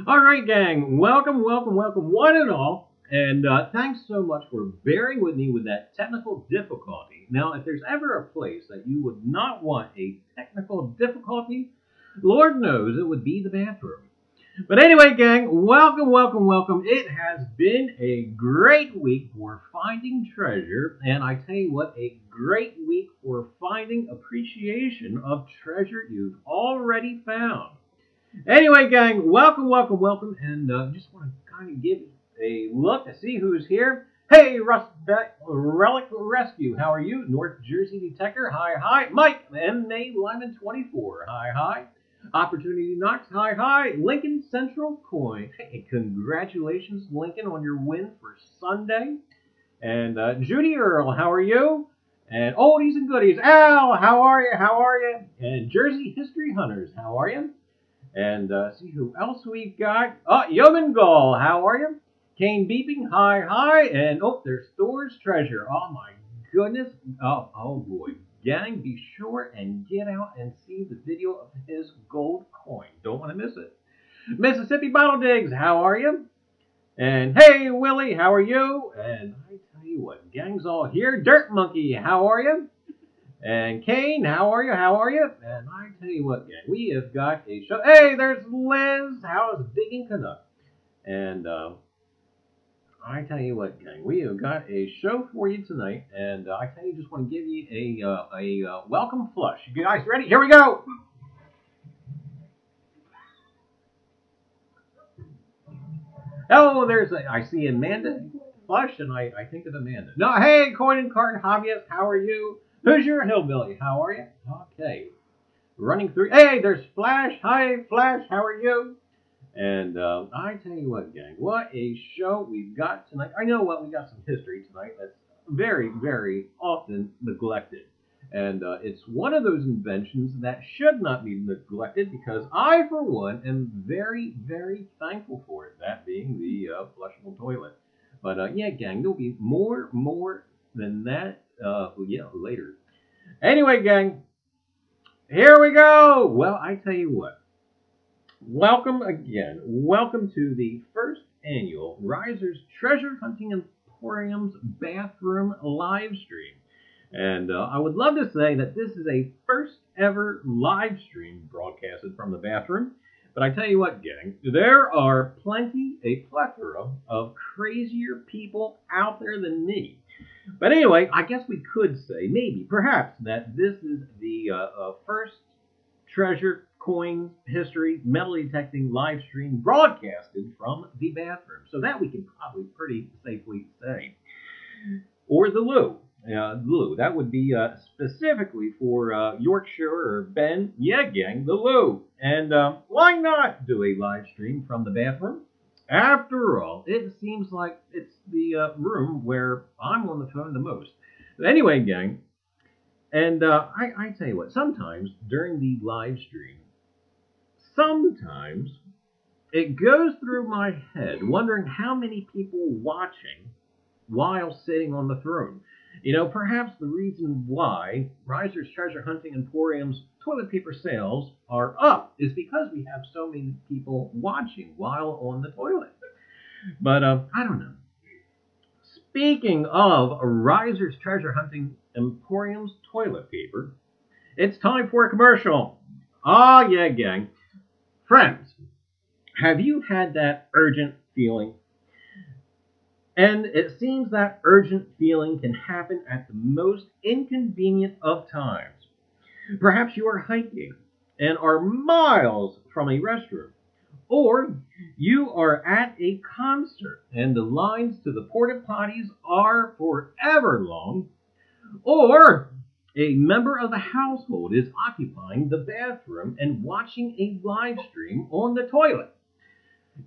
Alright gang, welcome one and all, and thanks so much for bearing with me with that technical difficulty. Now, if there's ever a place that you would not want a technical difficulty, Lord knows it would be the bathroom. But anyway gang, welcome. It has been a great week for finding treasure, and I tell you what, a great week for finding appreciation of treasure you've already found. Anyway, gang, welcome, and just want to kind of give a look to see who's here. Hey, Relic Rescue, how are you? North Jersey Detector, hi. Mike, M.A. Lyman 24, hi. Opportunity Knox, hi. Lincoln Central Coin, hey, congratulations, Lincoln, on your win for Sunday. And Judy Earl, how are you? And Oldies and Goodies, Al, how are you? And Jersey History Hunters, how are you? And see who else we've got. Yeoman Gall, how are you? Kane Beeping, hi. And there's Thor's Treasure. Oh my goodness. Oh boy. Gang, be sure and get out and see the video of his gold coin. Don't want to miss it. Mississippi Bottle Digs, how are you? And hey Willie, how are you? And I tell you what, gang's all here. Dirt Monkey, how are you? And Kane, how are you? And I tell you what, gang, we have got a show. Hey, there's Liz. How's Digging Canuck? And I tell you what, gang, we have got a show for you tonight. And I tell you, just want to give you a welcome flush. You guys ready? Here we go. Oh, I see Amanda flush, and I think of Amanda. No, hey, Coin and Carton Hobbyist, how are you? Who's your hillbilly? How are you? Okay. Running through. Hey, there's Flash. Hi, Flash. How are you? And I tell you what, gang. What a show we've got tonight. I know what, we got some history tonight that's very, very often neglected. And it's one of those inventions that should not be neglected because I, for one, am very, very thankful for it. That being the flushable toilet. But yeah, gang, there'll be more than that. Later. Anyway, gang, here we go. Well, I tell you what. Welcome again. Welcome to the first annual Reiser's Treasure Hunting Emporium's Bathroom Livestream. And I would love to say that this is a first ever live stream broadcasted from the bathroom. But I tell you what, gang, there are a plethora of crazier people out there than me. But anyway, I guess we could say, maybe, perhaps, that this is the first treasure, coin, history, metal detecting live stream broadcasted from the bathroom. So that we can probably pretty safely say. Or the loo. Loo. That would be specifically for Yorkshire or Ben. Yeah, gang, the loo. And why not do a live stream from the bathroom? After all, it seems like it's the room where I'm on the phone the most. But anyway, gang, and I tell you what, sometimes during the live stream, sometimes it goes through my head wondering how many people watching while sitting on the throne. You know, perhaps the reason why Reiser's Treasure Hunting Emporium's toilet paper sales are up is because we have so many people watching while on the toilet. But I don't know. Speaking of Reiser's Treasure Hunting Emporium's toilet paper, it's time for a commercial. Oh yeah, gang. Friends, have you had that urgent feeling? And it seems that urgent feeling can happen at the most inconvenient of times. Perhaps you are hiking and are miles from a restroom. Or you are at a concert and the lines to the porta potties are forever long. Or a member of the household is occupying the bathroom and watching a live stream on the toilet.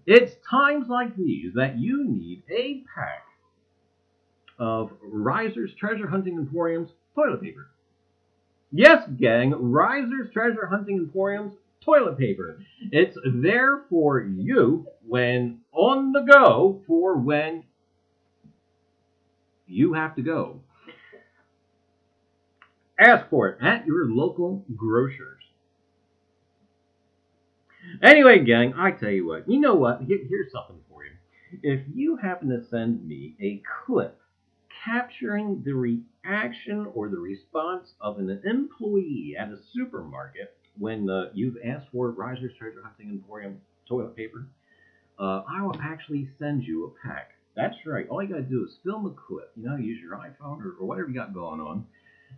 It's times like these that you need a pack of Reiser's Treasure Hunting Emporium's toilet paper. Yes, gang, Reiser's Treasure Hunting Emporium's toilet paper. It's there for you when on the go for when you have to go. Ask for it at your local grocers. Anyway, gang, I tell you what. You know what? Here's something for you. If you happen to send me a clip capturing the reaction or the response of an employee at a supermarket when you've asked for Reiser's Treasure Hunting Emporium toilet paper, I will actually send you a pack. That's right. All you got to do is film a clip. Use your iPhone or whatever you got going on.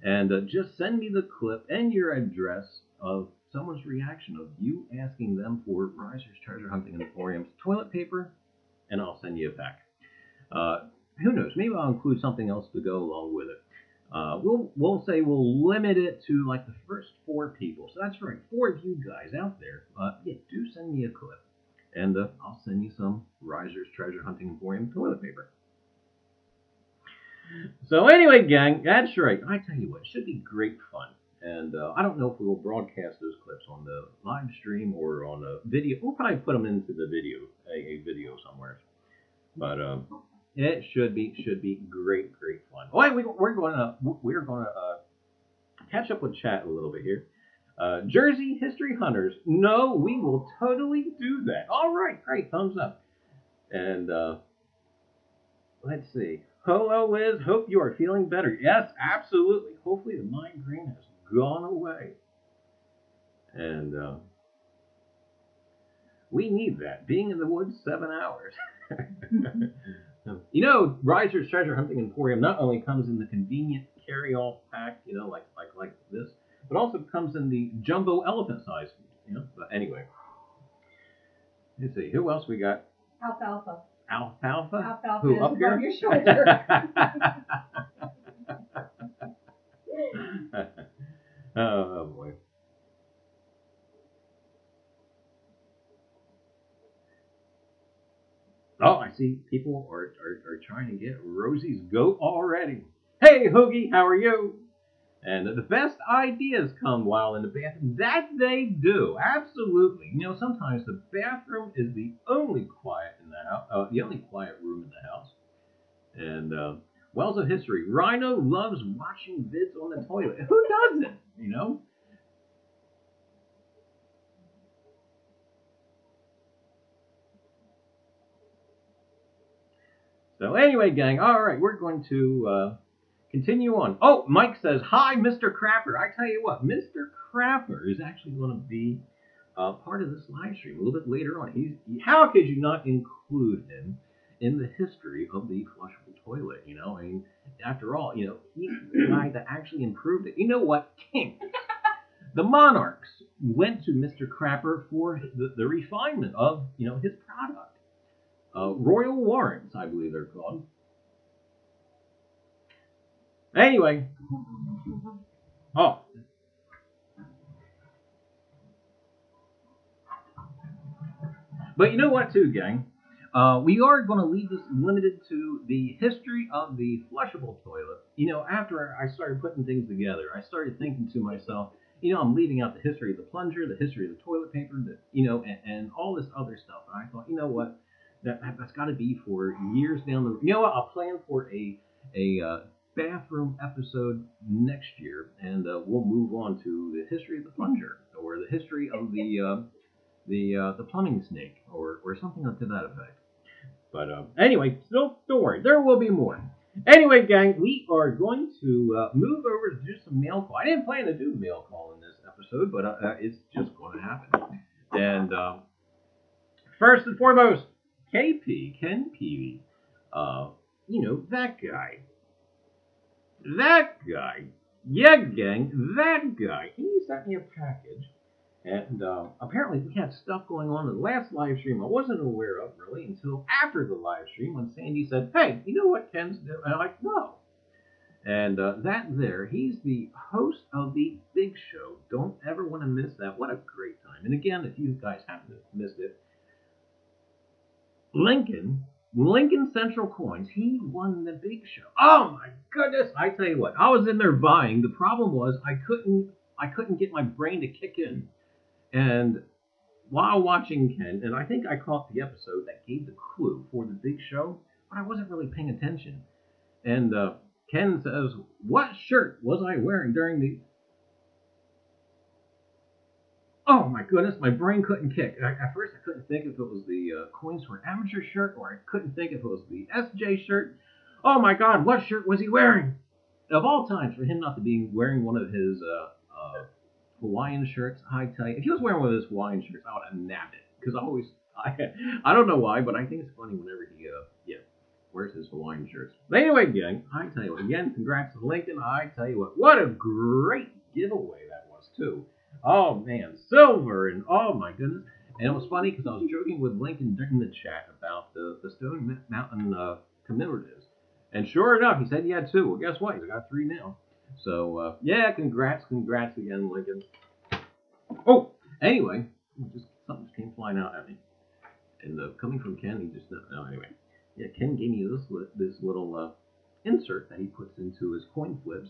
And just send me the clip and your address of someone's reaction of you asking them for Reiser's Treasure Hunting Emporium's toilet paper, and I'll send you a pack. Who knows? Maybe I'll include something else to go along with it. We'll say we'll limit it to like the first 4 people. So that's right, 4 of you guys out there. Yeah, do send me a clip, and I'll send you some Reiser's Treasure Hunting Emporium toilet paper. So anyway, gang, that's right. I tell you what, it should be great fun. And I don't know if we will broadcast those clips on the live stream or on a video. We'll probably put them into the video, a video somewhere. But it should be great fun. Oh, and we're going to catch up with chat a little bit here. Jersey History Hunters. No, we will totally do that. All right, great, thumbs up. And let's see. Hello, Liz. Hope you are feeling better. Yes, absolutely. Hopefully the migraine has gone away. And we need that. Being in the woods 7 hours. Reiser's Treasure Hunting Emporium not only comes in the convenient carry-all pack, like this, but also comes in the jumbo elephant size. But anyway, let's see. Who else we got? Alfalfa. Alfalfa? Who, up here? Your shoulder. Oh boy. Oh, I see people are trying to get Rosie's goat already. Hey, Hoogie, how are you? And the best ideas come while in the bathroom. That they do, absolutely. Sometimes the bathroom is the only quiet in the house, the only quiet room in the house. And Wells of History. Rhino loves watching vids on the toilet. Who doesn't? So anyway, gang, all right, we're going to continue on. Oh, Mike says, hi, Mr. Crapper. I tell you what, Mr. Crapper is actually going to be part of this live stream a little bit later on. How could you not include him in the history of the flushable toilet? After all, he's the guy that actually improved it. You know what? Kings. The monarchs went to Mr. Crapper for the refinement of, his product. Royal warrants, I believe they're called. Anyway. Oh. But you know what, too, gang? We are going to leave this limited to the history of the flushable toilet. After I started putting things together, I started thinking to myself, I'm leaving out the history of the plunger, the history of the toilet paper, and all this other stuff. And I thought, you know what? That's got to be for years down the road. You know what? I'll plan for a bathroom episode next year, and we'll move on to the history of the plunger or the history of the plumbing snake or something to that effect. But anyway, still don't worry, there will be more. Anyway, gang, we are going to move over to do some mail call. I didn't plan to do mail call in this episode, but it's just going to happen. And first and foremost, KP, Ken Peavy, you know, that guy. That guy. Yeah, gang, that guy. He sent me a package. And apparently we had stuff going on in the last live stream I wasn't aware of really until after the live stream when Sandy said, hey, you know what Ken's doing? And I'm like, no. And that there, he's the host of the Big Show. Don't ever want to miss that. What a great time. And again, if you guys haven't missed it, Lincoln Central Coins, he won the Big Show. Oh my goodness. I tell you what, I was in there buying. The problem was I couldn't get my brain to kick in. And while watching Ken, and I think I caught the episode that gave the clue for the Big Show, but I wasn't really paying attention. And Ken says, what shirt was I wearing during the... Oh my goodness, my brain couldn't kick. At first I couldn't think if it was the Coins for Amateur shirt, or I couldn't think if it was the SJ shirt. Oh my God, what shirt was he wearing? Of all times, for him not to be wearing one of his... Hawaiian shirts, I tell you, if he was wearing one of those Hawaiian shirts, I would have nabbed it. Because I don't know why, but I think it's funny whenever he, wears his Hawaiian shirts. But anyway, gang, I tell you what, again, congrats to Lincoln. I tell you what a great giveaway that was, too. Oh, man, silver, and oh, my goodness. And it was funny because I was joking with Lincoln during the chat about the Stone Mountain commemoratives. And sure enough, he said he had 2. Well, guess what? He's got 3 now. So, yeah, congrats again, Lincoln. Oh, anyway, something just came flying out at me. And coming from Ken, he just, no, anyway. Yeah, Ken gave me this little insert that he puts into his coin flips.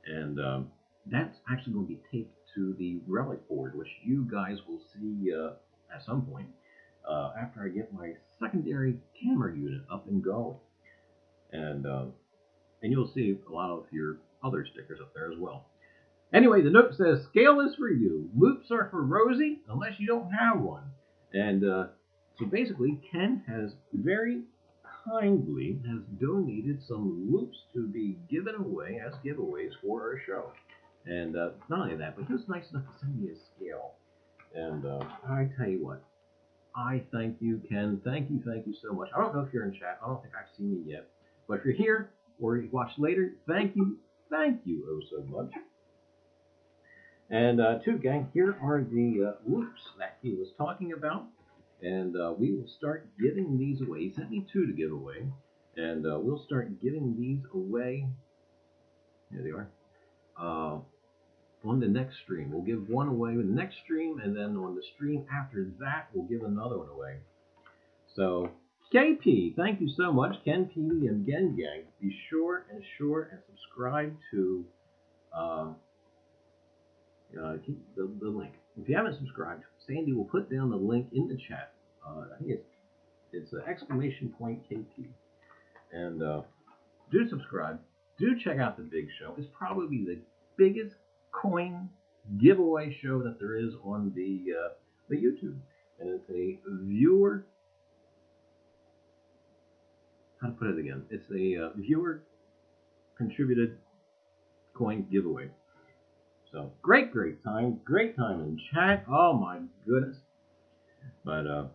And that's actually going to be taped to the relic board, which you guys will see at some point after I get my secondary camera unit up and going. And you'll see a lot of your other stickers up there as well. Anyway, the note says, scale is for you. Loops are for Rosie, unless you don't have one. And so basically, Ken has very kindly has donated some loops to be given away as giveaways for our show. And not only that, but he was nice enough to send me a scale. And I tell you what, I thank you, Ken. Thank you so much. I don't know if you're in chat. I don't think I've seen you yet. But if you're here or you watch later, thank you oh so much. And too, gang, here are the loops that he was talking about. And we will start giving these away. He sent me 2 to give away. And we'll start giving these away. Here they are. On the next stream. We'll give one away in the next stream. And then on the stream after that, we'll give another one away. So... KP, thank you so much. Ken PB and Gen Gang. Be sure and subscribe to the link. If you haven't subscribed, Sandy will put down the link in the chat. I think it's an exclamation point KP. And do subscribe. Do check out the Big Show. It's probably the biggest coin giveaway show that there is on the YouTube. And it's a viewer... How to put it again? It's a viewer contributed coin giveaway. So great time in chat. Oh my goodness! But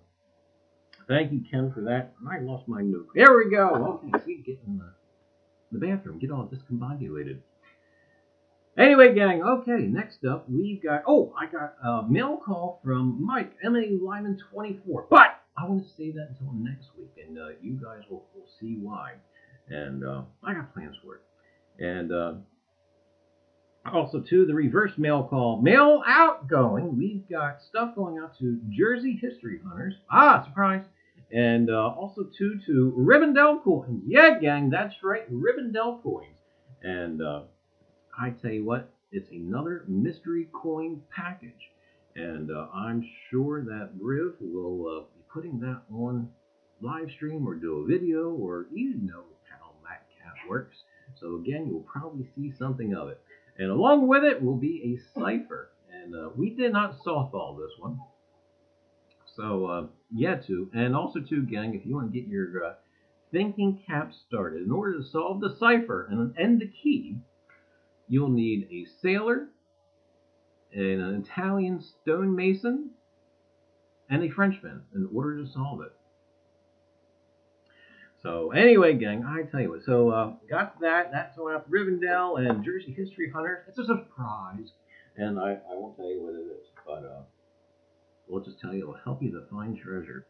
thank you, Ken, for that. I lost my note. There we go. Okay, see, get in the bathroom. Get all discombobulated. Anyway, gang. Okay, next up we've got. Oh, I got a mail call from Mike MA Lyman 24, but I want to save that until next week, and you guys will see why. And I got plans for it. And also, too, the reverse mail call. Mail outgoing. We've got stuff going out to Jersey History Hunters. Ah, surprise. And also, too, to Rivendell Coins. Yeah, gang, that's right, Rivendell Coins. And I tell you what, it's another mystery coin package. And I'm sure that Riv will be putting that on live stream or do a video, or you know how that cat works. So again, you'll probably see something of it. And along with it will be a cipher. And we did not softball this one. So yeah, too. And also too, gang, if you want to get your thinking cap started, in order to solve the cipher and the key, you'll need a sailor, an Italian stonemason, and a Frenchman in order to solve it. So anyway, gang, I tell you what. So got that. That's about Rivendell and Jersey History Hunters. It's a surprise, and I won't tell you what it is, but we'll just tell you it'll help you to find treasure.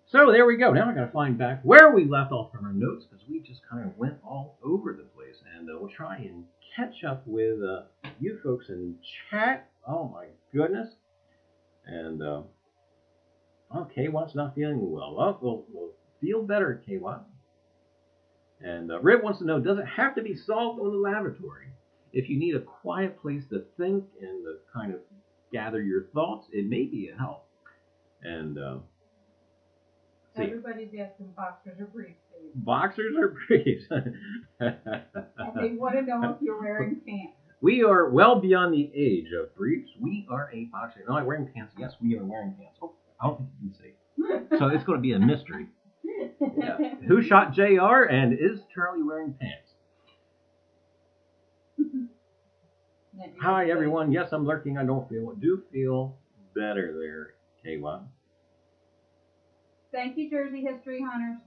So there we go. Now I got to find back where we left off from our notes because we just kind of went all over the place, and we'll try and catch up with you folks in chat. Oh my goodness! And K-Watt's not feeling well. Well, we'll feel better, K-Watt. And Rib wants to know, does it have to be solved on the lavatory? If you need a quiet place to think and to kind of gather your thoughts, it may be a help. And everybody's asking boxers or briefs. Boxers or briefs? And they want to know if you're wearing pants. We are well beyond the age of briefs. We are a boxer. No, I'm wearing pants. Yes, we are wearing pants. Oh, I don't think you can see. So it's going to be a mystery. Yeah. Who shot JR and is Charlie wearing pants? Hi, everyone. Yes, I'm lurking. I don't feel it. Do feel better there, K-Watt. Thank you, Jersey History Hunters.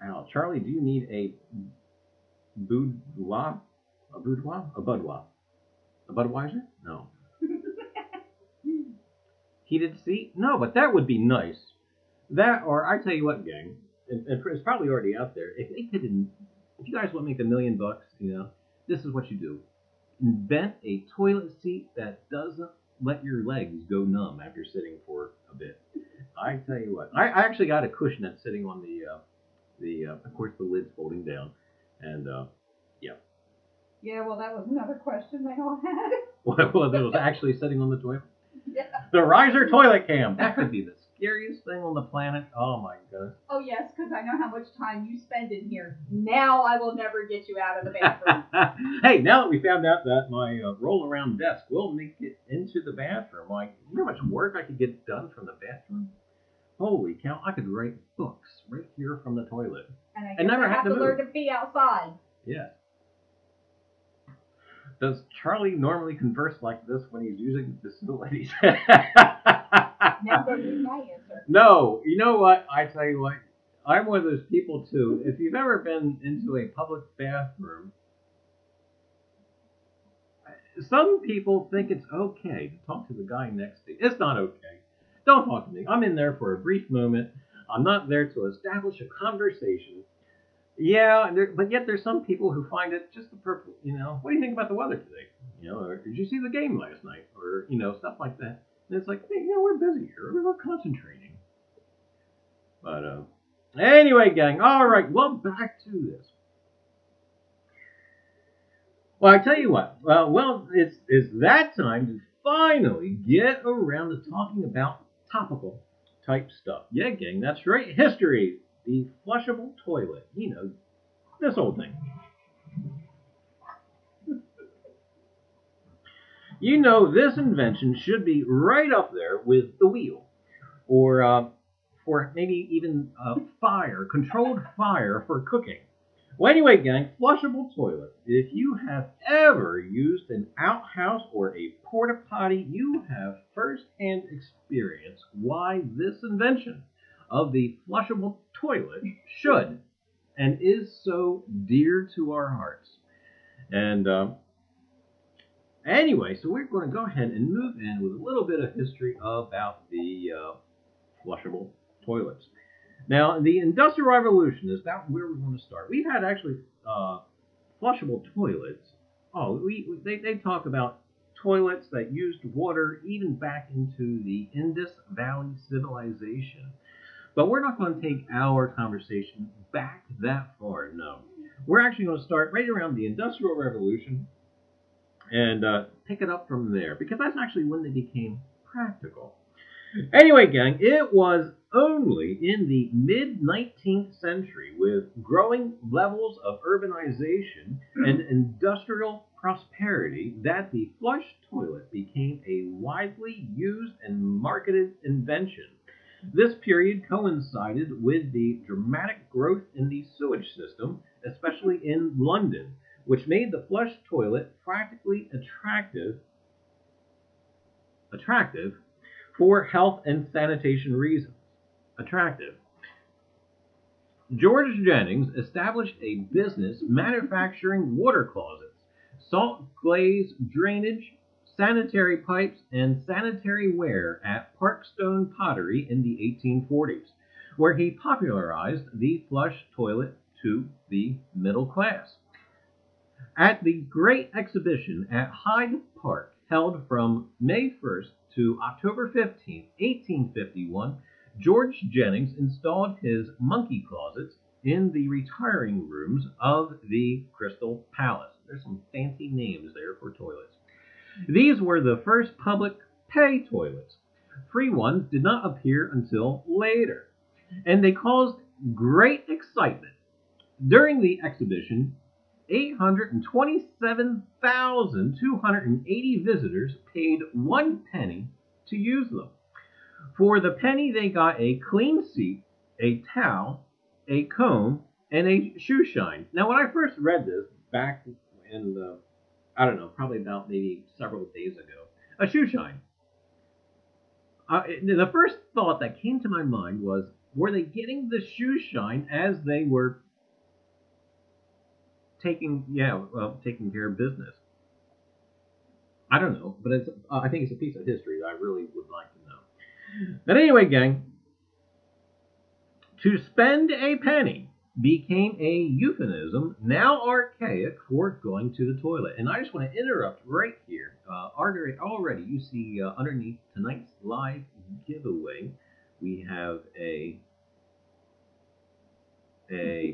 Now, Charlie, do you need a boudoir? A boudoir? A boudoir? A Budweiser? No. Heated seat? No, but that would be nice. That, or I tell you what, gang, and it's probably already out there. If you guys want to make $1 million, you know, this is what you do. Invent a toilet seat that doesn't let your legs go numb after sitting for a bit. I tell you what, I actually got a cushion that's sitting on the of course the lid's folding down, and yeah. Yeah, well, that was another question they all had. Well, it was actually sitting on the toilet. Yeah. The Reiser toilet cam. That could be the scariest thing on the planet. Oh my goodness. Oh yes, because I know how much time you spend in here. Now I will never get you out of the bathroom. Hey, now that we found out that my roll-around desk will make it into the bathroom, like, you know how much work I could get done from the bathroom? Holy cow, I could write books right here from the toilet. And I never have to learn to pee outside. Yeah. Does Charlie normally converse like this when he's using facilities? Now go to my answer. No, you know what? I tell you what, I'm one of those people too. If you've ever been into a public bathroom, some people think it's okay to talk to the guy next to you. It's not okay. Don't talk to me. I'm in there for a brief moment. I'm not there to establish a conversation. Yeah, but yet there's some people who find it just the perfect, you know, what do you think about the weather today? You know, or did you see the game last night? Or, you know, stuff like that. And it's like, hey, you know, we're busy here. We're concentrating. But, anyway, gang. All right, well, back to this. Well, I tell you what. Well, it's that time to finally get around to talking about topical type stuff. Yeah, gang, that's right. History. The flushable toilet. You know, this old thing. You know, this invention should be right up there with the wheel. Or for maybe even controlled fire for cooking. Well, anyway, gang, flushable toilet. If you have ever used an outhouse or a porta potty, you have first-hand experience why this invention of the flushable toilet should and is so dear to our hearts. And anyway, so we're going to go ahead and move in with a little bit of history about the flushable toilets. Now, the Industrial Revolution is about where we're going to start. We've had actually flushable toilets. Oh, they talk about toilets that used water even back into the Indus Valley civilization. But we're not going to take our conversation back that far, no. We're actually going to start right around the Industrial Revolution and pick it up from there, because that's actually when they became practical. Anyway, gang, it was only in the mid-19th century, with growing levels of urbanization and industrial prosperity, that the flush toilet became a widely used and marketed invention. This period coincided with the dramatic growth in the sewage system, especially in London, which made the flush toilet practically attractive Attractive. For health and sanitation reasons. Attractive. George Jennings established a business manufacturing water closets, salt glaze drainage, sanitary pipes, and sanitary ware at Parkstone Pottery in the 1840s, where he popularized the flush toilet to the middle class. At the Great Exhibition at Hyde Park, held from May 1st to October 15th, 1851, George Jennings installed his monkey closets in the retiring rooms of the Crystal Palace. There's some fancy names there for toilets. These were the first public pay toilets. Free ones did not appear until later, and they caused great excitement. During the exhibition, 827,280 visitors paid 1 penny to use them. For the penny, they got a clean seat, a towel, a comb, and a shoe shine. Now, when I first read this back in I don't know, probably about maybe several days ago, a shoe shine. The first thought that came to my mind was, were they getting the shoe shine as they were taking care of business? I don't know, but I think it's a piece of history that I really would like to know. But anyway, gang, to spend a penny became a euphemism, now archaic, for going to the toilet. And I just want to interrupt right here. Already, you see underneath tonight's live giveaway, we have a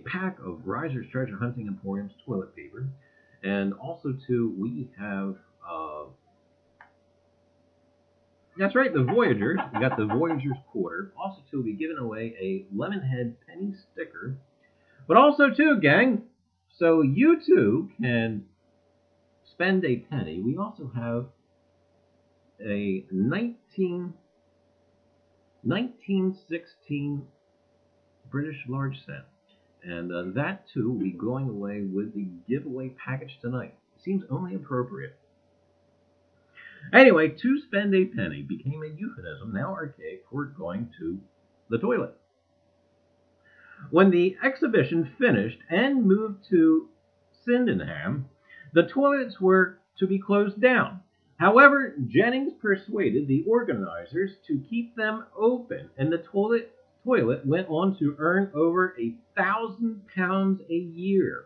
pack of Reiser's Treasure Hunting Emporium's toilet paper, and also too we have that's right, the Voyagers. We got the Voyagers quarter. Also too, we'll be giving away a Lemonhead penny sticker, but also too, gang, so you too can spend a penny. We also have a 1916 British large set. And that, too, will be going away with the giveaway package tonight. Seems only appropriate. Anyway, to spend a penny became a euphemism, now archaic, for going to the toilet. When the exhibition finished and moved to Sydenham, the toilets were to be closed down. However, Jennings persuaded the organizers to keep them open, and the toilet went on to earn over £1,000 a year.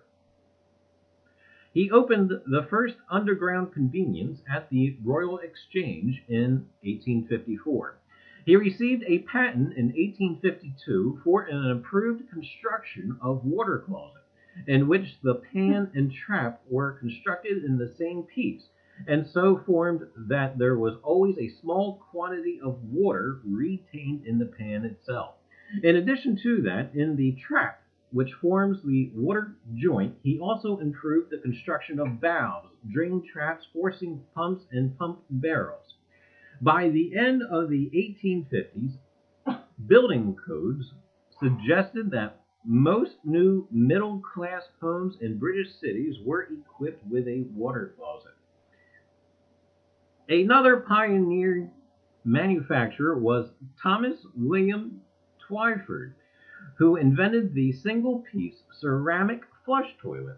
He opened the first underground convenience at the Royal Exchange in 1854. He received a patent in 1852 for an improved construction of water closet, in which the pan and trap were constructed in the same piece, and so formed that there was always a small quantity of water retained in the pan itself. In addition to that, in the trap, which forms the water joint, he also improved the construction of valves, drain traps, forcing pumps, and pump barrels. By the end of the 1850s, building codes suggested that most new middle-class homes in British cities were equipped with a water closet. Another pioneer manufacturer was Thomas William Twyford, who invented the single-piece ceramic flush toilet.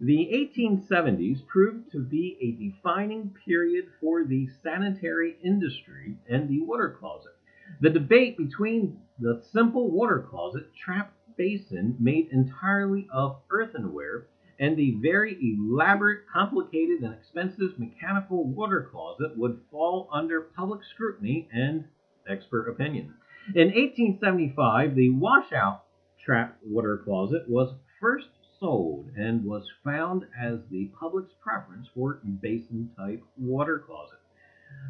The 1870s proved to be a defining period for the sanitary industry and the water closet. The debate between the simple water closet trap basin made entirely of earthenware and the very elaborate, complicated, and expensive mechanical water closet would fall under public scrutiny and expert opinion. In 1875, the washout trap water closet was first sold and was found as the public's preference for basin-type water closet.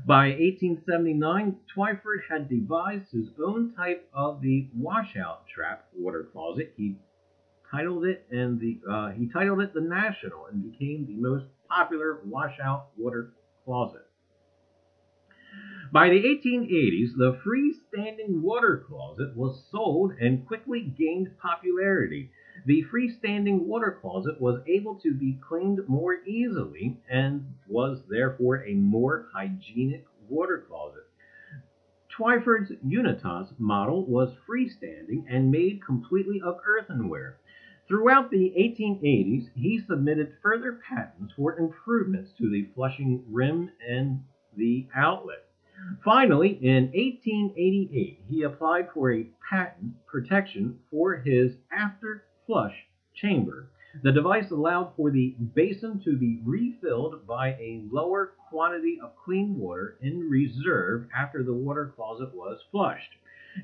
By 1879, Twyford had devised his own type of the washout trap water closet. He titled it the National, and became the most popular washout water closet. By the 1880s, the freestanding water closet was sold and quickly gained popularity. The freestanding water closet was able to be cleaned more easily and was therefore a more hygienic water closet. Twyford's Unitas model was freestanding and made completely of earthenware. Throughout the 1880s, he submitted further patents for improvements to the flushing rim and the outlet. Finally, in 1888, he applied for a patent protection for his after-flush chamber. The device allowed for the basin to be refilled by a lower quantity of clean water in reserve after the water closet was flushed.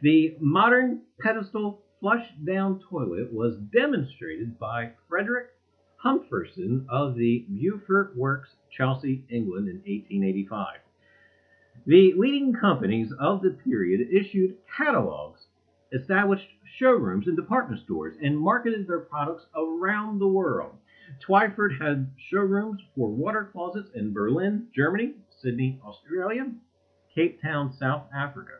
The modern pedestal flush-down toilet was demonstrated by Frederick Humphreys of the Beaufort Works, Chelsea, England in 1885. The leading companies of the period issued catalogs, established showrooms and department stores, and marketed their products around the world. Twyford had showrooms for water closets in Berlin, Germany, Sydney, Australia, Cape Town, South Africa.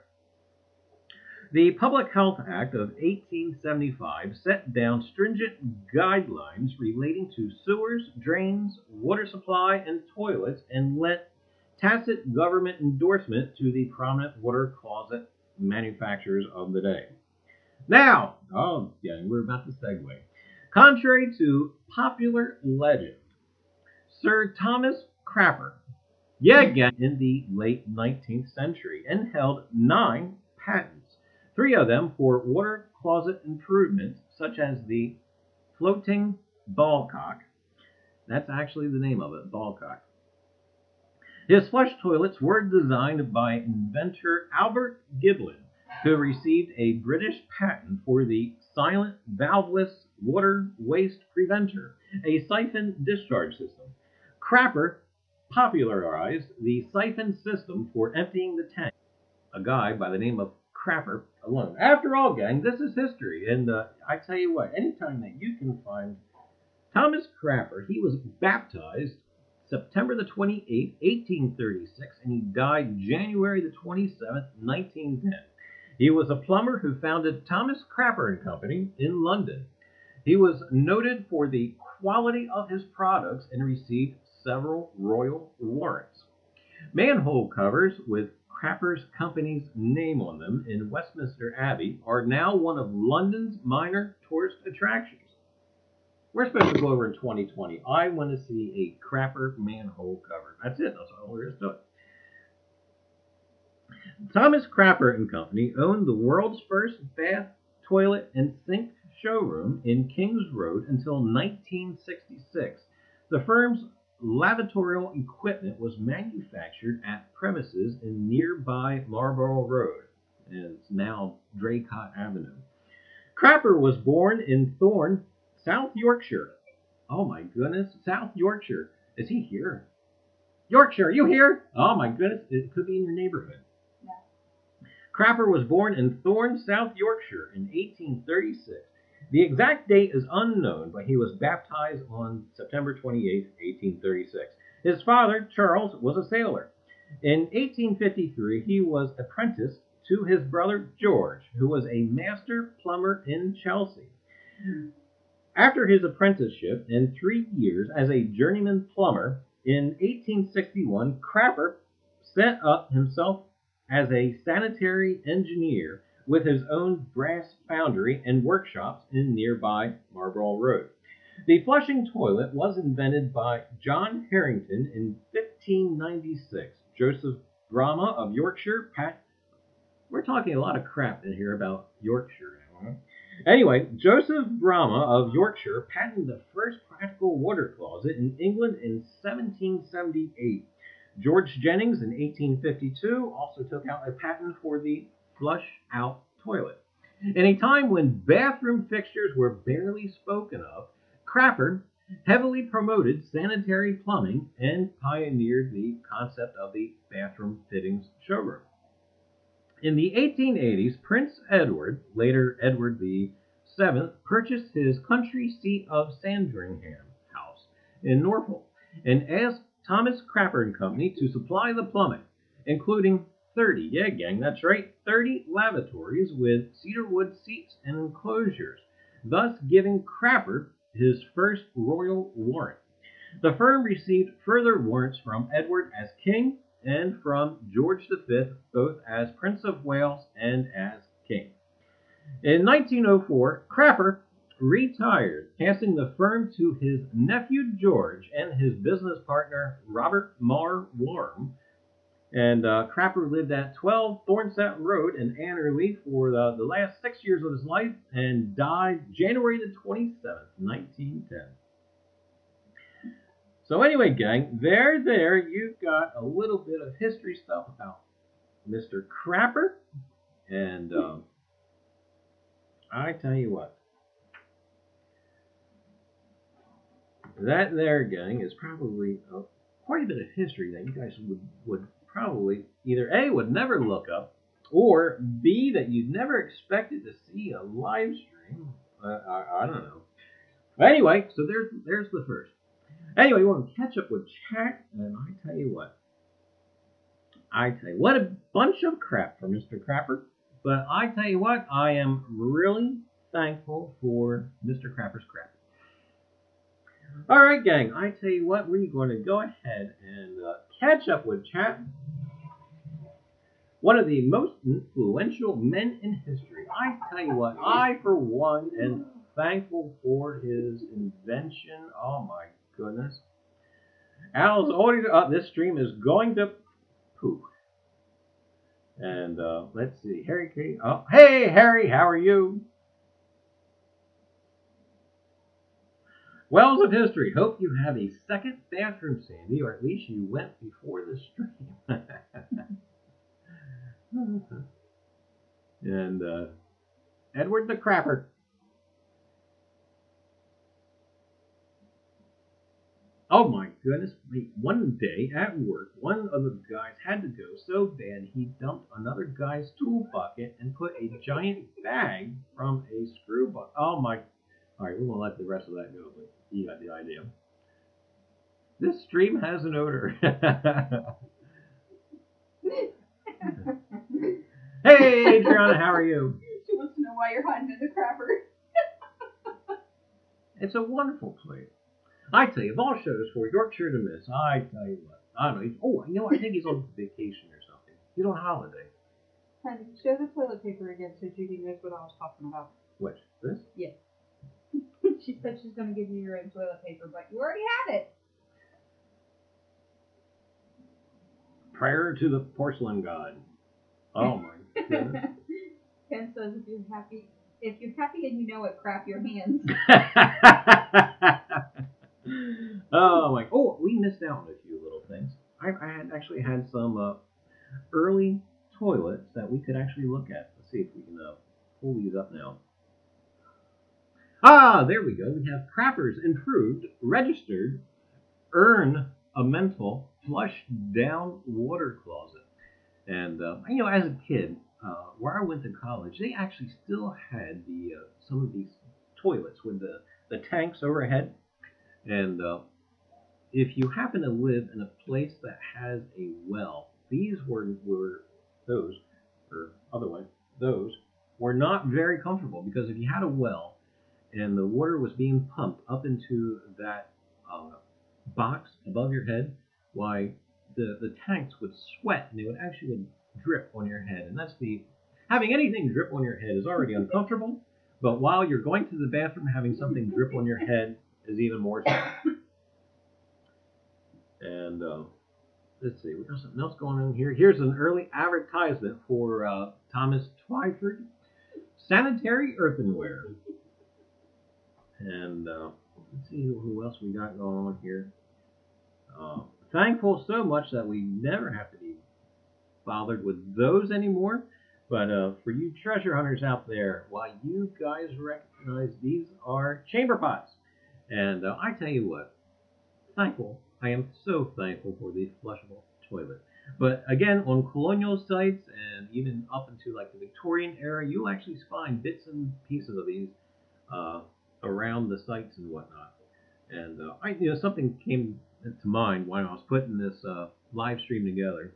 The Public Health Act of 1875 set down stringent guidelines relating to sewers, drains, water supply, and toilets, and lent tacit government endorsement to the prominent water closet manufacturers of the day. Now, we're about to segue. Contrary to popular legend, Sir Thomas Crapper, again in the late 19th century, and held 9 patents, 3 of them for water closet improvements, such as the floating ballcock. That's actually the name of it, ballcock. His flush toilets were designed by inventor Albert Giblin, who received a British patent for the silent valveless water waste preventer, a siphon discharge system. Crapper popularized the siphon system for emptying the tank. A guy by the name of Crapper alone. After all, gang, this is history, and I tell you what, anytime that you can find Thomas Crapper, he was baptized September the 28th, 1836, and he died January the 27th, 1910. He was a plumber who founded Thomas Crapper and Company in London. He was noted for the quality of his products and received several royal warrants. Manhole covers with Crapper's Company's name on them in Westminster Abbey are now one of London's minor tourist attractions. We're supposed to go over in 2020. I want to see a Crapper manhole cover. That's it. That's all there is to it. Thomas Crapper and Company owned the world's first bath, toilet, and sink showroom in Kings Road until 1966. The firm's lavatorial equipment was manufactured at premises in nearby Marlborough Road, and it's now Draycott Avenue. Crapper was born in Thorne, South Yorkshire. Oh my goodness, South Yorkshire. Is he here? Yorkshire, you here? Oh my goodness, it could be in your neighborhood. Yeah. Crapper was born in Thorne, South Yorkshire in 1836. The exact date is unknown, but he was baptized on September 28, 1836. His father, Charles, was a sailor. In 1853, he was apprenticed to his brother George, who was a master plumber in Chelsea. After his apprenticeship and 3 years as a journeyman plumber, in 1861, Crapper set up himself as a sanitary engineer with his own brass foundry and workshops in nearby Marlborough Road. The flushing toilet was invented by John Harrington in 1596. Joseph Brahma of Yorkshire, we're talking a lot of crap in here about Yorkshire now, huh? Anyway, Joseph Brahma of Yorkshire patented the first practical water closet in England in 1778. George Jennings in 1852 also took out a patent for the flush-out toilet. In a time when bathroom fixtures were barely spoken of, Crapper heavily promoted sanitary plumbing and pioneered the concept of the bathroom fittings showroom. In the 1880s, Prince Edward, later Edward VII, purchased his country seat of Sandringham House in Norfolk and asked Thomas Crapper and Company to supply the plumbing, including 30 lavatories with cedarwood seats and enclosures, thus giving Crapper his first royal warrant. The firm received further warrants from Edward as king and from George V, both as Prince of Wales and as King. In 1904, Crapper retired, passing the firm to his nephew George and his business partner Robert Marr Warm. And Crapper lived at 12 Thornset Road in Annerley for the last 6 years of his life and died January the 27th, 1910. So anyway, gang, there you've got a little bit of history stuff about Mr. Crapper. And I tell you what, that there, gang, is probably quite a bit of history that you guys would probably either A, would never look up, or B, that you'd never expected to see a live stream. I don't know. But anyway, so there's the first. Anyway, we want to catch up with chat, and I tell you what, what a bunch of crap for Mr. Crapper. But I tell you what, I am really thankful for Mr. Crapper's crap. All right, gang, I tell you what, we're going to go ahead and catch up with chat. One of the most influential men in history. I tell you what, I, for one, am thankful for his invention. Oh, my goodness. Al's already up. This stream is going to poop. And let's see. Harry K. Oh, hey, Harry, how are you? Wells of History. Hope you have a second bathroom, Sandy, or at least you went before the stream. And Edward the Crapper. Oh my goodness. Wait, one day at work, one of the guys had to go so bad he dumped another guy's tool bucket and put a giant bag from a screw bucket. Oh my. Alright, we won't let the rest of that go, but you got the idea. This stream has an odor. Hey, Adriana, how are you? She wants to know why you're hiding in the Crapper. It's a wonderful place. I tell you, of all shows for Yorkshire to miss, I tell you what. I don't know. I think he's on vacation or something. He's on holiday. Honey, show the toilet paper again so Judy knows what I was talking about. Which? This? Yes. She said she's going to give you your own toilet paper, but you already have it. Prayer to the porcelain god. Oh my goodness. Ken says if you're happy and you know it, crap your hands. Oh my! Oh, we missed out on a few little things. I had actually had some early toilets that we could actually look at. Let's see if we can pull these up now. Ah, there we go. We have Crapper's improved, registered, ornamental, flush down water closet. And as a kid, where I went to college, they actually still had the some of these toilets with the tanks overhead. And if you happen to live in a place that has a well, these were those, or otherwise, those were not very comfortable, because if you had a well and the water was being pumped up into that box above your head, why the tanks would sweat and they would actually drip on your head. And having anything drip on your head is already uncomfortable, but while you're going to the bathroom, having something drip on your head is even more so. And let's see, we got something else going on here. Here's an early advertisement for Thomas Twyford sanitary earthenware. And let's see who else we got going on here. Thankful so much that we never have to be bothered with those anymore. But for you treasure hunters out there, why, you guys recognize these are chamber pots. And I tell you what, I am so thankful for the flushable toilet. But again, on colonial sites and even up into like the Victorian era, you'll actually find bits and pieces of these around the sites and whatnot. And something came to mind while I was putting this live stream together.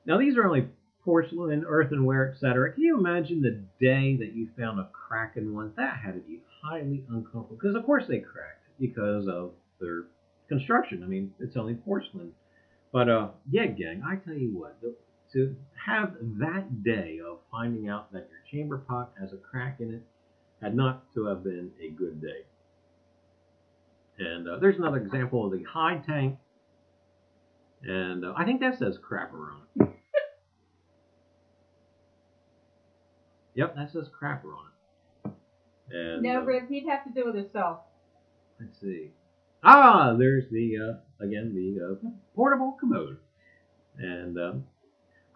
Now these are only porcelain and earthenware, etc. Can you imagine the day that you found a crack in one? That had to be highly uncomfortable, because of course they cracked because of their construction. I mean, it's only porcelain. But yeah, gang, I tell you what, to have that day of finding out that your chamber pot has a crack in it had not to have been a good day. And there's another example of the high tank, and I think that says crapper on it. Yep, that says crapper on it. And No, Rip, he'd have to do it himself. let's see. Ah, there's the again the portable commode, and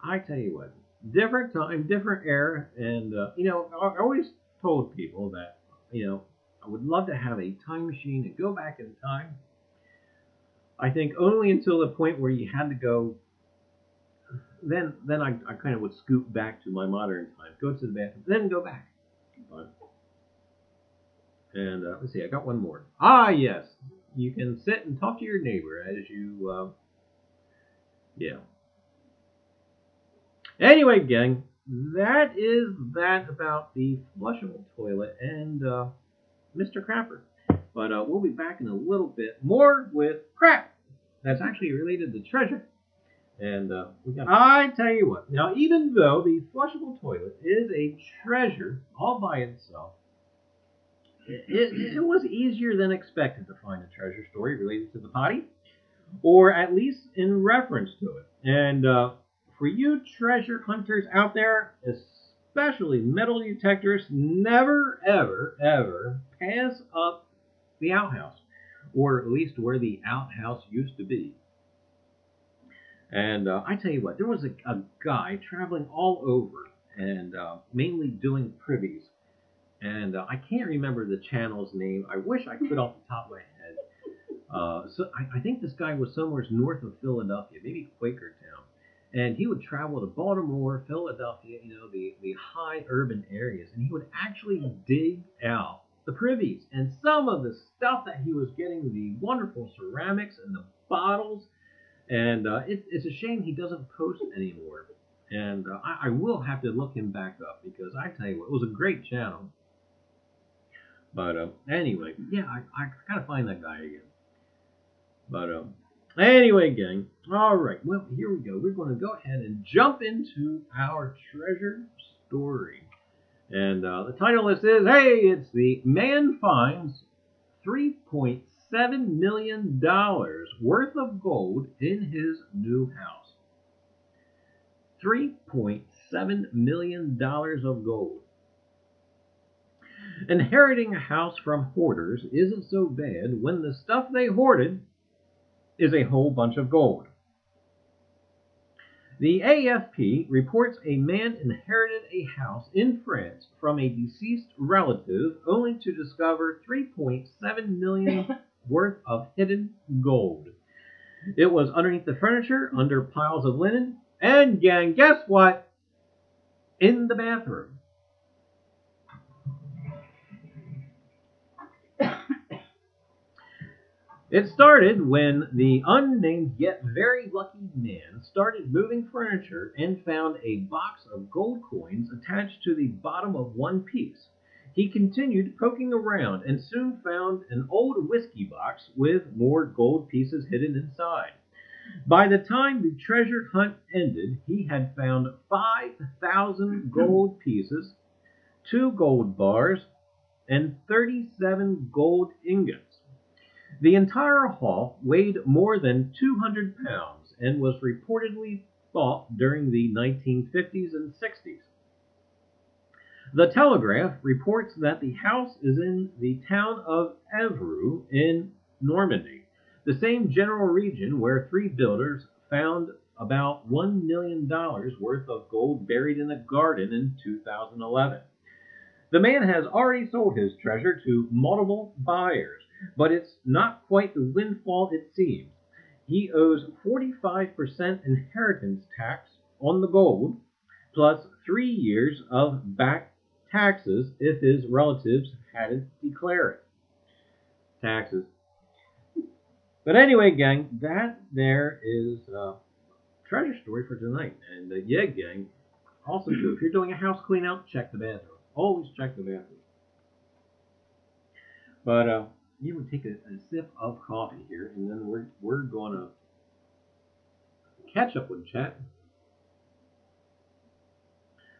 I tell you what, different time, different era, and you know, I always told people that you know I would love to have a time machine and go back in time. I think only until the point where you had to go. Then I kind of would scoot back to my modern time, go to the bathroom, then go back. But, and let's see, I got one more. Ah, yes, you can sit and talk to your neighbor as you, yeah. Anyway, gang, that is that about the flushable toilet and Mr. Crapper. But we'll be back in a little bit more with crap that's actually related to treasure. And I tell you what, now even though the flushable toilet is a treasure all by itself, it was easier than expected to find a treasure story related to the potty, or at least in reference to it. And for you treasure hunters out there, especially metal detectors, never, ever, ever pass up the outhouse, or at least where the outhouse used to be. And I tell you what, there was a guy traveling all over and mainly doing privies. And I can't remember the channel's name. I wish I could off the top of my head. So I think this guy was somewhere north of Philadelphia, maybe Quakertown. And he would travel to Baltimore, Philadelphia, you know, the high urban areas. And he would actually dig out the privies. And some of the stuff that he was getting, the wonderful ceramics and the bottles. And it's a shame he doesn't post anymore. And I will have to look him back up because I tell you what, it was a great channel. But anyway, yeah, I gotta find that guy again. But anyway, gang, all right, well, here we go. We're going to go ahead and jump into our treasure story. And the title of this is, hey, it's the man finds $3.7 million worth of gold in his new house. $3.7 million of gold. Inheriting a house from hoarders isn't so bad when the stuff they hoarded is a whole bunch of gold. The AFP reports a man inherited a house in France from a deceased relative only to discover $3.7 million worth of hidden gold. It was underneath the furniture, under piles of linen, and gang, guess what? In the bathroom. It started when the unnamed yet very lucky man started moving furniture and found a box of gold coins attached to the bottom of one piece. He continued poking around and soon found an old whiskey box with more gold pieces hidden inside. By the time the treasure hunt ended, he had found 5,000 gold pieces, 2 gold bars, and 37 gold ingots. The entire haul weighed more than 200 pounds and was reportedly bought during the 1950s and 60s. The Telegraph reports that the house is in the town of Évreux in Normandy, the same general region where 3 builders found about $1 million worth of gold buried in a garden in 2011. The man has already sold his treasure to multiple buyers, but it's not quite the windfall it seems. He owes 45% inheritance tax on the gold, plus 3 years of back taxes if his relatives hadn't declared it. Taxes. But anyway, gang, that there is a treasure story for tonight. And yeah, gang, also too, if you're doing a house clean out, check the bathroom. Always check the bathroom. But you would take a sip of coffee here, and then we're gonna Ketchup would chat.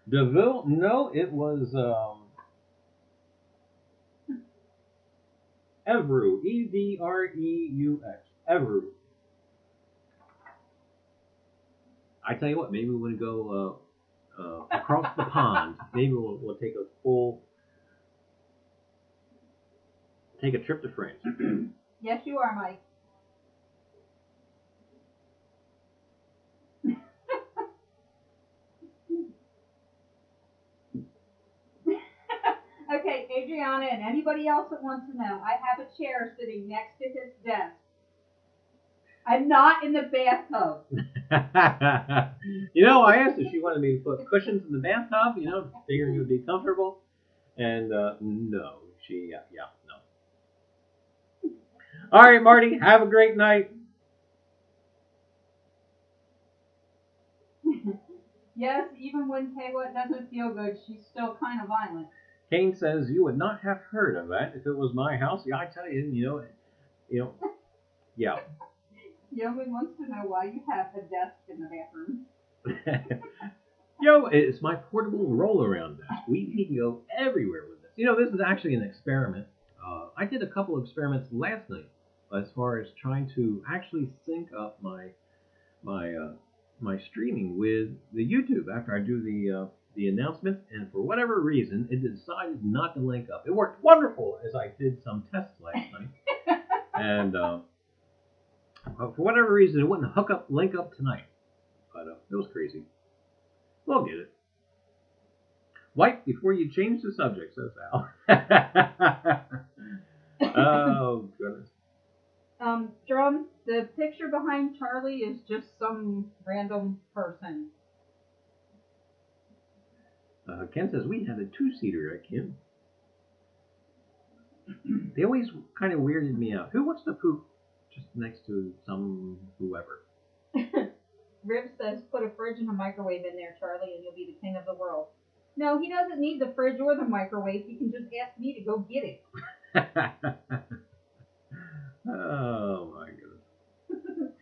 DeVille? No, it was Evrew. Edreux. Evrew. I tell you what, maybe we want to go across the pond. Maybe we'll take a trip to France. Yes, you are, Mike. Okay, Adriana and anybody else that wants to know, I have a chair sitting next to his desk. I'm not in the bathtub. You know, I asked if she wanted me to put cushions in the bathtub, you know, figuring it would be comfortable. And no, she, no. All right, Marty, have a great night. Yes, even when Kayla doesn't feel good, she's still kind of violent. Kane says you would not have heard of that if it was my house. Yeah, I tell you, yeah. Yeoman wants to know why you have a desk in the bathroom. Yo, it's my portable roll-around desk. We can go everywhere with this. You know, this is actually an experiment. I did a couple of experiments last night as far as trying to actually sync up my streaming with the YouTube after I do the announcements, and for whatever reason, it decided not to link up. It worked wonderful as I did some tests last night, and for whatever reason, it wouldn't link up tonight. But it was crazy. We'll get it. Wipe before you change the subject, says Al. Oh, goodness. Drum, the picture behind Charlie is just some random person. Ken says, we had a two-seater at Kim. They always kind of weirded me out. Who wants to poop just next to some whoever? Rib says, put a fridge and a microwave in there, Charlie, and you'll be the king of the world. No, he doesn't need the fridge or the microwave. He can just ask me to go get it. Oh, my goodness.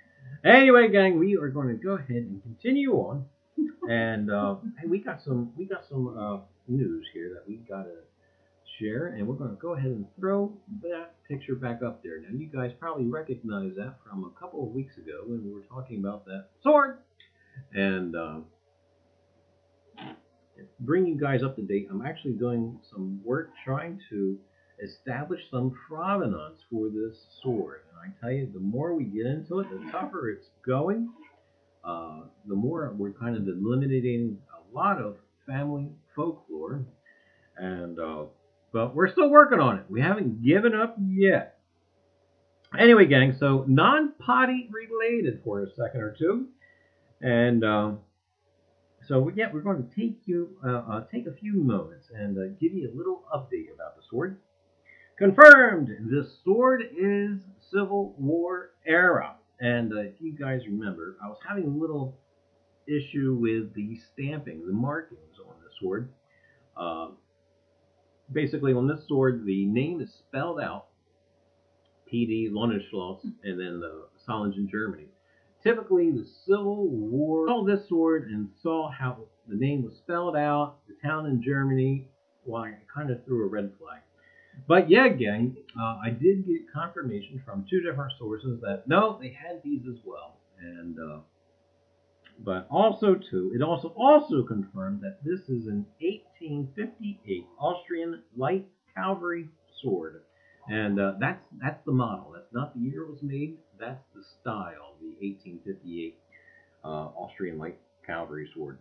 Anyway, gang, we are going to go ahead and continue on. And hey, we got some news here that we got to share, and we're going to go ahead and throw that picture back up there. Now, you guys probably recognize that from a couple of weeks ago when we were talking about that sword. And bring you guys up to date, I'm actually doing some work trying to establish some provenance for this sword. And I tell you, the more we get into it, the tougher it's going. The more we're kind of eliminating a lot of family folklore, and but we're still working on it. We haven't given up yet. Anyway, gang, so non-potty related for a second or two, and so we're going to take a few moments and give you a little update about the sword. Confirmed, this sword is Civil War era. And if you guys remember, I was having a little issue with the stamping, the markings on the sword. Basically, on this sword, the name is spelled out, PD, Lonneschloss, and then the Solingen, Germany. Typically, the Civil War saw this sword and saw how the name was spelled out, the town in Germany. Well, I kind of threw a red flag. But yeah, gang, I did get confirmation from two different sources that no, they had these as well, and but also too, it also confirmed that this is an 1858 Austrian light cavalry sword, and that's the model. That's not the year it was made. That's the style, the 1858 Austrian light cavalry sword.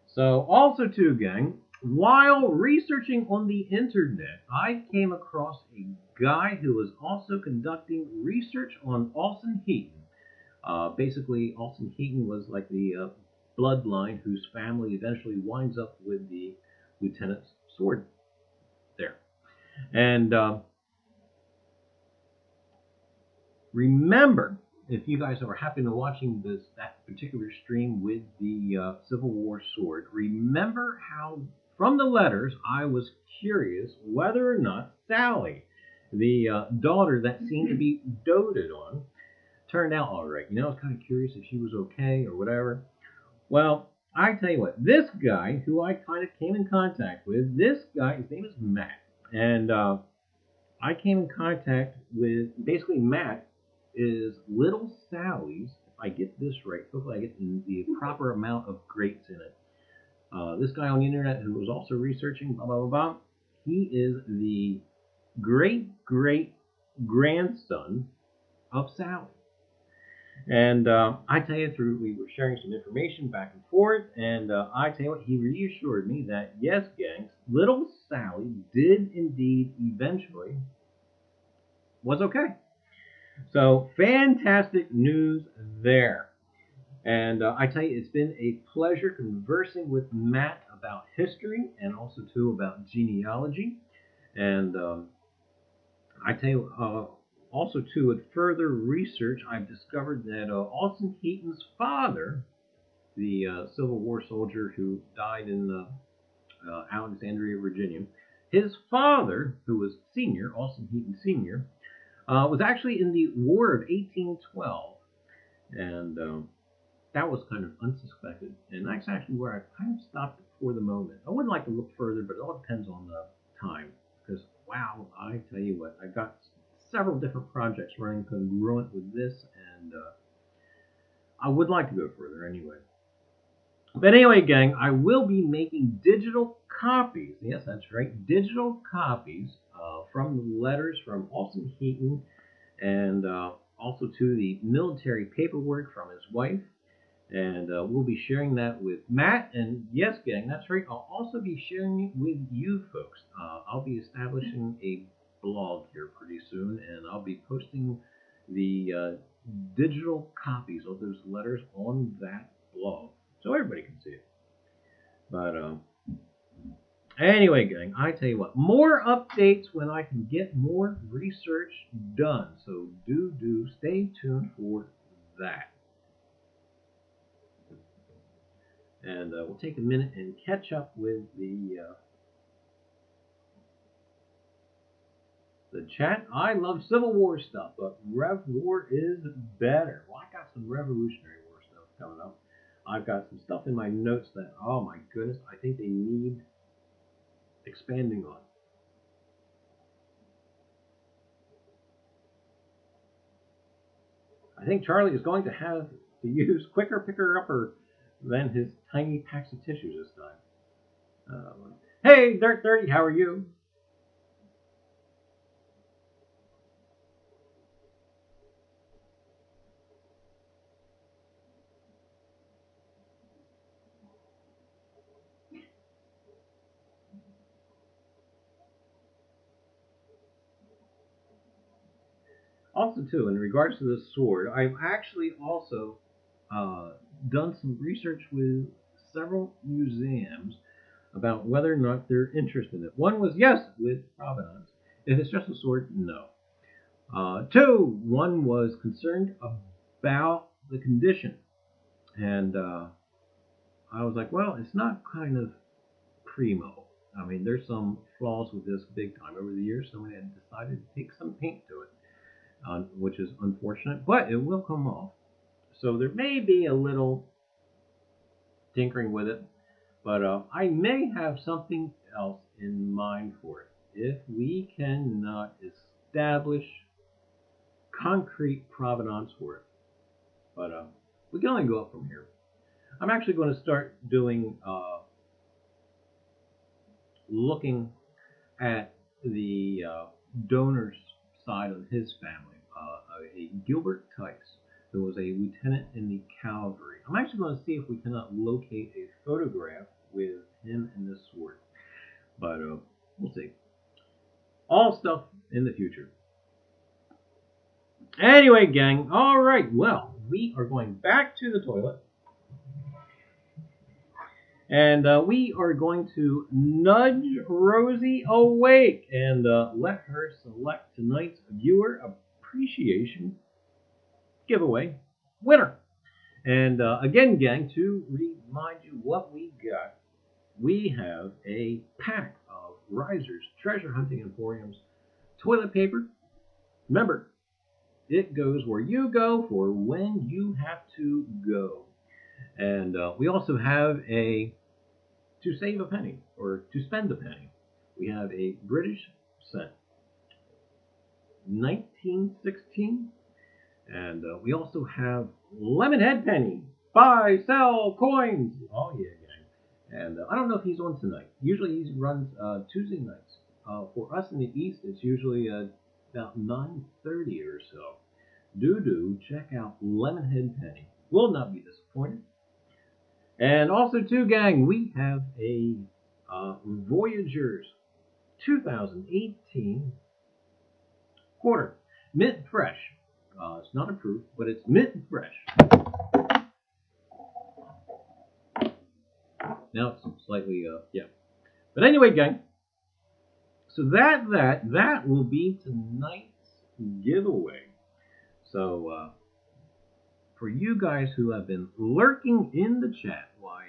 So also too, gang. While researching on the internet, I came across a guy who was also conducting research on Alson-Heaton. Basically, Alson-Heaton was like the bloodline whose family eventually winds up with the lieutenant's sword there. And remember, if you guys are happen to watching that particular stream with the Civil War sword, remember how from the letters I was curious whether or not Sally, the daughter that seemed to be doted on, turned out all right. You know, I was kind of curious if she was okay or whatever. Well, I tell you what, this guy who I kind of came in contact with, this guy, his name is Matt. And I came in contact with, basically Matt is Little Sally's, if I get this right, hopefully I get the proper amount of greats in it. This guy on the internet who was also researching, blah, blah, blah, blah, he is the great-great-grandson of Sally. And I tell you, we were sharing some information back and forth, and I tell you what, he reassured me that, yes, gang, little Sally did indeed eventually was okay. So, fantastic news there. And I tell you, it's been a pleasure conversing with Matt about history and also, too, about genealogy. And I tell you, also, too, with further research, I've discovered that Austin Heaton's father, the Civil War soldier who died in Alexandria, Virginia, his father, who was senior, Austin Heaton Sr., was actually in the War of 1812. And that was kind of unsuspected. And that's actually where I kind of stopped for the moment. I wouldn't like to look further, but it all depends on the time. Because, wow, I tell you what, I've got several different projects running congruent with this, and I would like to go further anyway. But anyway, gang, I will be making digital copies. Yes, that's right, digital copies from the letters from Austin Heaton, and also to the military paperwork from his wife. And we'll be sharing that with Matt. And yes, gang, that's right, I'll also be sharing it with you folks. I'll be establishing a blog here pretty soon, and I'll be posting the digital copies of those letters on that blog so everybody can see it. But anyway, gang, I tell you what, more updates when I can get more research done. So do stay tuned for that. And we'll take a minute and catch up with the chat. I love Civil War stuff, but Rev War is better. Well, I got some Revolutionary War stuff coming up. I've got some stuff in my notes that, oh my goodness, I think they need expanding on. I think Charlie is going to have to use quicker picker-upper than his tiny packs of tissues this time. Hey, Dirt 30, how are you? Also, too, in regards to this sword, I've actually also done some research with several museums about whether or not they're interested in it. One was yes, with provenance. If it's just a sword, no. Two, one was concerned about the condition. And I was like, well, it's not kind of primo. I mean, there's some flaws with this big time. Over the years, somebody had decided to take some paint to it. Which is unfortunate, but it will come off. So there may be a little tinkering with it, but I may have something else in mind for it. If we cannot establish concrete provenance for it, but we can only go up from here. I'm actually going to start doing looking at the donors side of his family. A Gilbert Tice, who was a lieutenant in the cavalry. I'm actually going to see if we cannot locate a photograph with him and this sword. But we'll see. All stuff in the future. Anyway, gang, all right, well, we are going back to the toilet. And we are going to nudge Rosie awake and let her select tonight's viewer appreciation giveaway winner. And again, gang, to remind you what we got, we have a pack of Reiser's Treasure Hunting Emporium's toilet paper. Remember, It goes where you go for when you have to go. And we also have a to save a penny or to spend a penny. We have a British cent, 1916. And we also have Lemonhead penny. Buy, sell, coins. Oh, yeah, gang. And I don't know if he's on tonight. Usually he runs Tuesday nights. For us in the East, it's usually about 9:30 or so. Do check out Lemonhead penny. Will not be disappointed. And also, too, gang, we have a Voyagers 2018 quarter. Mint fresh. It's not approved, but it's mint fresh. Now it's slightly, yeah. But anyway, gang. So that will be tonight's giveaway. So for you guys who have been lurking in the chat, why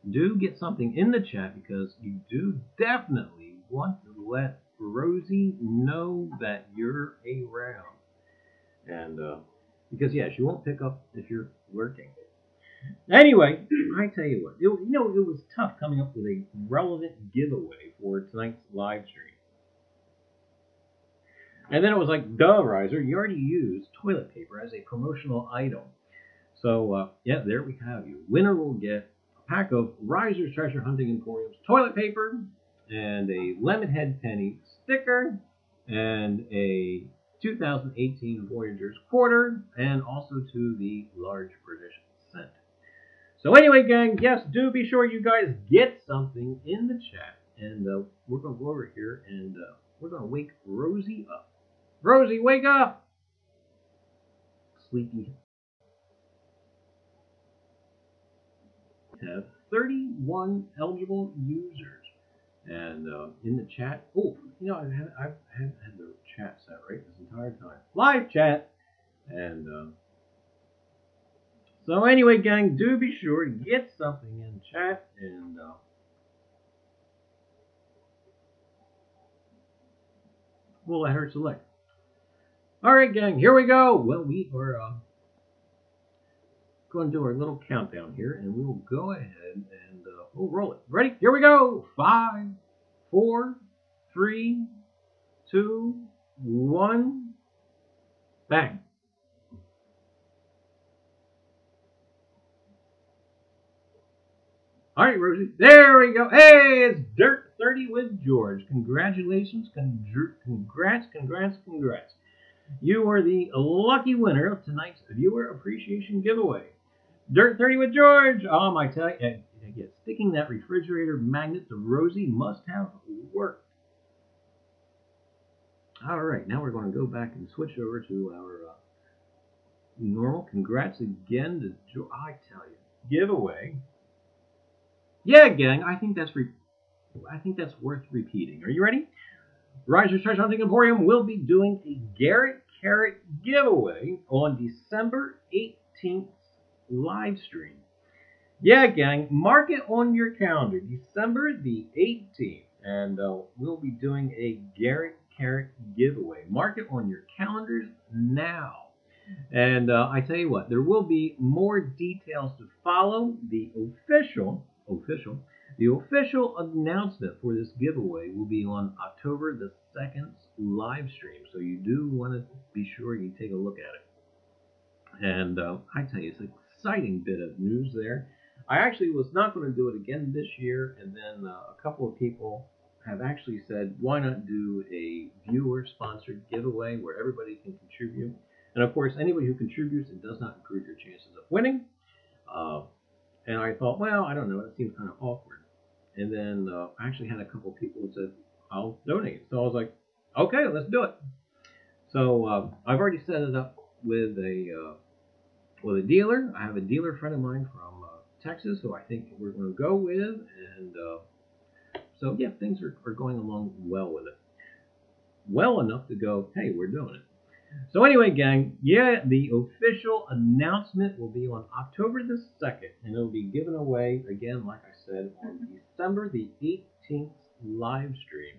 do get something in the chat because you do definitely want to let Rosie know that you're around. And because yeah, she won't pick up if you're lurking. Anyway, I tell you what, it was tough coming up with a relevant giveaway for tonight's live stream. And then it was like, duh, Reiser, you already used toilet paper as a promotional item. So, yeah, there we have you. Winner will get a pack of Reiser's Treasure Hunting Emporium's toilet paper and a Lemonhead penny sticker and a 2018 Voyagers quarter and also to the large British cent. So anyway, gang, yes, do be sure you guys get something in the chat. And we're going to go over here and we're going to wake Rosie up. Rosie, wake up! Sleepy. We have 31 eligible users. And in the chat, oh, I've had the chat set right this entire time. Live chat! And so anyway, gang, do be sure to get something in chat. And we'll let her select. All right, gang, here we go. Well, we are going to do our little countdown here, and we will go ahead and we'll roll it. Ready? Here we go. 5, 4, 3, 2, 1. Bang. All right, Rosie. There we go. Hey, it's Dirt 30 with George. Congratulations. Congrats. You are the lucky winner of tonight's viewer appreciation giveaway. Dirt 30 with George. I tell you, sticking that refrigerator magnet to Rosie must have worked. All right, now we're going to go back and switch over to our normal. Congrats again to George. I tell you, giveaway. Yeah, gang, I think that's worth repeating. Are you ready? Reiser's Treasure Hunting Emporium will be doing a Garrett Carrot giveaway on December 18th live stream. Yeah, gang, mark it on your calendar, December the 18th, and we'll be doing a Garrett Carrot giveaway. Mark it on your calendars now. And I tell you what, there will be more details to follow. The official announcement for this giveaway will be on October the 2nd's live stream. So you do want to be sure you take a look at it. And I tell you, it's an exciting bit of news there. I actually was not going to do it again this year, and then a couple of people have actually said, why not do a viewer-sponsored giveaway where everybody can contribute? And of course, anybody who contributes, it does not improve your chances of winning. And I thought, well, I don't know, that seems kind of awkward. And then I actually had a couple of people who said, I'll donate. So I was like, okay, let's do it. So I've already set it up with a dealer. I have a dealer friend of mine from Texas, who I think we're going to go with. And so, yeah, things are going along well with it. Well enough to go, hey, we're doing it. So anyway, gang, yeah, the official announcement will be on October the 2nd, and it'll be given away, again, like I said, on December the 18th live stream.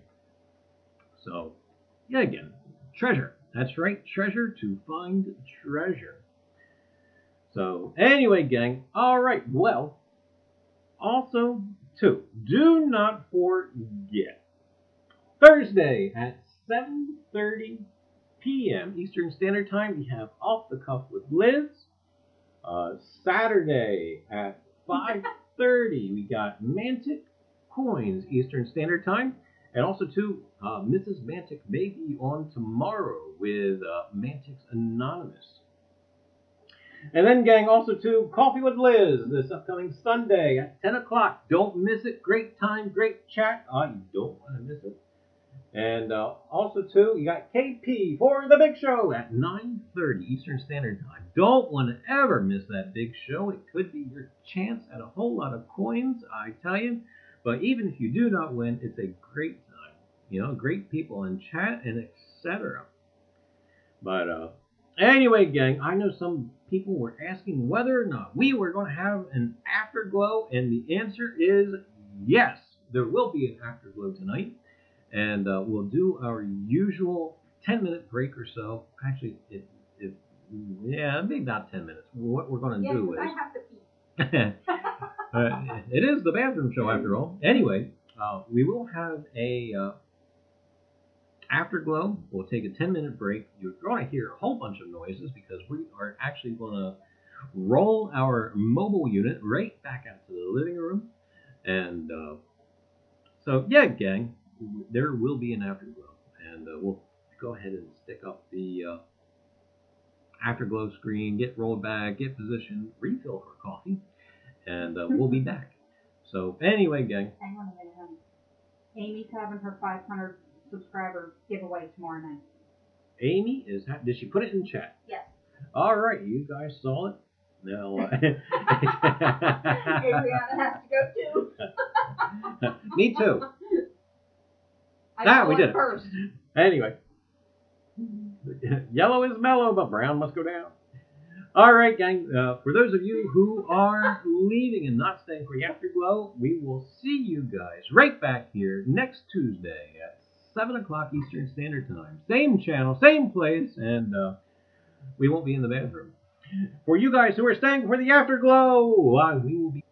So, yeah, again, treasure. That's right, treasure to find treasure. So anyway, gang, all right, well, also, too, do not forget, Thursday at 7:30 p.m. Eastern Standard Time, we have Off the Cuff with Liz. Saturday at 5:30, we got Mantic Coins Eastern Standard Time. And also, too, Mrs. Mantic may be on tomorrow with Mantic's Anonymous. And then, gang, also, too, Coffee with Liz this upcoming Sunday at 10 o'clock. Don't miss it. Great time, great chat. You don't want to miss it. And also, too, you got KP for the big show at 9:30 Eastern Standard Time. Don't want to ever miss that big show. It could be your chance at a whole lot of coins, I tell you. But even if you do not win, it's a great time. You know, great people in chat and etc. But anyway, gang, I know some people were asking whether or not we were going to have an afterglow, and the answer is yes. There will be an afterglow tonight. And we'll do our usual 10-minute break or so. Actually, maybe about 10 minutes. What we're going to do is... I have to pee. It is the bathroom show, after all. Anyway, we will have a afterglow. We'll take a 10-minute break. You're going to hear a whole bunch of noises because we are actually going to roll our mobile unit right back out to the living room. And so, yeah, gang. There will be an afterglow, and we'll go ahead and stick up the afterglow screen, get rolled back, get positioned, refill for coffee, and we'll be back. So anyway, gang. Hang on a minute, honey. Amy's having her 500 subscriber giveaway tomorrow night. Amy did she put it in chat? Yes. All right, you guys saw it. Now, Adriana has to go too. Me too. We did it first. Anyway, yellow is mellow, but brown must go down. All right, gang. For those of you who are leaving and not staying for the afterglow, we will see you guys right back here next Tuesday at 7 o'clock Eastern Standard Time. Same channel, same place, and we won't be in the bathroom. For you guys who are staying for the afterglow, we will be.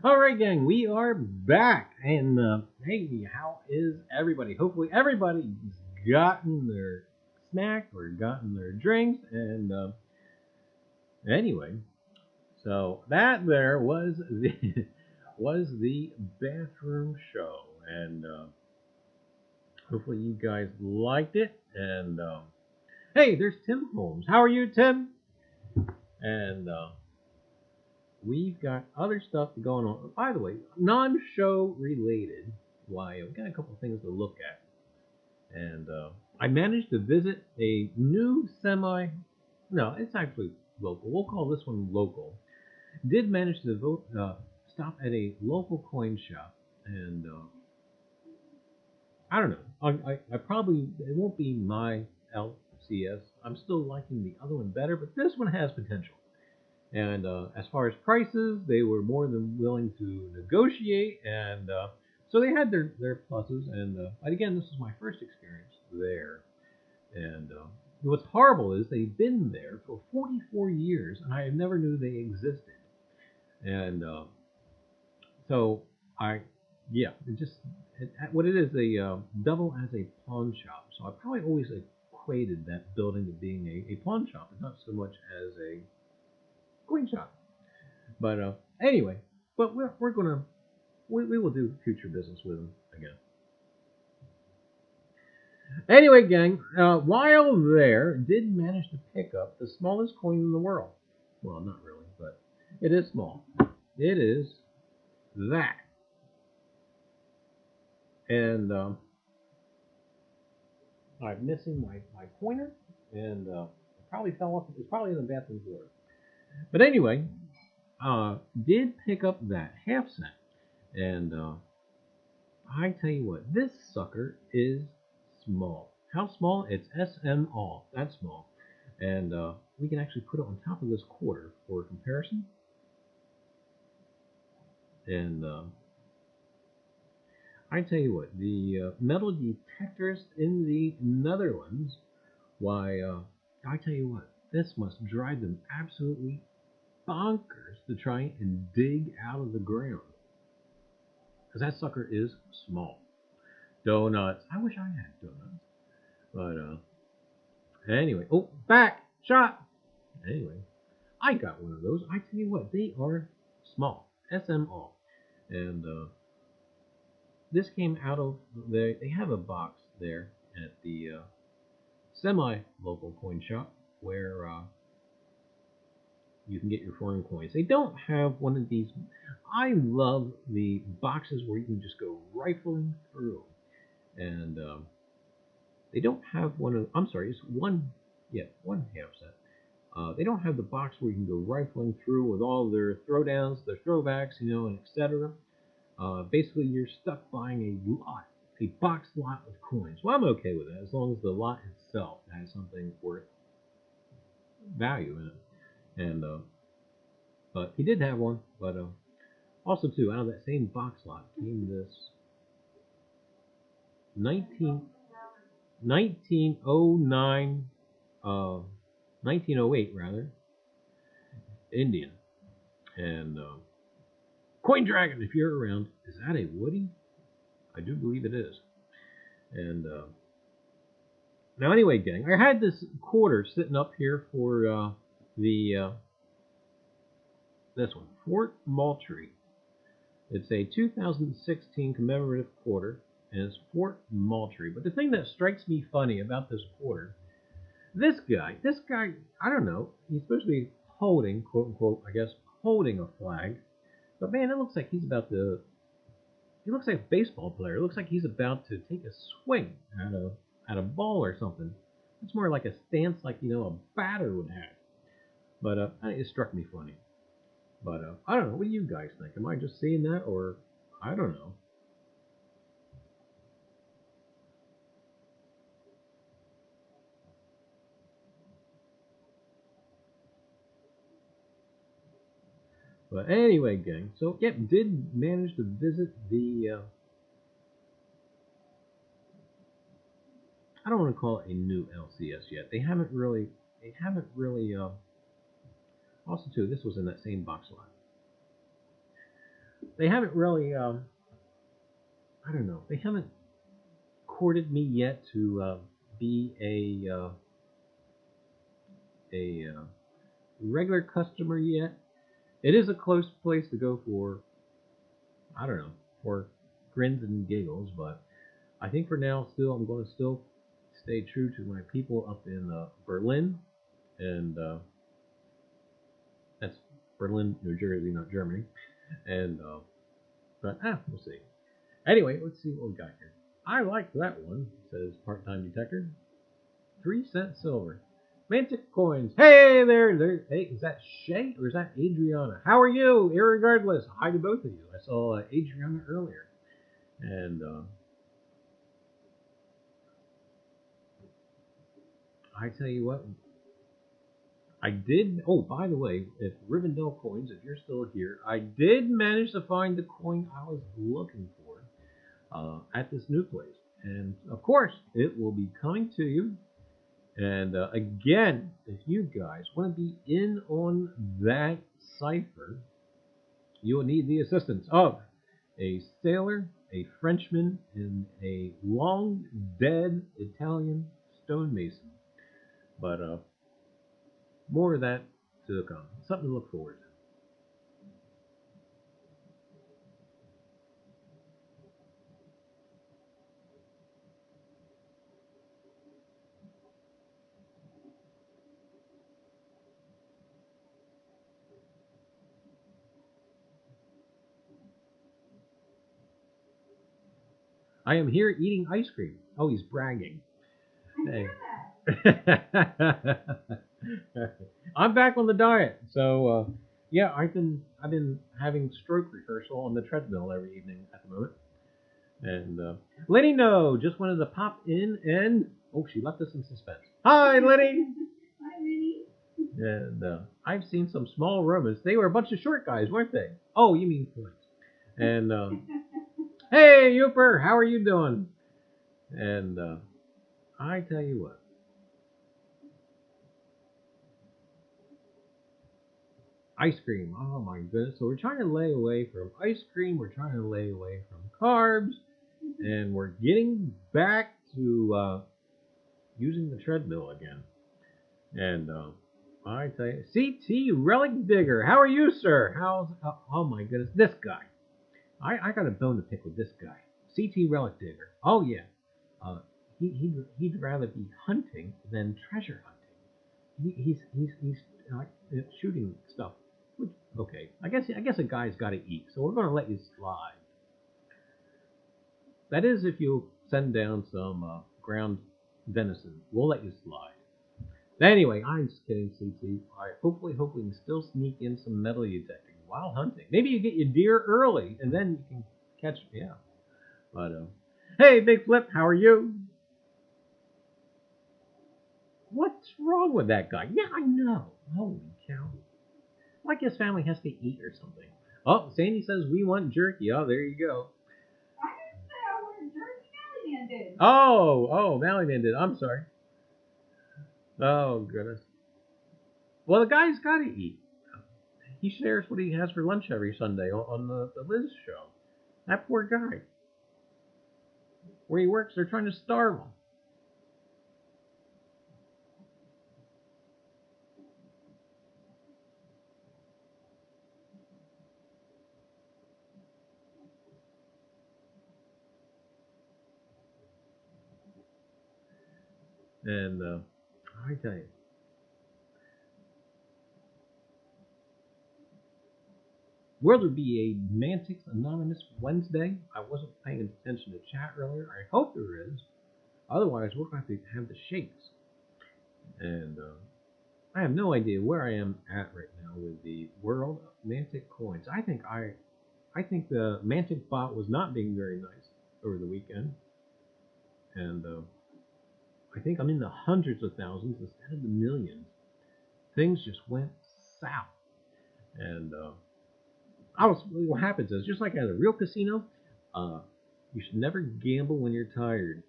Alright, gang, we are back. And, hey, how is everybody? Hopefully everybody's gotten their snack or gotten their drinks. And, anyway, so that there was the, was the bathroom show. And, hopefully you guys liked it. And, hey, there's Tim Holmes. How are you, Tim? And, we've got other stuff going on. By the way, non-show related. Why, we've got a couple of things to look at. And I managed to visit a new no, it's actually local. We'll call this one local. Did manage to stop at a local coin shop. And I don't know. I probably, it won't be my LCS. I'm still liking the other one better, but this one has potential. And as far as prices, they were more than willing to negotiate, and so they had their pluses. And again, this is my first experience there. And what's horrible is they've been there for 44 years, and I never knew they existed. And so what it is, they double as a pawn shop. So I probably always equated that building to being a pawn shop, and not so much as a coin shop. But anyway, but we will do future business with them again. Anyway, gang, while there, did manage to pick up the smallest coin in the world. Well, not really, but it is small. It is that. And I'm missing my pointer, and it probably fell off. It was probably in the bathroom floor. But anyway, did pick up that half cent. And I tell you what, this sucker is small. How small? It's SMall. That's small. And we can actually put it on top of this quarter for comparison. And I tell you what, the metal detectors in the Netherlands, why, I tell you what, this must drive them absolutely bonkers to try and dig out of the ground. Because that sucker is small. Donuts. I wish I had donuts. But, anyway. Oh, back! Shot! Anyway, I got one of those. I tell you what, they are small. SMall. And, this came out of, they have a box there at the semi-local coin shop where you can get your foreign coins. They don't have one of these. I love the boxes where you can just go rifling through. And they don't have one of, I'm sorry, it's one half set. They don't have the box where you can go rifling through with all their throwdowns, their throwbacks, and etc. Basically, you're stuck buying a box lot of coins. Well, I'm okay with that as long as the lot itself has something worth value in it. And but he did have one. But also too, out of that same box lot came this 1908 rather, Indian. And Coin Dragon, if you're around, is that a Woody? I do believe it is. And now anyway, gang, I had this quarter sitting up here for this one, Fort Moultrie. It's a 2016 commemorative quarter, and it's Fort Moultrie. But the thing that strikes me funny about this quarter, this guy, I don't know, he's supposed to be holding, quote unquote, I guess, holding a flag. But man, it looks like he looks like a baseball player. It looks like he's about to take a swing at a ball or something. It's more like a stance like, a batter would have. But it struck me funny. But I don't know. What do you guys think? Am I just seeing that, or I don't know? But anyway, gang. So yep, did manage to visit the. I don't want to call it a new LCS yet. They haven't really. Also, too, this was in that same box lot. they haven't really, I don't know, they haven't courted me yet to be a regular customer yet. It is a close place to go for, I don't know, for grins and giggles, but I think for now, still, I'm going to still stay true to my people up in Berlin, and that's Berlin, New Jersey, not Germany. And but we'll see. Anyway, let's see what we got here. I like that one, says part-time detector. 3-cent silver. Mantic coins. Hey there. Hey, is that Shay or is that Adriana? How are you? Irregardless, hi to both of you. I saw Adriana earlier, and I tell you what, I did. Oh, by the way, if Rivendell coins, if you're still here, I did manage to find the coin I was looking for at this new place, and of course, it will be coming to you. And again, if you guys want to be in on that cipher, you will need the assistance of a sailor, a Frenchman, and a long dead Italian stonemason. But more of that to come. Something to look forward to. I am here eating ice cream. Oh, he's bragging. Hey. I'm back on the diet, so yeah, I've been having stroke rehearsal on the treadmill every evening at the moment. And Lenny, no, just wanted to pop in and she left us in suspense. Hi, Lenny. Hi, Lenny. And I've seen some small Romans. They were a bunch of short guys, weren't they? Oh, you mean points. And hey, Youper, how are you doing? And I tell you what. Ice cream. Oh my goodness. So we're trying to lay away from ice cream. We're trying to lay away from carbs. And we're getting back to using the treadmill again. And I tell you, CT Relic Digger. How are you, sir? Oh my goodness. This guy. I got a bone to pick with this guy. CT Relic Digger. Oh yeah. He'd rather be hunting than treasure hunting. He's shooting stuff. Okay, I guess a guy's got to eat, so we're going to let you slide. That is, if you send down some ground venison, we'll let you slide. Anyway, I'm just kidding, CT. Hopefully we can still sneak in some metal detecting while hunting. Maybe you get your deer early, and then you can catch. Yeah. But hey, Big Flip, how are you? What's wrong with that guy? Yeah, I know. Holy cow. Like his family has to eat or something. Oh, Sandy says we want jerky. Oh, there you go. I didn't say I wanted jerky. Mallyman did. Oh, Mallyman did. I'm sorry. Oh, goodness. Well, the guy's got to eat. He shares what he has for lunch every Sunday on the Liz show. That poor guy. Where he works, they're trying to starve him. And I tell you, will there be a Mantics Anonymous Wednesday? I wasn't paying attention to chat earlier. I hope there is. Otherwise, we're going to have the shakes. And I have no idea where I am at right now with the world of Mantic coins. I think the Mantic bot was not being very nice over the weekend. And I think I'm in the hundreds of thousands instead of the millions. Things just went south. And what happens is, just like at a real casino, you should never gamble when you're tired.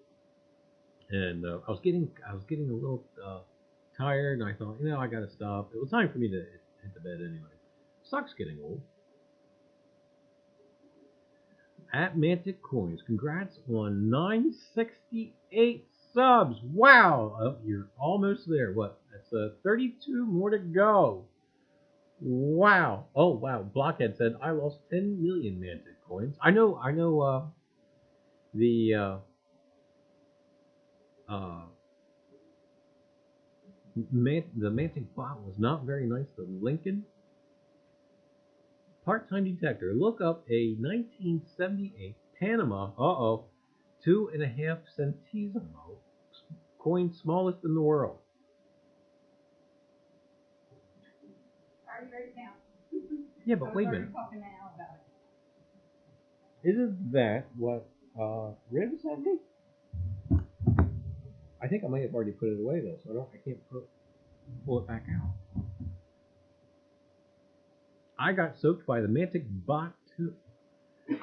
And I was getting a little tired, and I thought, I got to stop. It was time for me to hit the bed anyway. Sucks getting old. At Mantic Coins, congrats on 968 subs. Wow, oh, you're almost there. What? That's 32 more to go. Wow. Oh wow. Blockhead said I lost 10 million Mantic Coins. I know. The the Mantic bot was not very nice to Lincoln. Part-time detector. Look up a 1978 Panama. 2.5 centesimo coin, smallest in the world. I already wrote it down. Yeah, but wait a minute. Isn't that what Riv sent me? I think I might have already put it away though, so I can't pull it back out. I got soaked by the Mantic bot too.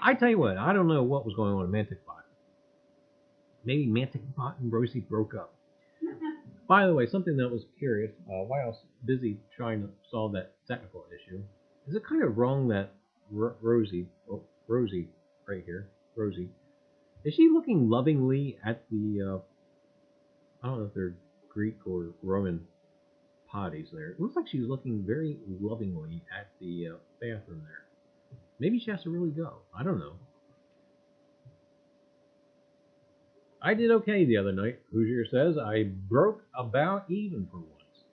I tell you what, I don't know what was going on with Mantic bot. Maybe Mantic bot and Rosie broke up. By the way, something that was curious, while I was busy trying to solve that technical issue, is it kind of wrong that Rosie right here, Rosie, is she looking lovingly at the, I don't know if they're Greek or Roman potties there. It looks like she's looking very lovingly at the bathroom there. Maybe she has to really go. I don't know. I did okay the other night. Hoosier says I broke about even for once.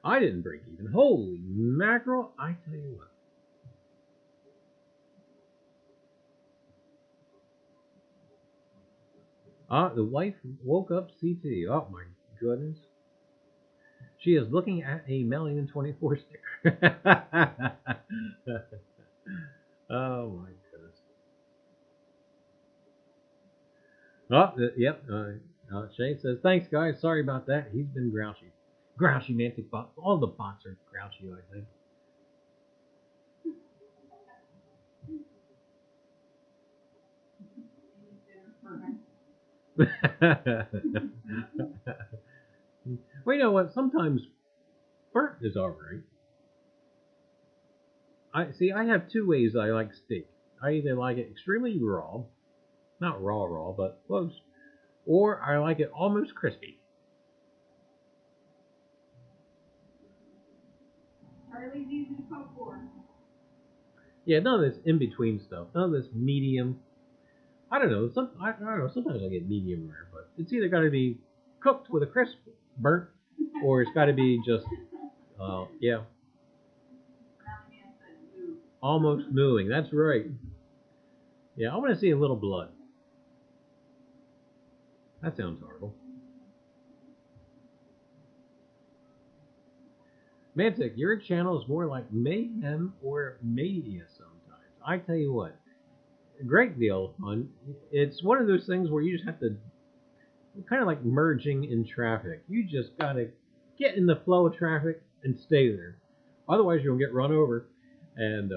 I didn't break even. Holy mackerel, I tell you what. The wife woke up CT. Oh my goodness. She is looking at a Melian 24 sticker. Oh my goodness. Yep. Shane says, thanks guys. Sorry about that. He's been grouchy. Grouchy Mantic bot. All the bots are grouchy, I think. Well, you know what? Sometimes burnt is alright. I have two ways I like steak. I either like it extremely raw, not raw, but close, or I like it almost crispy. Charlie's easy to cook for. Yeah, none of this in between stuff. None of this medium. I don't know. I don't know. Sometimes I get medium rare, but it's either got to be cooked with a crisp burnt, or it's got to be just, yeah, almost mooing. That's right. Yeah, I want to see a little blood. That sounds horrible. Mantic, your channel is more like mayhem or mania sometimes. I tell you what, a great deal of fun. It's one of those things where you just have to, kind of like merging in traffic. You just gotta get in the flow of traffic and stay there. Otherwise, you'll get run over. And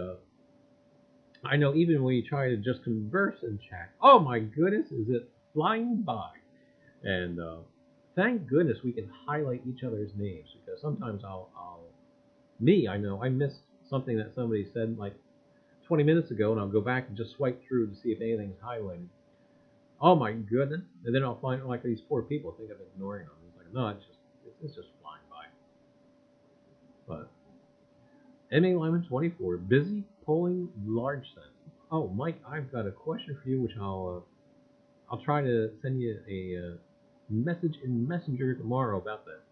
I know even when you try to just converse and chat, oh my goodness, is it flying by? And thank goodness we can highlight each other's names, because sometimes I know I missed something that somebody said like 20 minutes ago, and I'll go back and just swipe through to see if anything's highlighted. Oh my goodness! And then I'll find like these poor people think I'm ignoring them. It's like, no, it's just flying by. But MA Lyman 24, busy polling large sense. Oh, Mike, I've got a question for you, which I'll try to send you a message in Messenger tomorrow about that.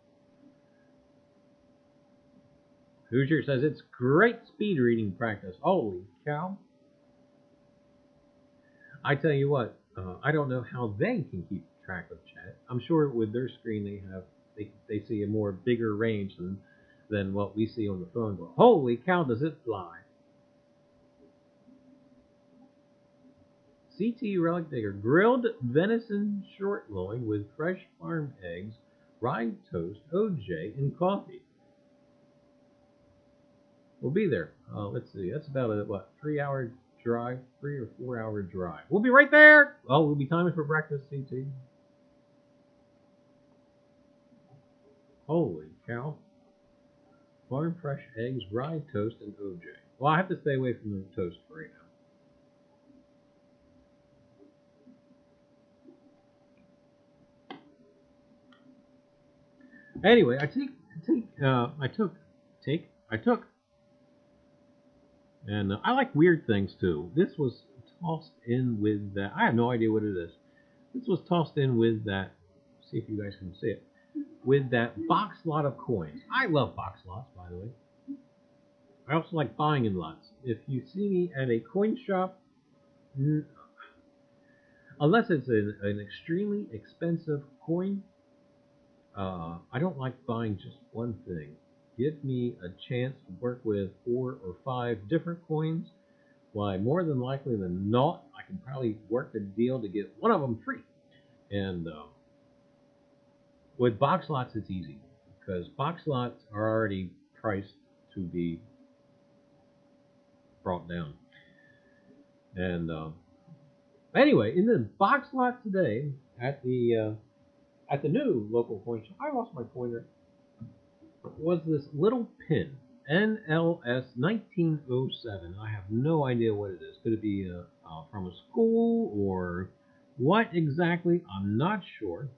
Hoosier says it's great speed reading practice. Holy cow! I tell you what, I don't know how they can keep track of chat. I'm sure with their screen they see a more bigger range than what we see on the phone. But holy cow, does it fly! CT Relic Digger, grilled venison short loin with fresh farm eggs, rye toast, OJ, and coffee. We'll be there. Let's see. That's about a 3-hour drive, 3 or 4 hour drive. We'll be right there. Oh, we'll be timing for breakfast, CT. Holy cow! Farm fresh eggs, rye toast, and OJ. Well, I have to stay away from the toast for right now. Anyway, I took, and I like weird things too. This was tossed in with that. I have no idea what it is. This was tossed in with that. See if you guys can see it. With that box lot of coins. I love box lots, by the way. I also like buying in lots. If you see me at a coin shop, unless it's an extremely expensive coin, I don't like buying just one thing. Give me a chance to work with 4 or 5 different coins. Why, more than likely than not, I can probably work a deal to get one of them free. And with box lots, it's easy because box lots are already priced to be brought down. And anyway, in the box lot today at the new local coin shop, I lost my pointer. Was this little pin, NLS 1907. I have no idea what it is. Could it be from a school or what exactly? I'm not sure.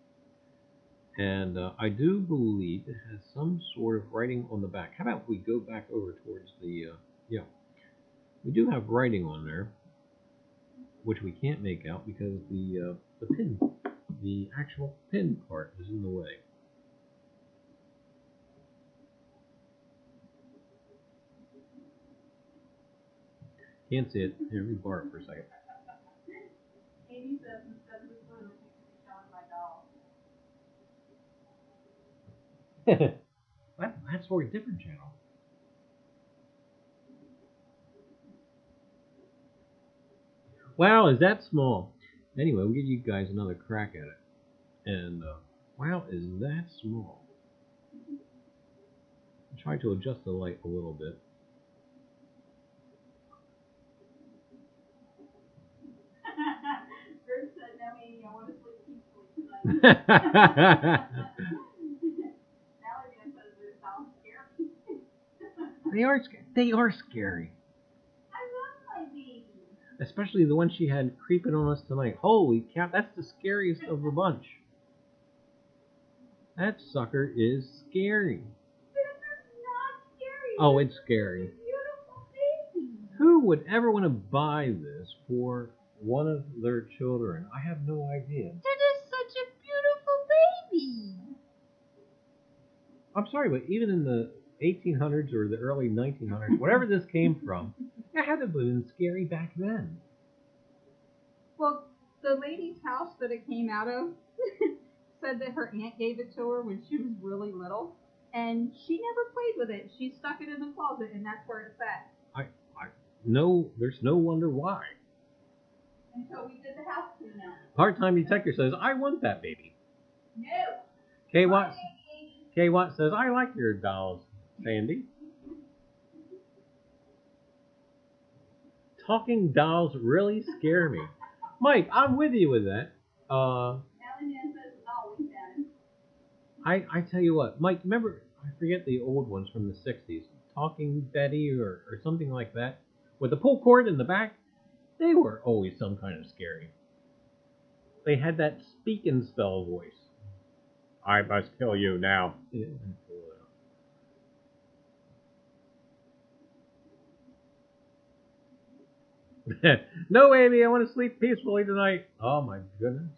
And I do believe it has some sort of writing on the back. How about we go back over towards the, yeah. We do have writing on there, which we can't make out because the pin, the actual pin part is in the way. Can't see it. Here, let me borrow it for a second. Amy says instead of the blue, you should be showing my doll. That's for a different channel. Wow, is that small? Anyway, we'll give you guys another crack at it. And wow, is that small? I'll try to adjust the light a little bit. Bird said, "No, Amy, I want to sleep peacefully tonight." They are scary. I love my baby. Especially the one she had creeping on us tonight. Holy cow, that's the scariest of the bunch. That sucker is scary. But it's not scary. Oh, it's scary. It's a beautiful baby. Who would ever want to buy this for one of their children? I have no idea. That is such a beautiful baby. I'm sorry, but even in the 1800s or the early 1900s, wherever this came from, it had to have been scary back then. Well, the lady's house that it came out of said that her aunt gave it to her when she was really little, and she never played with it. She stuck it in the closet, and that's where it's at. No, there's no wonder why. Until we did the house clean-out. Part-time detector says, I want that baby. No. K. Watt says, I like your dolls, Sandy. Talking dolls really scare me. Mike, I'm with you with that. I tell you what, Mike, remember, I forget the old ones from the 60s, Talking Betty or something like that, with the pull cord in the back. They were always some kind of scary. They had that speak and spell voice. I must kill you now. No, Amy, I want to sleep peacefully tonight. Oh my goodness.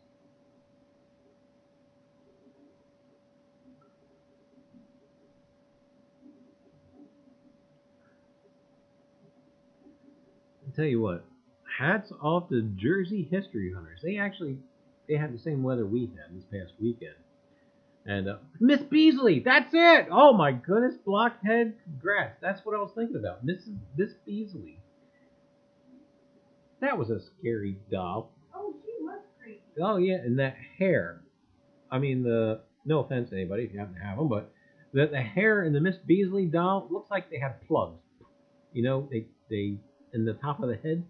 I'll tell you what, hats off to Jersey history hunters. They had the same weather we had this past weekend. And Miss Beasley, that's it. Oh my goodness, blockhead, congrats. That's what I was thinking about. Miss Beasley. That was a scary doll. Oh, she was creepy. Oh yeah, and that hair. I mean, no offense to anybody if you happen to have them, but the hair in the Miss Beasley doll looks like they had plugs. You know, they in the top of the head.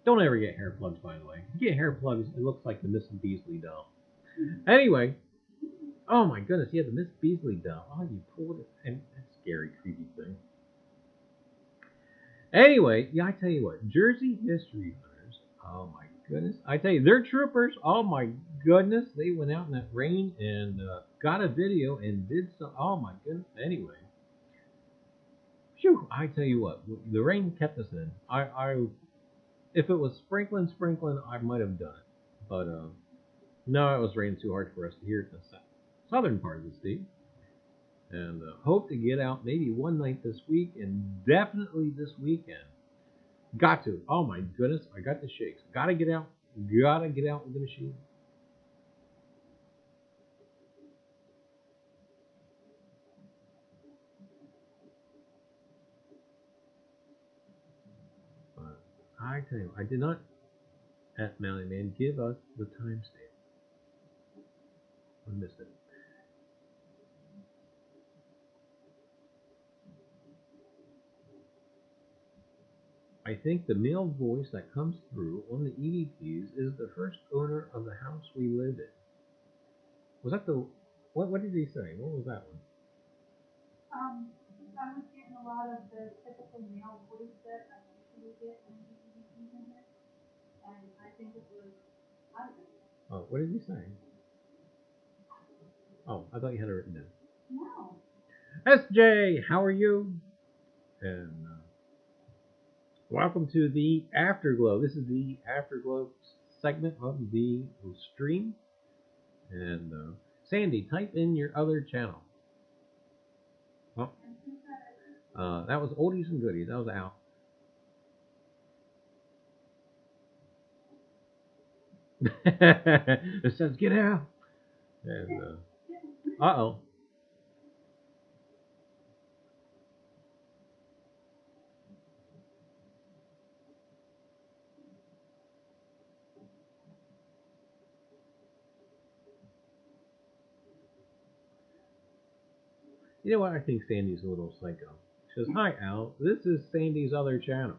Don't ever get hair plugs, by the way. If you get hair plugs, it looks like the Miss Beasley doll. Anyway, oh my goodness, yeah, the Miss Beasley doll. Oh, you pulled it, and that scary, creepy thing. Anyway, yeah, I tell you what, Jersey history hunters. Oh my goodness, I tell you, they're troopers. Oh my goodness, they went out in that rain and got a video and did some. Oh my goodness. Anyway, phew, I tell you what, the rain kept us in. If it was sprinkling, I might have done it. But no, it was raining too hard for us to hear it in the southern part of the state. And hope to get out maybe one night this week and definitely this weekend. Got to. Oh my goodness, I got the shakes. Gotta get out. Gotta get out with the machine. But I tell you, I did not at Mountain Man give us the timestamp. I missed it. I think the male voice that comes through on the EVPs is the first owner of the house we live in. Was that the... What did he say? What was that one? I was getting a lot of the typical male voice that I usually get when EVPs in here. And I think it was Reiser. Oh, what did he say? Oh, I thought you had it written down. No. SJ, how are you? And welcome to the Afterglow. This is the Afterglow segment of the stream. And Sandy, type in your other channel. Oh, that was Oldies and Goodies. That was Al. It says get out. And uh-oh. You know what? I think Sandy's a little psycho. She says, "Hi, Al. This is Sandy's other channel."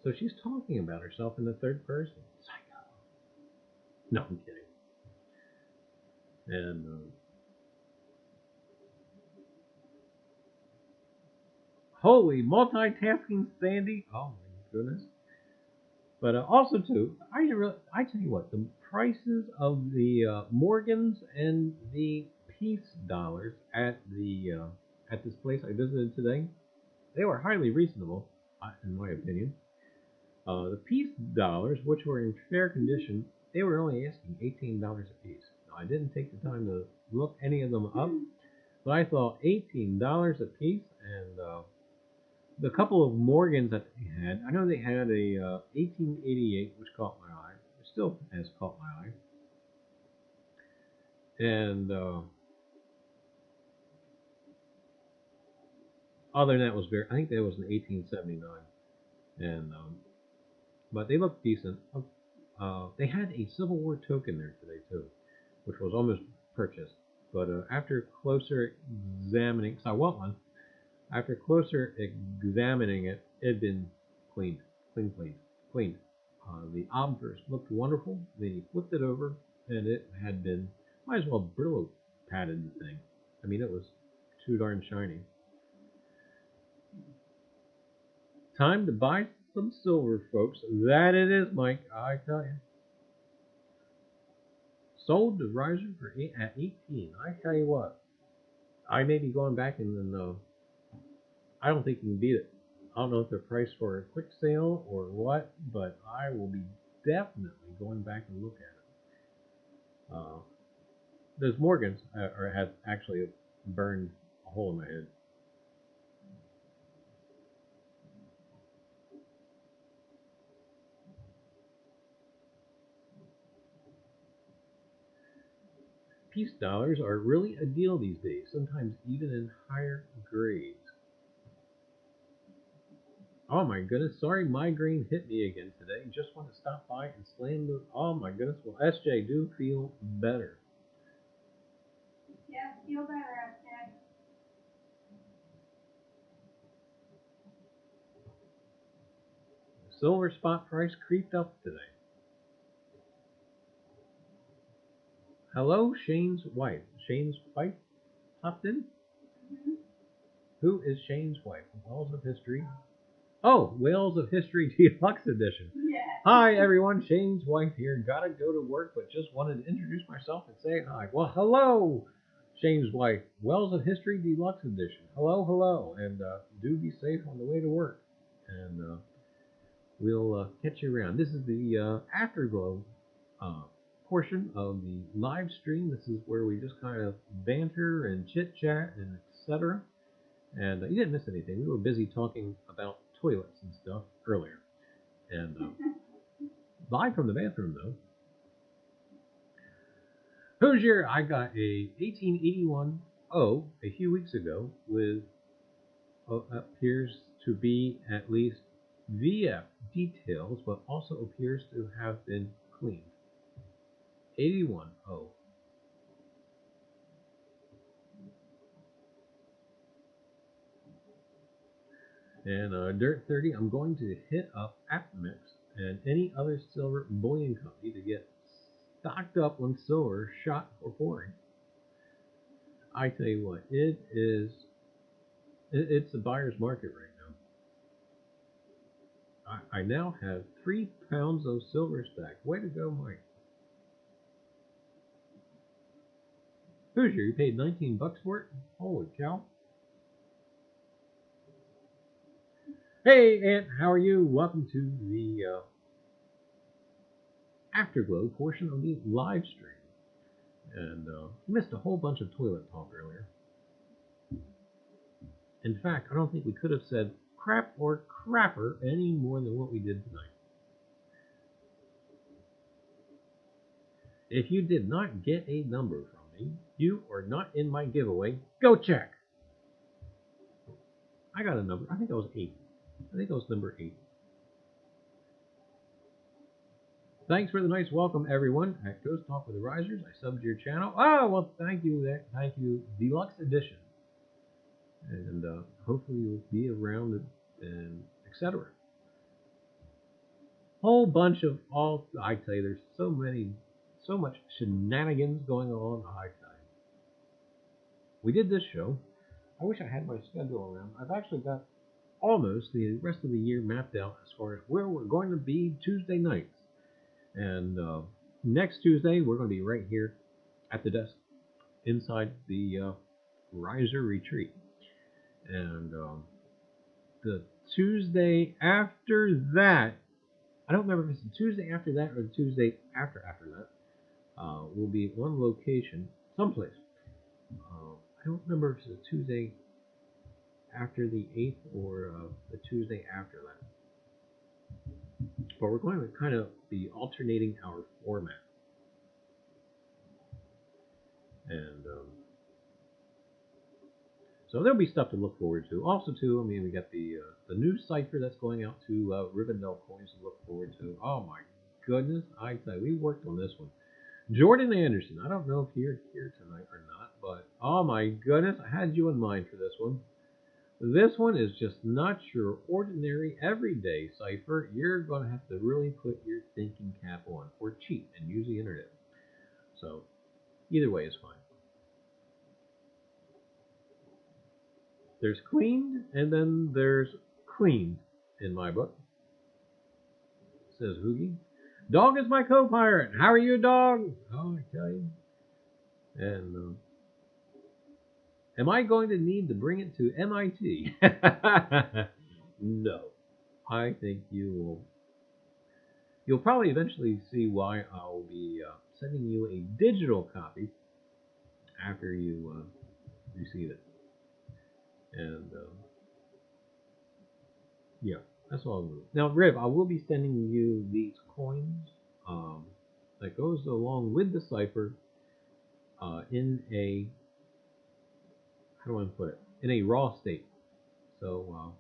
So she's talking about herself in the third person. Psycho. No, I'm kidding. And holy multitasking, Sandy! Oh my goodness! But also too, I tell you what, the prices of the Morgans and the Peace dollars at this place I visited today, they were highly reasonable, in my opinion. The Peace dollars, which were in fair condition, they were only asking $18 a piece. Now, I didn't take the time to look any of them up, but I thought $18 a piece, and the couple of Morgans that they had, I know they had a 1888, which caught my eye. It still has caught my eye. And other than that, I think that was an 1879. And but they looked decent. They had a Civil War token there today too, which was almost purchased. But after closer examining, because I want one, after closer examining it, it had been cleaned. The obverse looked wonderful. They flipped it over, and it had been, might as well Brillo padded the thing. I mean, it was too darn shiny. Time to buy some silver, folks. That it is, Mike. I tell you. Sold to Reiser at 18. I tell you what. I may be going back and then I don't think you can beat it. I don't know if they're priced for a quick sale or what, but I will be definitely going back and look at it. Those Morgans have actually burned a hole in my head. Peace dollars are really a deal these days, sometimes even in higher grades. Oh my goodness, sorry, migraine hit me again today. Just want to stop by and slam the... Oh my goodness, well, SJ, do feel better. Yeah, feel better, SJ. The silver spot price creeped up today. Hello, Shane's wife. Shane's wife popped in? Mm-hmm. Who is Shane's wife? Walls of History. Oh, Whales of History Deluxe Edition. Yeah. Hi, everyone. Shane's wife here. Gotta go to work, but just wanted to introduce myself and say hi. Well, hello, Shane's wife. Whales of History Deluxe Edition. Hello, hello. And do be safe on the way to work. And we'll catch you around. This is the Afterglow portion of the live stream. This is where we just kind of banter and chit-chat and etc. And you didn't miss anything. We were busy talking about toilets and stuff earlier. And live from the bathroom, though. Hoosier, I got a 1881 O a few weeks ago with appears to be at least VF details, but also appears to have been cleaned. 81 O. And Dirt 30, I'm going to hit up Aptamix and any other silver bullion company to get stocked up on silver shot for pouring. I tell you what, it's a buyer's market right now. I now have 3 pounds of silver stacked. Way to go, Mike. Hoosier, you paid $19 for it? Holy cow. Hey, Aunt, how are you? Welcome to the Afterglow portion of the live stream. And missed a whole bunch of toilet talk earlier. In fact, I don't think we could have said crap or crapper any more than what we did tonight. If you did not get a number from me, you are not in my giveaway. Go check. I got a number. I think I was 8. I think I was number 8. Thanks for the nice welcome, everyone. At Ghost Talk with the Risers, I subbed your channel. Oh, well, thank you. Thank you. Deluxe Edition. And hopefully you'll be around and etc. Whole bunch of I tell you, there's so much shenanigans going on. I tell you. We did this show. I wish I had my schedule around. I've actually got almost the rest of the year mapped out as far as where we're going to be Tuesday nights. And next Tuesday, we're going to be right here at the desk inside the Reiser retreat. And the Tuesday after that, I don't remember if it's the Tuesday after that or the Tuesday after that, will be at one location, someplace. I don't remember if it's the Tuesday after the 8th or the Tuesday after that. But we're going to kind of be alternating our format. And so there'll be stuff to look forward to. Also, too, I mean, we got the new cipher that's going out to Rivendell Coins to look forward to. Oh, my goodness. I tell you, we worked on this one. Jordan Anderson, I don't know if you're here tonight or not, but oh, my goodness, I had you in mind for this one. This one is just not your ordinary, everyday cipher. You're going to have to really put your thinking cap on or cheat and use the internet. So, either way is fine. There's cleaned, and then there's cleaned in my book. Says Hoogie. Dog is my co-pirate. How are you, dog? Oh, I tell you. And, am I going to need to bring it to MIT? No. I think you'll probably eventually see why I'll be sending you a digital copy after you receive it. And yeah, that's all I'm doing. Now, Riv, I will be sending you these coins that goes along with the cipher in a, how do I put it? In a raw state. So,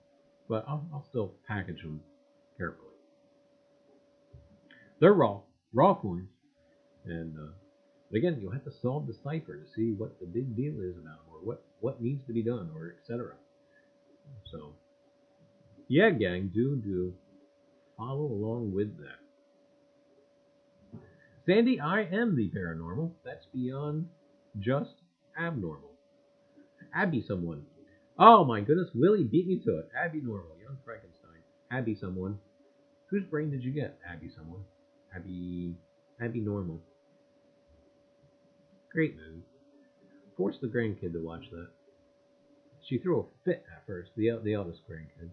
but I'll still package them carefully. They're raw coins, and but again, you'll have to solve the cipher to see what the big deal is about, or what needs to be done, or etc. So, yeah, gang, do follow along with that. Sandy, I am the paranormal. That's beyond just abnormal. Abby, someone. Oh my goodness, Willie beat me to it. Abby Normal, Young Frankenstein. Abby someone. Whose brain did you get? Abby someone. Abby normal. Great movie. Force the grandkid to watch that. She threw a fit at first, the eldest grandkid.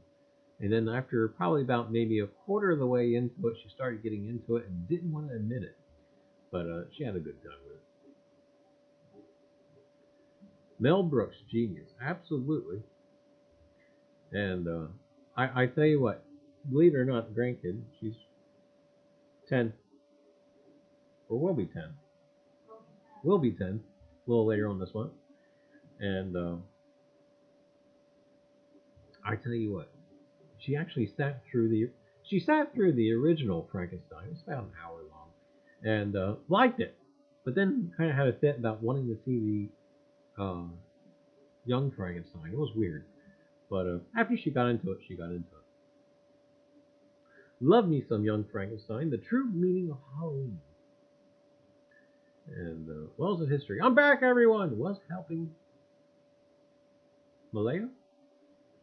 And then after probably about maybe a quarter of the way into it, she started getting into it and didn't want to admit it. But she had a good time with it. Mel Brooks, genius. Absolutely. And I tell you what, believe it or not, the grandkid, she's 10. Or will be 10. Will be 10. A little later on this month. And I tell you what, she actually sat through the original Frankenstein. It was about an hour long. And liked it. But then kind of had a fit about wanting to see the young Frankenstein. It was weird. But after she got into it, she got into it. Love me some young Frankenstein, the true meaning of Halloween. And Wells of History. I'm back, everyone! Was helping Malaya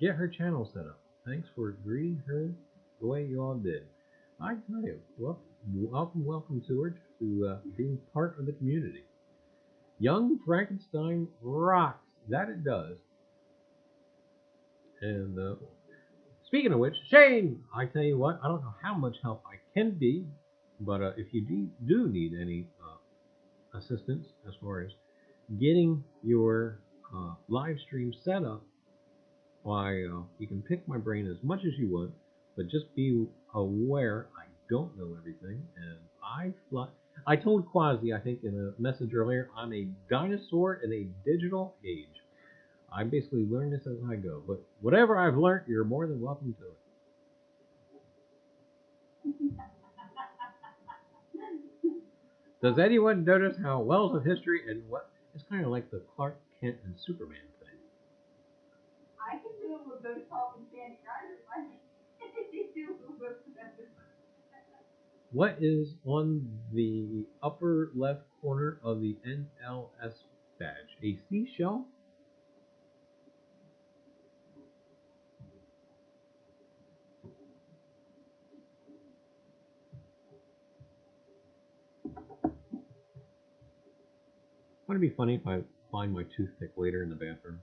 get her channel set up. Thanks for greeting her the way you all did. I tell you, well, welcome to her, to being part of the community. Young Frankenstein rocks. That it does. And speaking of which, Shane, I tell you what, I don't know how much help I can be, but if you do need any assistance as far as getting your live stream set up, why you can pick my brain as much as you want, but just be aware I don't know everything, and I told Quasi, I think in a message earlier, I'm a dinosaur in a digital age. I basically learn this as I go, but whatever I've learned, you're more than welcome to it. Does anyone notice how Wells of History and what it's kind of like the Clark Kent and Superman thing? I can do it with those talking Sandy Reiser. What is on the upper left corner of the NLS badge? A seashell? Wouldn't it be funny if I find my toothpick later in the bathroom?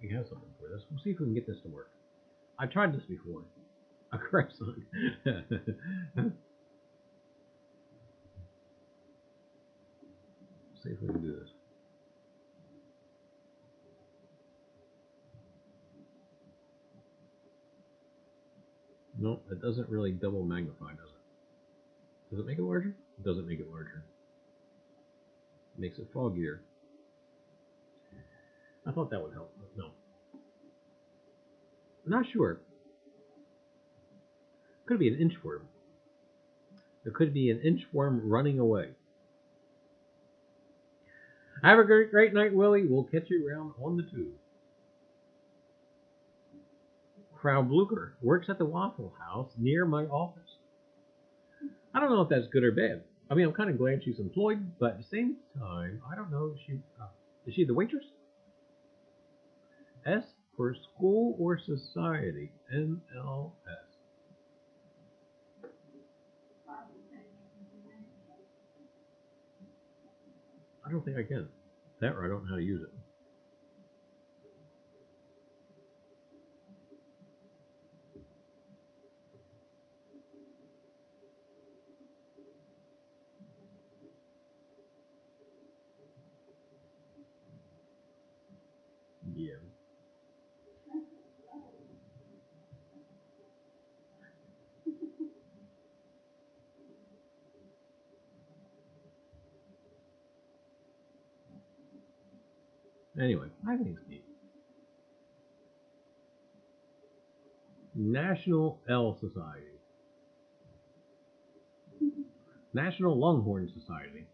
We have something for this. We'll see if we can get this to work. I've tried this before. A correct sign. See if we can do this. No, it doesn't really double magnify, does it? Does it make it larger? It doesn't make it larger. It makes it foggier. I thought that would help, but no. I'm not sure. Could be an inchworm. It could be an inchworm running away. Have a great night, Willie. We'll catch you around on the tube. Frau Blucher works at the Waffle House near my office. I don't know if that's good or bad. I mean, I'm kind of glad she's employed, but at the same time, I don't know if she... is she the waitress? S for school or society. NLS. I don't think I can. That or I don't know how to use it. Yeah. Anyway, I think it's neat. National L Society. National Longhorn Society.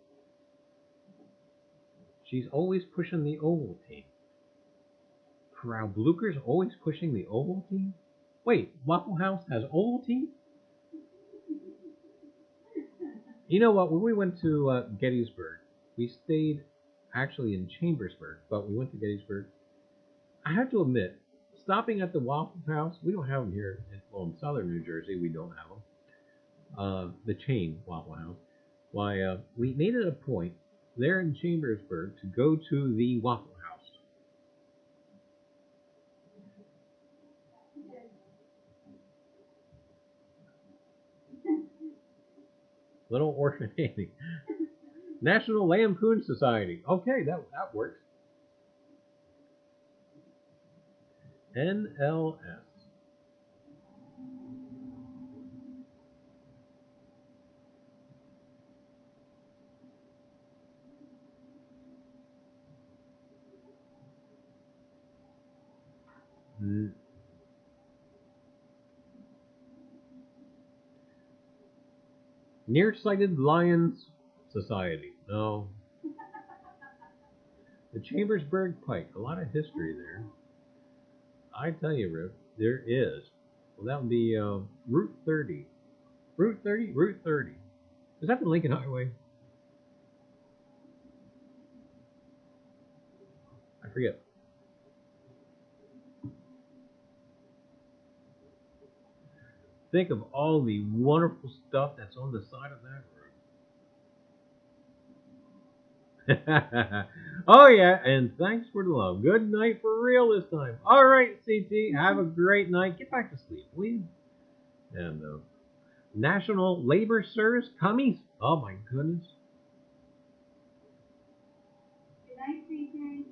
She's always pushing the oval team. Frau Blucher's always pushing the oval team? Wait, Waffle House has oval team? You know what? When we went to Gettysburg, we stayed actually in Chambersburg, but we went to Gettysburg. I have to admit, stopping at the Waffle House, we don't have them here. In southern New Jersey, we don't have them. The chain Waffle House. Why, we made it a point there in Chambersburg to go to the Waffle House. Little orphan Amy. National Lampoon Society. Okay, that works. NLS. Nearsighted Lions Society. No. The Chambersburg Pike. A lot of history there. I tell you, Rip, there is. Well, that would be Route 30. Route 30? Route 30. Is that the Lincoln Highway? I forget. Think of all the wonderful stuff that's on the side of that road. Oh, yeah, and thanks for the love. Good night for real this time. All right, CT, have a great night. Get back to sleep, will you? And National Labor Service Commies. Oh, my goodness. Good night, CJ.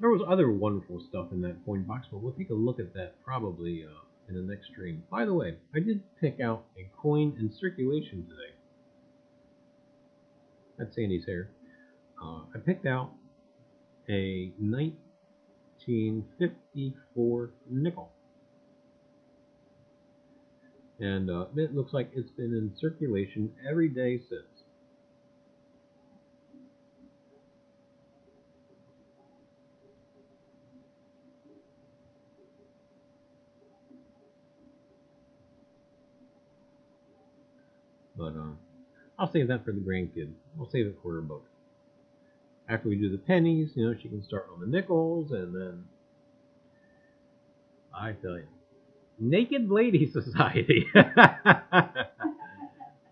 There was other wonderful stuff in that coin box, but we'll take a look at that probably in the next stream. By the way, I did pick out a coin in circulation today. That's Sandy's hair. I picked out a 1954 nickel. And it looks like it's been in circulation every day since. But I'll save that for the grandkid. I'll save it for her book. After we do the pennies, you know, she can start on the nickels, and then I tell you, Naked Lady Society,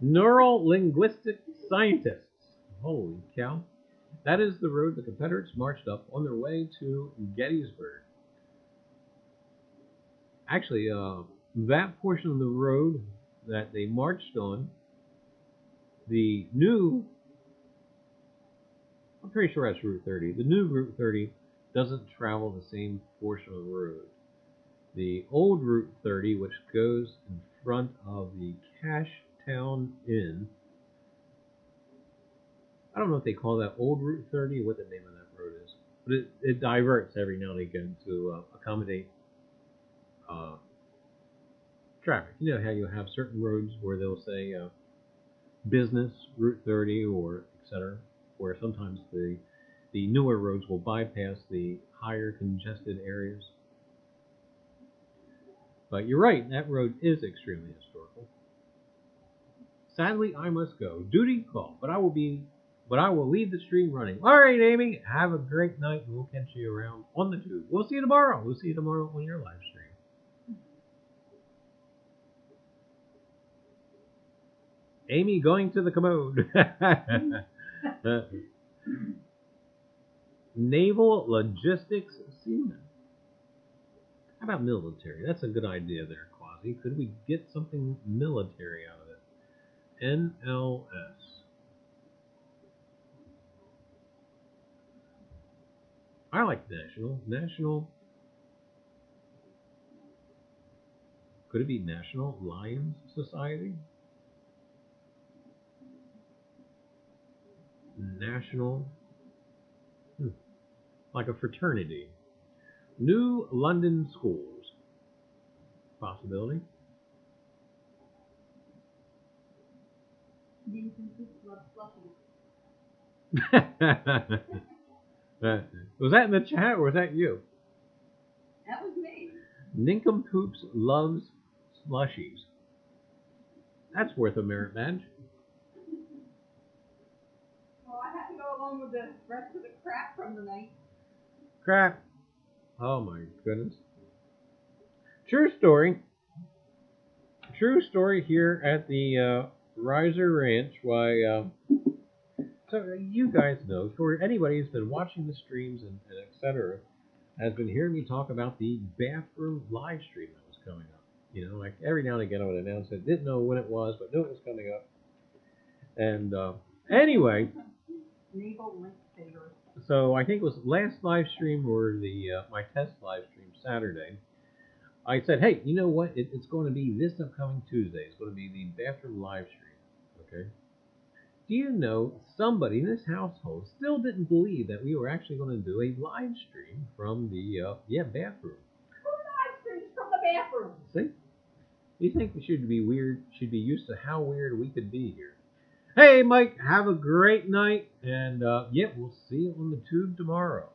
Neural Linguistic Scientists. Holy cow! That is the road the Confederates marched up on their way to Gettysburg. Actually, that portion of the road that they marched on, the new, I'm pretty sure that's Route 30. The new Route 30 doesn't travel the same portion of the road. The old Route 30, which goes in front of the Cashtown Inn, I don't know if they call that old Route 30 or what the name of that road is, but it diverts every now and again to accommodate traffic. You know how you have certain roads where they'll say business Route 30 or etc., where sometimes the newer roads will bypass the higher congested areas. But you're right, that road is extremely historical. Sadly, I must go. Duty call, but I will leave the stream running. All right, Amy, have a great night, and we'll catch you around on the tube. We'll see you tomorrow. We'll see you tomorrow on your live stream. Amy going to the commode. Naval Logistics Seaman. How about military? That's a good idea there, Quasi. Could we get something military out of it? NLS. I like national. National. Could it be National Lions Society? National. Like a fraternity. New London Schools. Possibility. Was that in the chat or was that you? That was me. Nincompoops loves slushies. That's worth a merit badge. Well, I had to go along with the rest of the crap from the night. Crap. Oh my goodness. True story. True story here at the Reiser Ranch. Why, so you guys know, for anybody who's been watching the streams and etc., has been hearing me talk about the bathroom live stream that was coming up. You know, like every now and again I would announce it. Didn't know when it was, but knew it was coming up. And anyway, Naval link saver. so I think it was last live stream or the my test live stream Saturday. I said, hey, you know what? It's going to be this upcoming Tuesday. It's going to be the bathroom live stream. Okay. Do you know somebody in this household still didn't believe that we were actually going to do a live stream from the bathroom? Who live streams from the bathroom? See? You think we should be weird? Should be used to how weird we could be here. Hey, Mike, have a great night, and we'll see you on the tube tomorrow.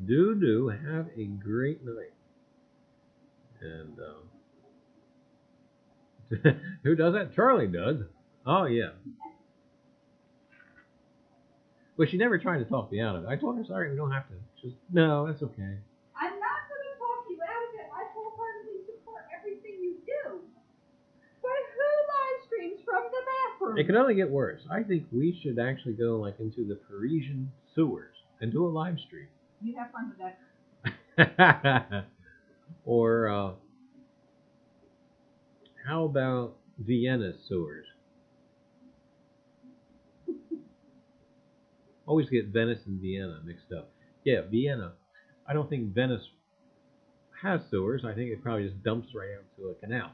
Do have a great night. And who does that? Charlie does. Oh yeah. Well, she never tried to talk me out of it. I told her, sorry, we don't have to. No, that's okay. I'm not going to talk you out of it. I wholeheartedly support everything you do. But who live streams from the bathroom? It can only get worse. I think we should actually go like into the Parisian sewers and do a live stream. You have fun with that. Or how about Vienna sewers? Always get Venice and Vienna mixed up. Yeah, Vienna. I don't think Venice has sewers. I think it probably just dumps right out to a canal.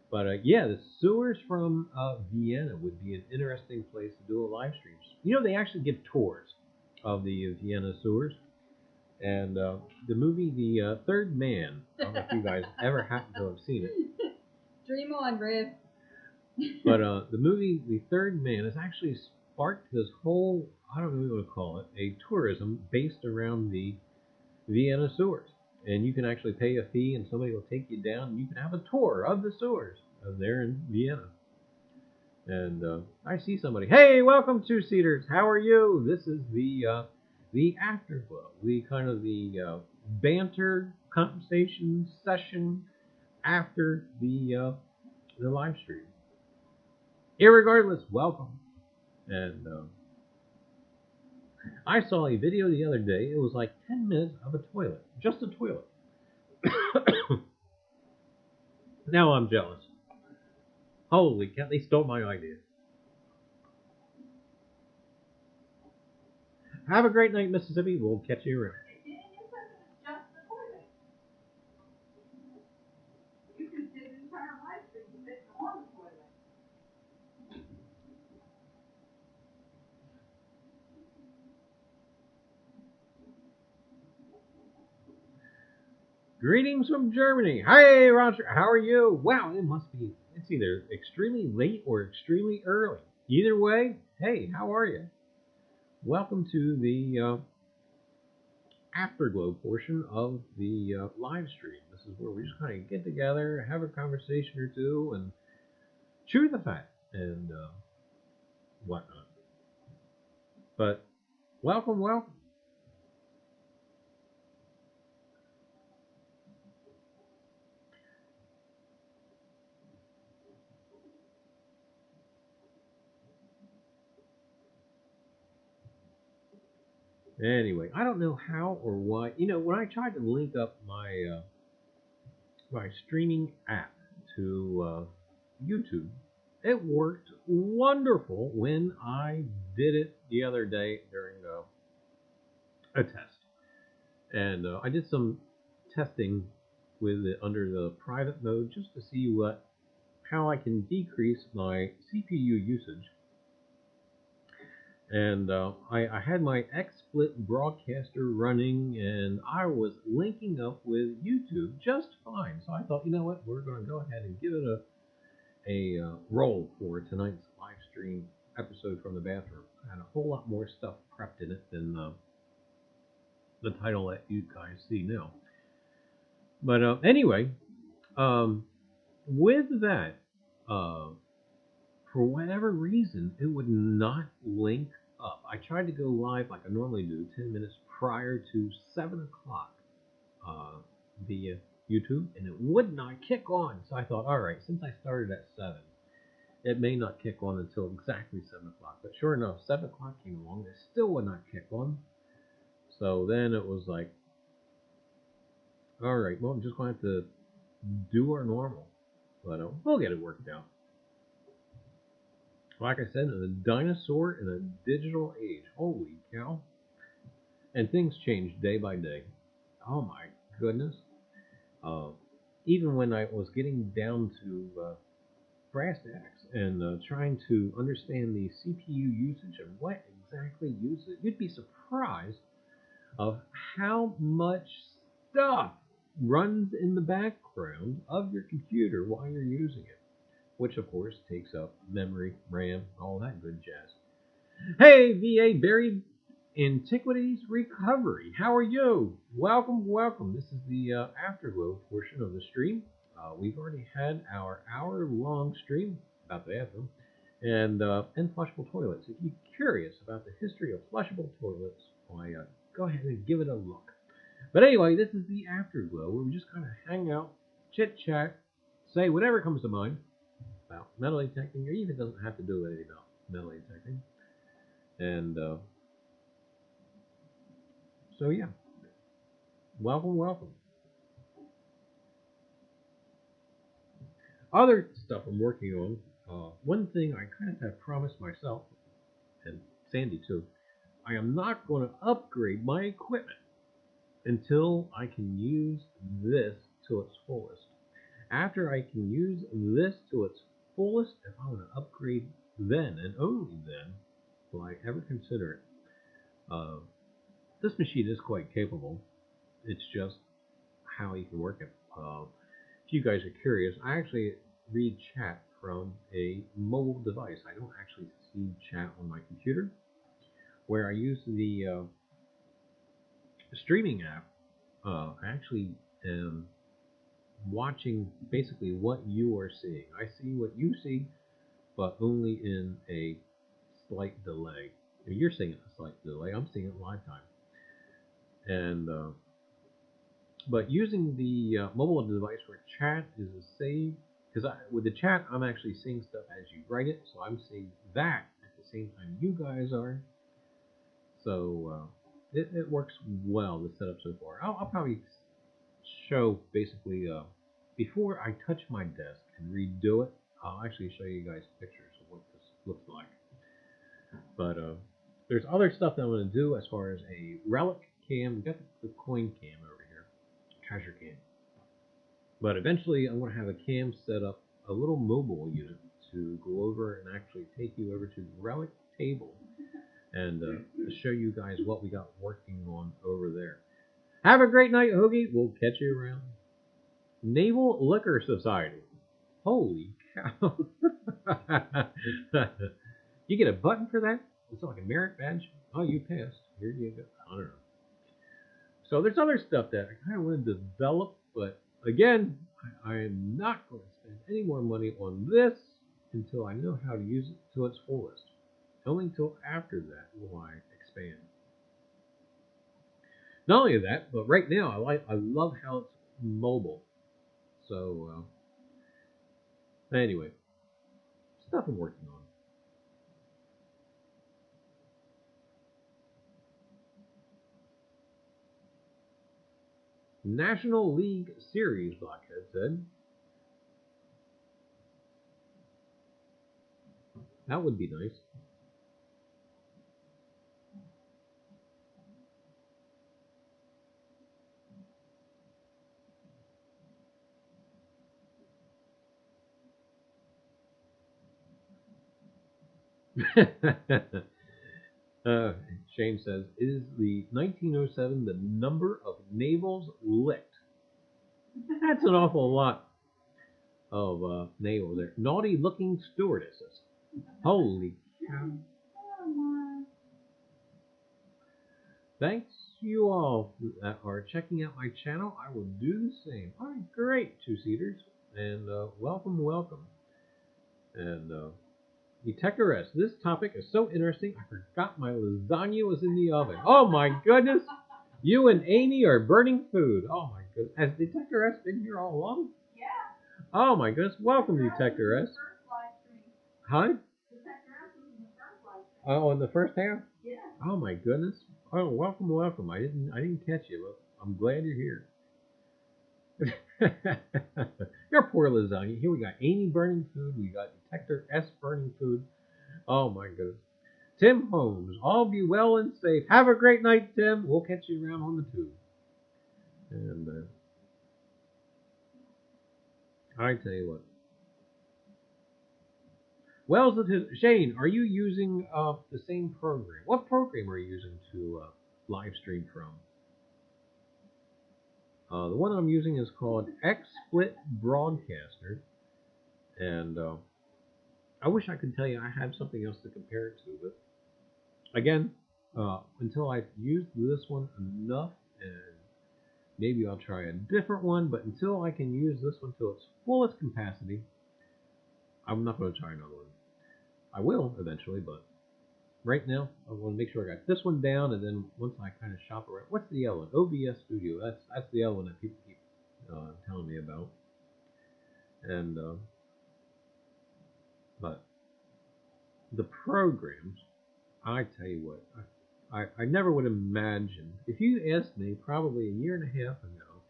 But the sewers from Vienna would be an interesting place to do a live stream. You know, they actually give tours of the Vienna sewers. And the movie The Third Man, I don't know if you guys ever happen to have seen it. Dream on, Griff. But the movie The Third Man has actually sparked this whole, I don't know what you want to call it, a tourism based around the Vienna sewers. And you can actually pay a fee and somebody will take you down and you can have a tour of the sewers there in Vienna. And I see somebody. Hey, welcome, Two Seaters. How are you? This is the afterglow, the banter conversation session after the live stream. Irregardless, welcome. And I saw a video the other day. It was like 10 minutes of a toilet, just a toilet. Now I'm jealous. Holy cow, they stole my idea. Have a great night, Mississippi. We'll catch you around. Just the toilet. You can do the entire live stream sitting on the toilet. Greetings from Germany. Hey, Roger. How are you? Wow, it's either extremely late or extremely early. Either way, hey, how are you? Welcome to the afterglow portion of the live stream. This is where we just kind of get together, have a conversation or two, and chew the fat and whatnot. But welcome. Anyway, I don't know how or why. You know, when I tried to link up my my streaming app to YouTube, it worked wonderful when I did it the other day during a test. And I did some testing with it under the private mode just to see how I can decrease my CPU usage. And I had my XSplit broadcaster running, and I was linking up with YouTube just fine. So I thought, you know what, we're going to go ahead and give it a roll for tonight's live stream episode from the bathroom. I had a whole lot more stuff prepped in it than the title that you guys see now. But anyway, with that, for whatever reason, it would not link up. I tried to go live like I normally do, 10 minutes prior to 7 o'clock via YouTube, and it would not kick on. So I thought, all right, since I started at 7, it may not kick on until exactly 7 o'clock. But sure enough, 7 o'clock came along, it still would not kick on. So then it was like, all right, well, I'm just going to have to do our normal. But we'll get it worked out. Like I said, in a dinosaur in a digital age. Holy cow. And things change day by day. Oh my goodness. Even when I was getting down to brass tacks and trying to understand the CPU usage and what exactly uses it, you'd be surprised of how much stuff runs in the background of your computer while you're using it, which of course takes up memory, RAM, all that good jazz. Hey, VA Buried Antiquities Recovery, how are you? Welcome, welcome. This is the afterglow portion of the stream. We've already had our hour-long stream about the bathroom and flushable toilets. If you're curious about the history of flushable toilets, why, go ahead and give it a look. But anyway, this is the afterglow where we just kind of hang out, chit-chat, say whatever comes to mind about metal detecting, or even doesn't have to do anything about metal detecting. And so yeah, welcome, welcome. Other stuff I'm working on, one thing I kind of have promised myself, and Sandy too, I am not going to upgrade my equipment until I can use this to its fullest. After I can use this to its fullest, if I want to upgrade then, and only then, will I ever consider it. This machine is quite capable. It's just how you can work it. If you guys are curious, I actually read chat from a mobile device. I don't actually see chat on my computer. Where I use the streaming app, I actually am watching basically what you are seeing. I see what you see, but only in a slight delay. You're seeing it in a slight delay. I'm seeing it in live time. And but using the mobile device where chat is a save, because with the chat I'm actually seeing stuff as you write it, so I'm seeing that at the same time you guys are. So it works well, the setup so far. I'll probably show basically before I touch my desk and redo it. I'll actually show you guys pictures of what this looks like. But there's other stuff that I'm going to do as far as a relic cam. We got the coin cam over here, treasure cam. But eventually I'm going to have a cam set up, a little mobile unit to go over and actually take you over to the relic table and to show you guys what we got working on over there. Have a great night, Hoagie. We'll catch you around. Naval Liquor Society. Holy cow. You get a button for that? It's like a merit badge. Oh, you passed. Here you go. I don't know. So there's other stuff that I kind of want to develop, but again, I am not going to spend any more money on this until I know how to use it to its fullest. Only until after that will I expand. Not only that, but right now I love how it's mobile. So anyway, stuff I'm working on. National League Series, Blockhead said. That would be nice. Shane says, is the 1907 the number of navels licked? That's an awful lot of navels there. Naughty looking stewardesses. Holy cow. Thanks you all that are checking out my channel, I will do the same. All right, great, two-seaters, and welcome, welcome. And Detector S, this topic is so interesting, I forgot my lasagna was in the oven. Oh my goodness! You and Amy are burning food. Oh my goodness. Has Detector S been here all along? Yeah. Oh my goodness. Welcome, Detector S. Huh? Detector S was in the first live stream. Oh, in the first half? Yeah. Oh my goodness. Oh, welcome, welcome. I didn't catch you, but I'm glad you're here. Your poor lasagna. Here we got Amy burning food. We got Detector S burning food. Oh my goodness. Tim Holmes, all be well and safe. Have a great night, Tim. We'll catch you around on the tube. And I tell you what. Wells, Shane, are you using the same program? What program are you using to live stream from? The one I'm using is called XSplit Broadcaster, and I wish I could tell you I have something else to compare it to, but again, until I've used this one enough, and maybe I'll try a different one, but until I can use this one to its fullest capacity, I'm not going to try another one. I will eventually, but right now I want to make sure I got this one down, and then once I kind of shop around, what's the other one? OBS Studio. That's the other one that people keep telling me about. And but the programs, I tell you what, I never would imagine. If you asked me probably a year and a half ago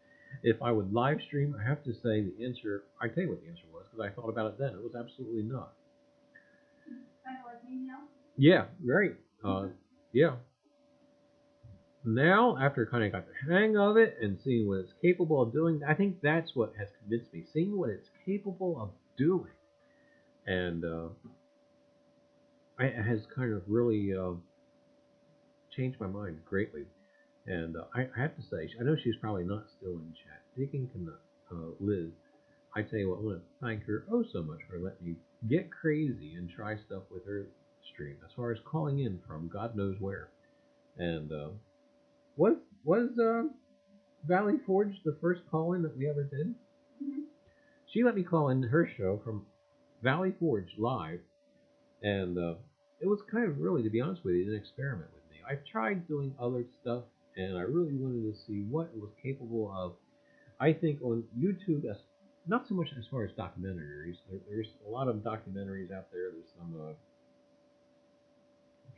if I would live stream, I have to say the answer. I tell you what the answer was because I thought about it then. It was absolutely not. Kind of like me now? Yeah, right. Yeah. Now, after kind of got the hang of it and seeing what it's capable of doing, I think that's what has convinced me. Seeing what it's capable of doing, and it has kind of really changed my mind greatly. And I have to say, I know she's probably not still in chat. Speaking to Liz, I tell you what, I want to thank her oh so much for letting me get crazy and try stuff with her stream, as far as calling in from God knows where. And was Valley Forge the first call-in that we ever did? Mm-hmm. She let me call in her show from Valley Forge live, and it was kind of really, to be honest with you, an experiment with me. I've tried doing other stuff, and I really wanted to see what it was capable of. I think on YouTube, not so much as far as documentaries. There's a lot of documentaries out there. There's some.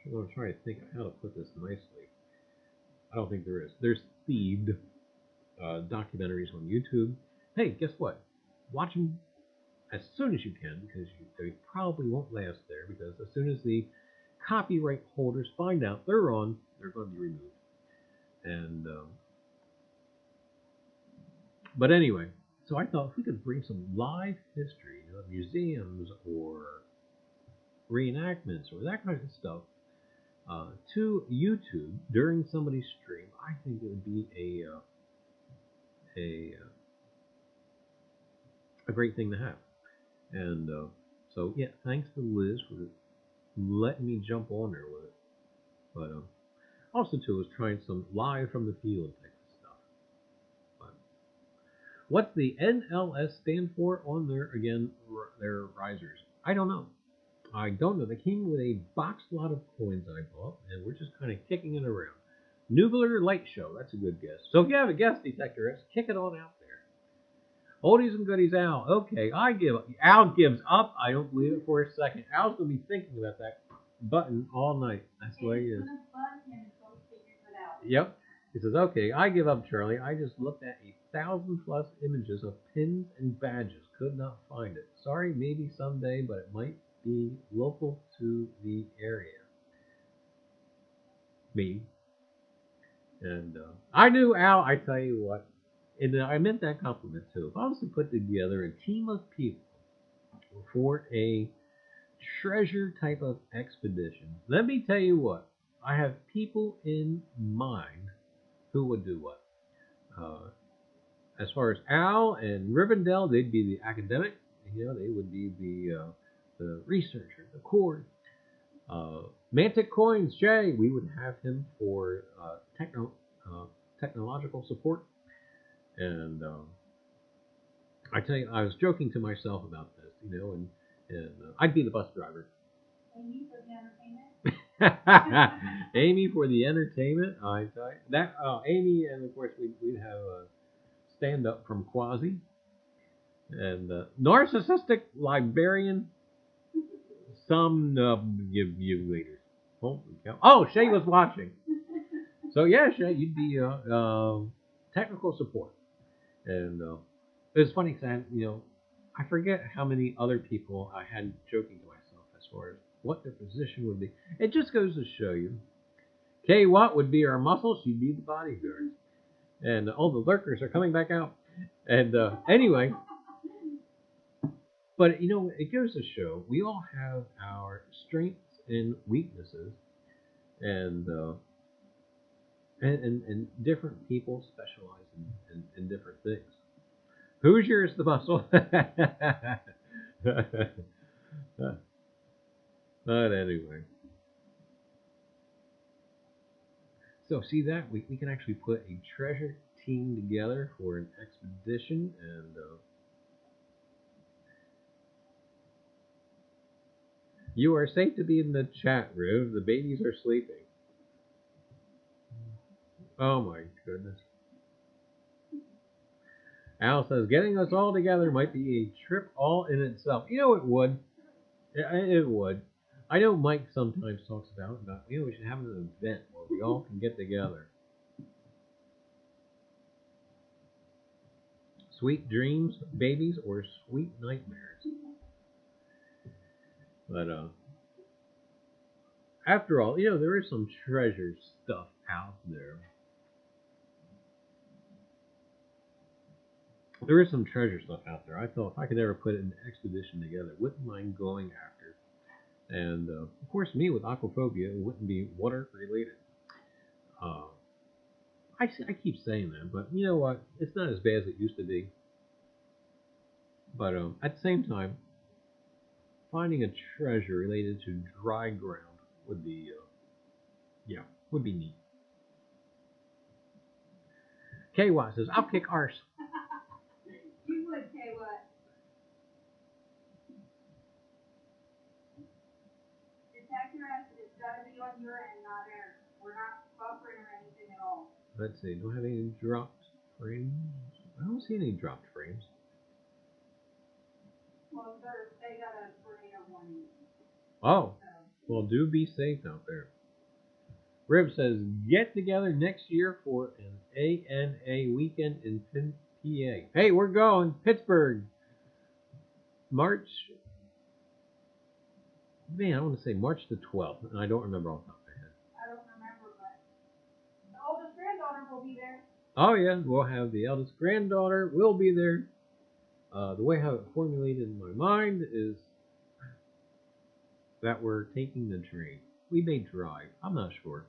I'm going to try to think of how to put this nicely. I don't think there is. There's themed documentaries on YouTube. Hey, guess what? Watch them as soon as you can, because they probably won't last there, because as soon as the copyright holders find out they're on, they're going to be removed. And but anyway, so I thought if we could bring some live history, museums or reenactments or that kind of stuff to YouTube during somebody's stream, I think it would be a great thing to have. And so yeah, thanks to Liz for letting me jump on there with it. But also too was trying some live from the field type of stuff. But what's the NLS stand for on there again? Their risers. I don't know. They came with a box lot of coins I bought, and we're just kind of kicking it around. Nuclear Light Show. That's a good guess. So if you have a guess, Detector S, kick it on out there. Oldies and goodies, Al. Okay, Al gives up. I don't believe it for a second. Al's going to be thinking about that button all night. That's the way he is. Yep. He says, okay, I give up, Charlie. I just looked at 1,000+ images of pins and badges. Could not find it. Sorry, maybe someday, but it might be local to the area. Me. And I knew Al, I tell you what, and I meant that compliment too. If I was to put together a team of people for a treasure type of expedition, let me tell you what, I have people in mind who would do what. As far as Al and Rivendell, they'd be the academic. They would be the researcher, the core. Mantic Coins, Jay, we would have him for technological support. And I tell you, I was joking to myself about this, you know, and I'd be the bus driver. Amy for the entertainment. Amy for the entertainment. I tell you that Amy, and of course we'd have a stand up from Quasi and narcissistic librarian. Some give you later. Oh, Shay was watching. So yeah, Shay, you'd be technical support, and it was funny because I forget how many other people I had joking to myself as far as what their position would be. It just goes to show you. Kay Watt would be our muscle, she'd be the bodyguard, and all the lurkers are coming back out. And anyway, but it goes to show we all have our strengths and weaknesses, and different people specialize in different things. Hoosier's the muscle. But anyway. So see that? We can actually put a treasure team together for an expedition, and you are safe to be in the chat room. The babies are sleeping. Oh my goodness. Al says, getting us all together might be a trip all in itself. It would. It would. I know Mike sometimes talks about we should have an event where we all can get together. Sweet dreams, babies, or sweet nightmares. But after all, there is some treasure stuff out there. There is some treasure stuff out there. I thought if I could ever put an expedition together, wouldn't mind going after. And of course, me with aquaphobia, it wouldn't be water related. I keep saying that, but you know what? It's not as bad as it used to be. But at the same time, finding a treasure related to dry ground would be, would be neat. K-Watt says, I'll kick arse. You would, K-Watt. Detector it's got to be on your end, not ours. We're not buffering or anything at all. Let's see, don't have any dropped frames. I don't see any dropped frames. Well, they got a tornado warning. Oh, well, do be safe out there. Rib says, get together next year for an ANA weekend in PA. Hey, we're going. Pittsburgh. March. Man, I want to say March the 12th, and I don't remember off the top of my head. I don't remember, but the oldest granddaughter will be there. Oh, yeah, we'll have the eldest granddaughter. Will be there. The way I have it formulated in my mind is that we're taking the train. We may drive. I'm not sure.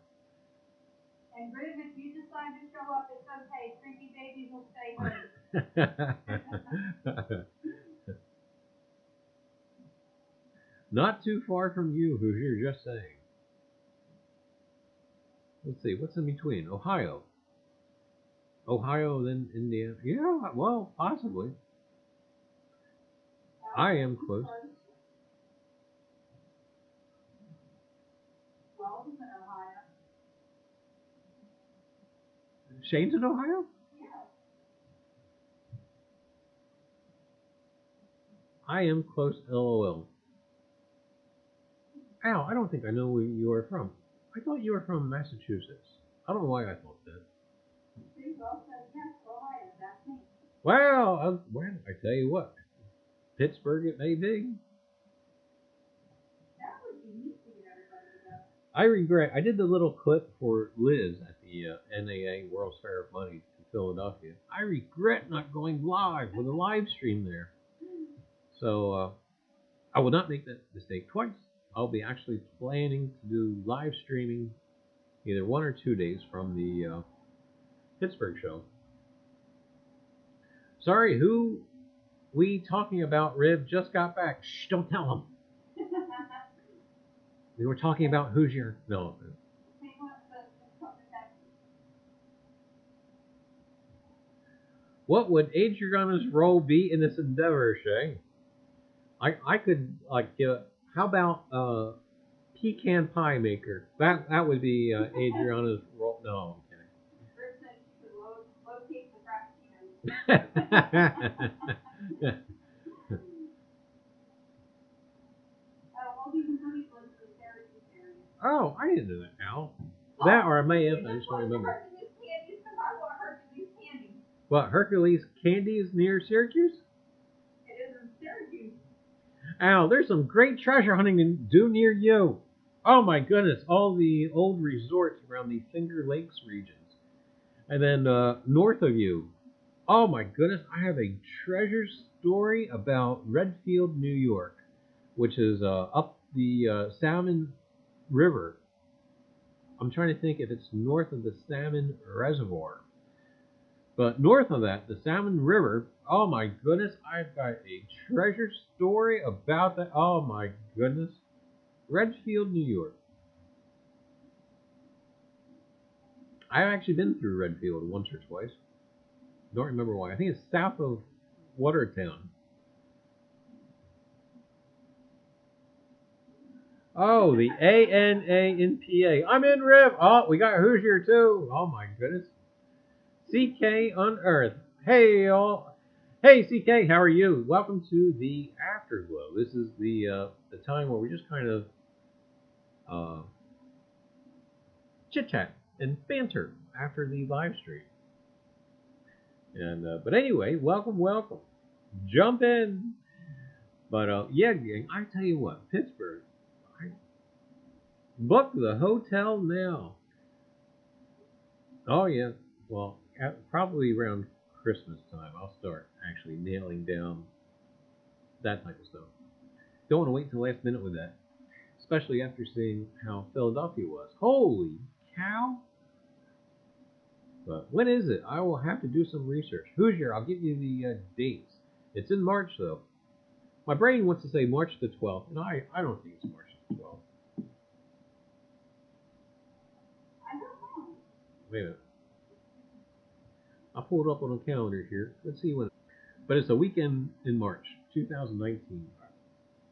And Riv, if you decide to show up, it's okay. Creepy babies will stay home. Not too far from you, who you're just saying. Let's see, what's in between? Ohio. Ohio, then Indiana. Yeah, well, possibly. I am close. Shane's in Ohio? Yeah. I am close, LOL. Al, I don't think I know where you are from. I thought you were from Massachusetts. I don't know why I thought that. Well, I tell you what. Pittsburgh it may be. That would be neat to get everybody together. I regret, I did the little clip for Liz at the NAA World's Fair of Money in Philadelphia. I regret not going live with a live stream there. So I will not make that mistake twice. I'll be actually planning to do live streaming either 1 or 2 days from the Pittsburgh show. Sorry, who we talking about, Rib? Just got back. Shh, don't tell them. We were talking about who's your... No. What would Adriana's role be in this endeavor, Shay? I could like how about pecan pie maker? That would be Adriana's role. No, I'm kidding. Chris said she could locate the frappuccinos. All these movies live in the Syracuse area. Oh, I didn't know that, Al. That or I may have. I just don't remember. Hercules candies, because I want Hercules candy. What, Hercules Candy is near Syracuse? It is in Syracuse. Al, there's some great treasure hunting to do near you. Oh my goodness, all the old resorts around the Finger Lakes regions. And then north of you, oh my goodness, I have a treasure story about Redfield, New York, which is up the Salmon River. I'm trying to think if it's north of the Salmon Reservoir. But north of that, the Salmon River, oh my goodness, I've got a treasure story about that. Oh my goodness. Redfield, New York. I've actually been through Redfield once or twice. Don't remember why. I think it's south of Watertown. Oh, the ANA in PA. I'm in Riv. Oh, we got Hoosier too. Oh my goodness. CK on Earth. Hey y'all. Hey CK, how are you? Welcome to the Afterglow. This is the time where we just kind of chit chat and banter after the live stream. And but anyway, welcome. Jump in. But yeah, gang, I tell you what, Pittsburgh. Book the hotel now. Oh yeah, well, probably around Christmas time, I'll start actually nailing down that type of stuff. Don't want to wait till the last minute with that, especially after seeing how Philadelphia was. Holy cow! But when is it? I will have to do some research. Hoosier, I'll give you the dates. It's in March though. My brain wants to say March the 12th, and I don't think it's March the 12th. Wait a minute. I'll pull it up on a calendar here. Let's see when. But it's a weekend in March 2019.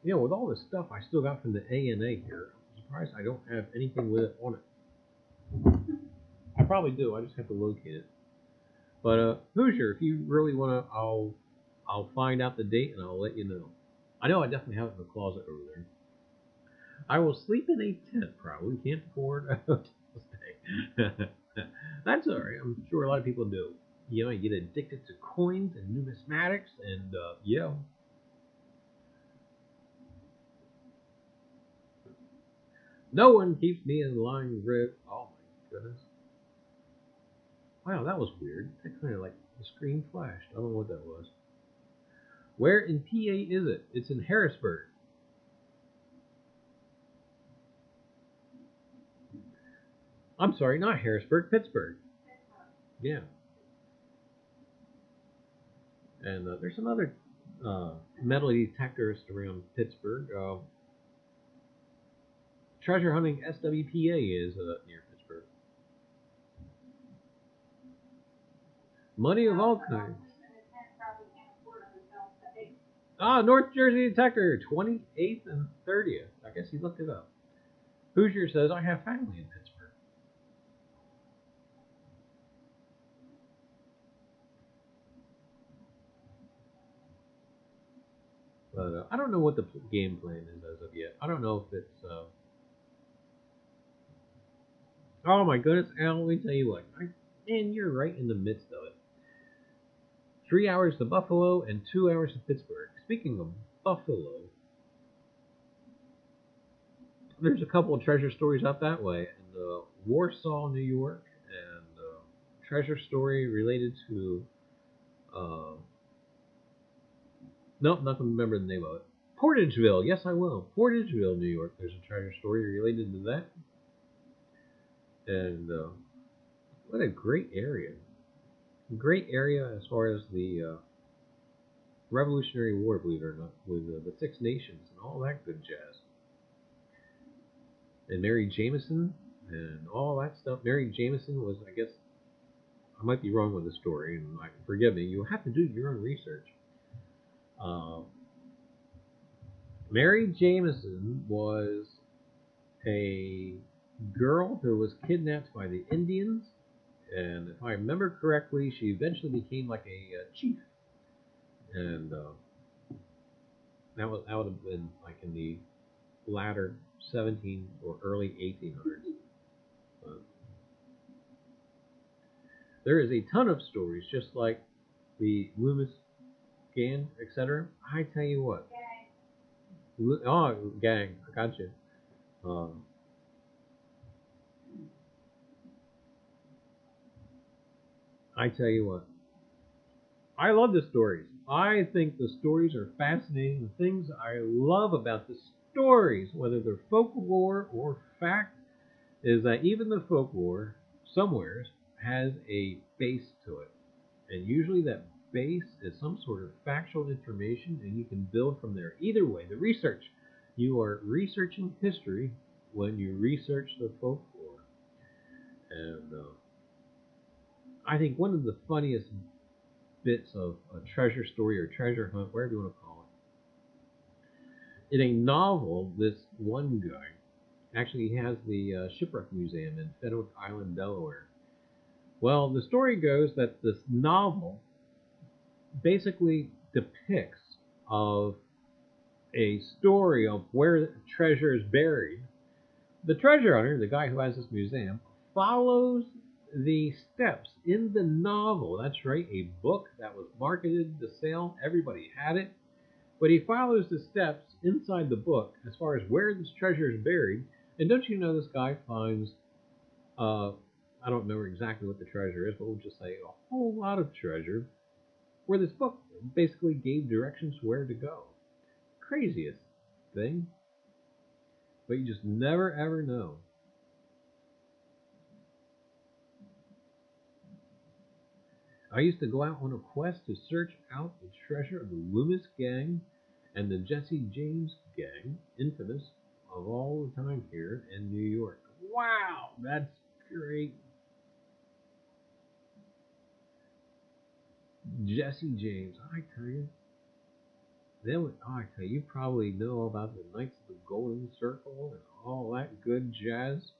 You know, with all this stuff I still got from the ANA here, I'm surprised I don't have anything with it on it. I probably do. I just have to locate it. But Hoosier, if you really want to, I'll find out the date and I'll let you know. I know I definitely have it in the closet over there. I will sleep in a tent. Probably can't afford a hotel stay. That's alright. I'm sure a lot of people do. You know, you get addicted to coins and numismatics, and yeah. No one keeps me in line, Riv. Oh my goodness. Wow, that was weird. That kind of like the screen flashed. I don't know what that was. Where in PA is it? It's in Harrisburg. I'm sorry, not Harrisburg, Pittsburgh. Yeah. And there's some other metal detectors around Pittsburgh. Treasure Hunting SWPA is near Pittsburgh. Money of all kinds. North Jersey Detector, 28th and 30th. I guess he looked it up. Hoosier says, I have family in Pittsburgh. But I don't know what the game plan is as of yet. I don't know if it's... Oh my goodness, Al, let me tell you what. Man, you're right in the midst of it. 3 hours to Buffalo and 2 hours to Pittsburgh. Speaking of Buffalo, there's a couple of treasure stories up that way. In Warsaw, New York, and treasure story related to... Nope, not going to remember the name of it. Portageville, yes I will. Portageville, New York. There's a treasure story related to that. And what a great area. Great area as far as the Revolutionary War, believe it or not, with the Six Nations and all that good jazz. And Mary Jameson and all that stuff. Mary Jameson was, I guess, I might be wrong with the story, and forgive me. You have to do your own research. Mary Jameson was a girl who was kidnapped by the Indians, and if I remember correctly, she eventually became like a chief, and that would have been like in the latter 17 or early 1800s. There is a ton of stories, just like the Loomis gang, etc. I tell you what. Oh, gang, I got you. I tell you what. I love the stories. I think the stories are fascinating. The things I love about the stories, whether they're folklore or fact, is that even the folklore, somewheres, has a base to it. And usually that base is some sort of factual information, and you can build from there. Either way, the research. You are researching history when you research the folklore. And I think one of the funniest bits of a treasure story or treasure hunt, whatever you want to call it. In a novel, this one guy actually has the Shipwreck Museum in Fenwick Island, Delaware. Well, the story goes that this novel basically depicts of a story of where treasure is buried. The treasure hunter, the guy who has this museum, follows the steps in the novel. That's right, a book that was marketed to sale. Everybody had it. But he follows the steps inside the book as far as where this treasure is buried. And don't you know this guy finds, I don't remember exactly what the treasure is, but we'll just say a whole lot of treasure, where this book basically gave directions where to go. Craziest thing. But you just never ever know. I used to go out on a quest to search out the treasure of the Loomis gang and the Jesse James gang, infamous of all the time here in New York. Wow, that's great. Jesse James, I tell you. I tell you, you probably know about the Knights of the Golden Circle and all that good jazz.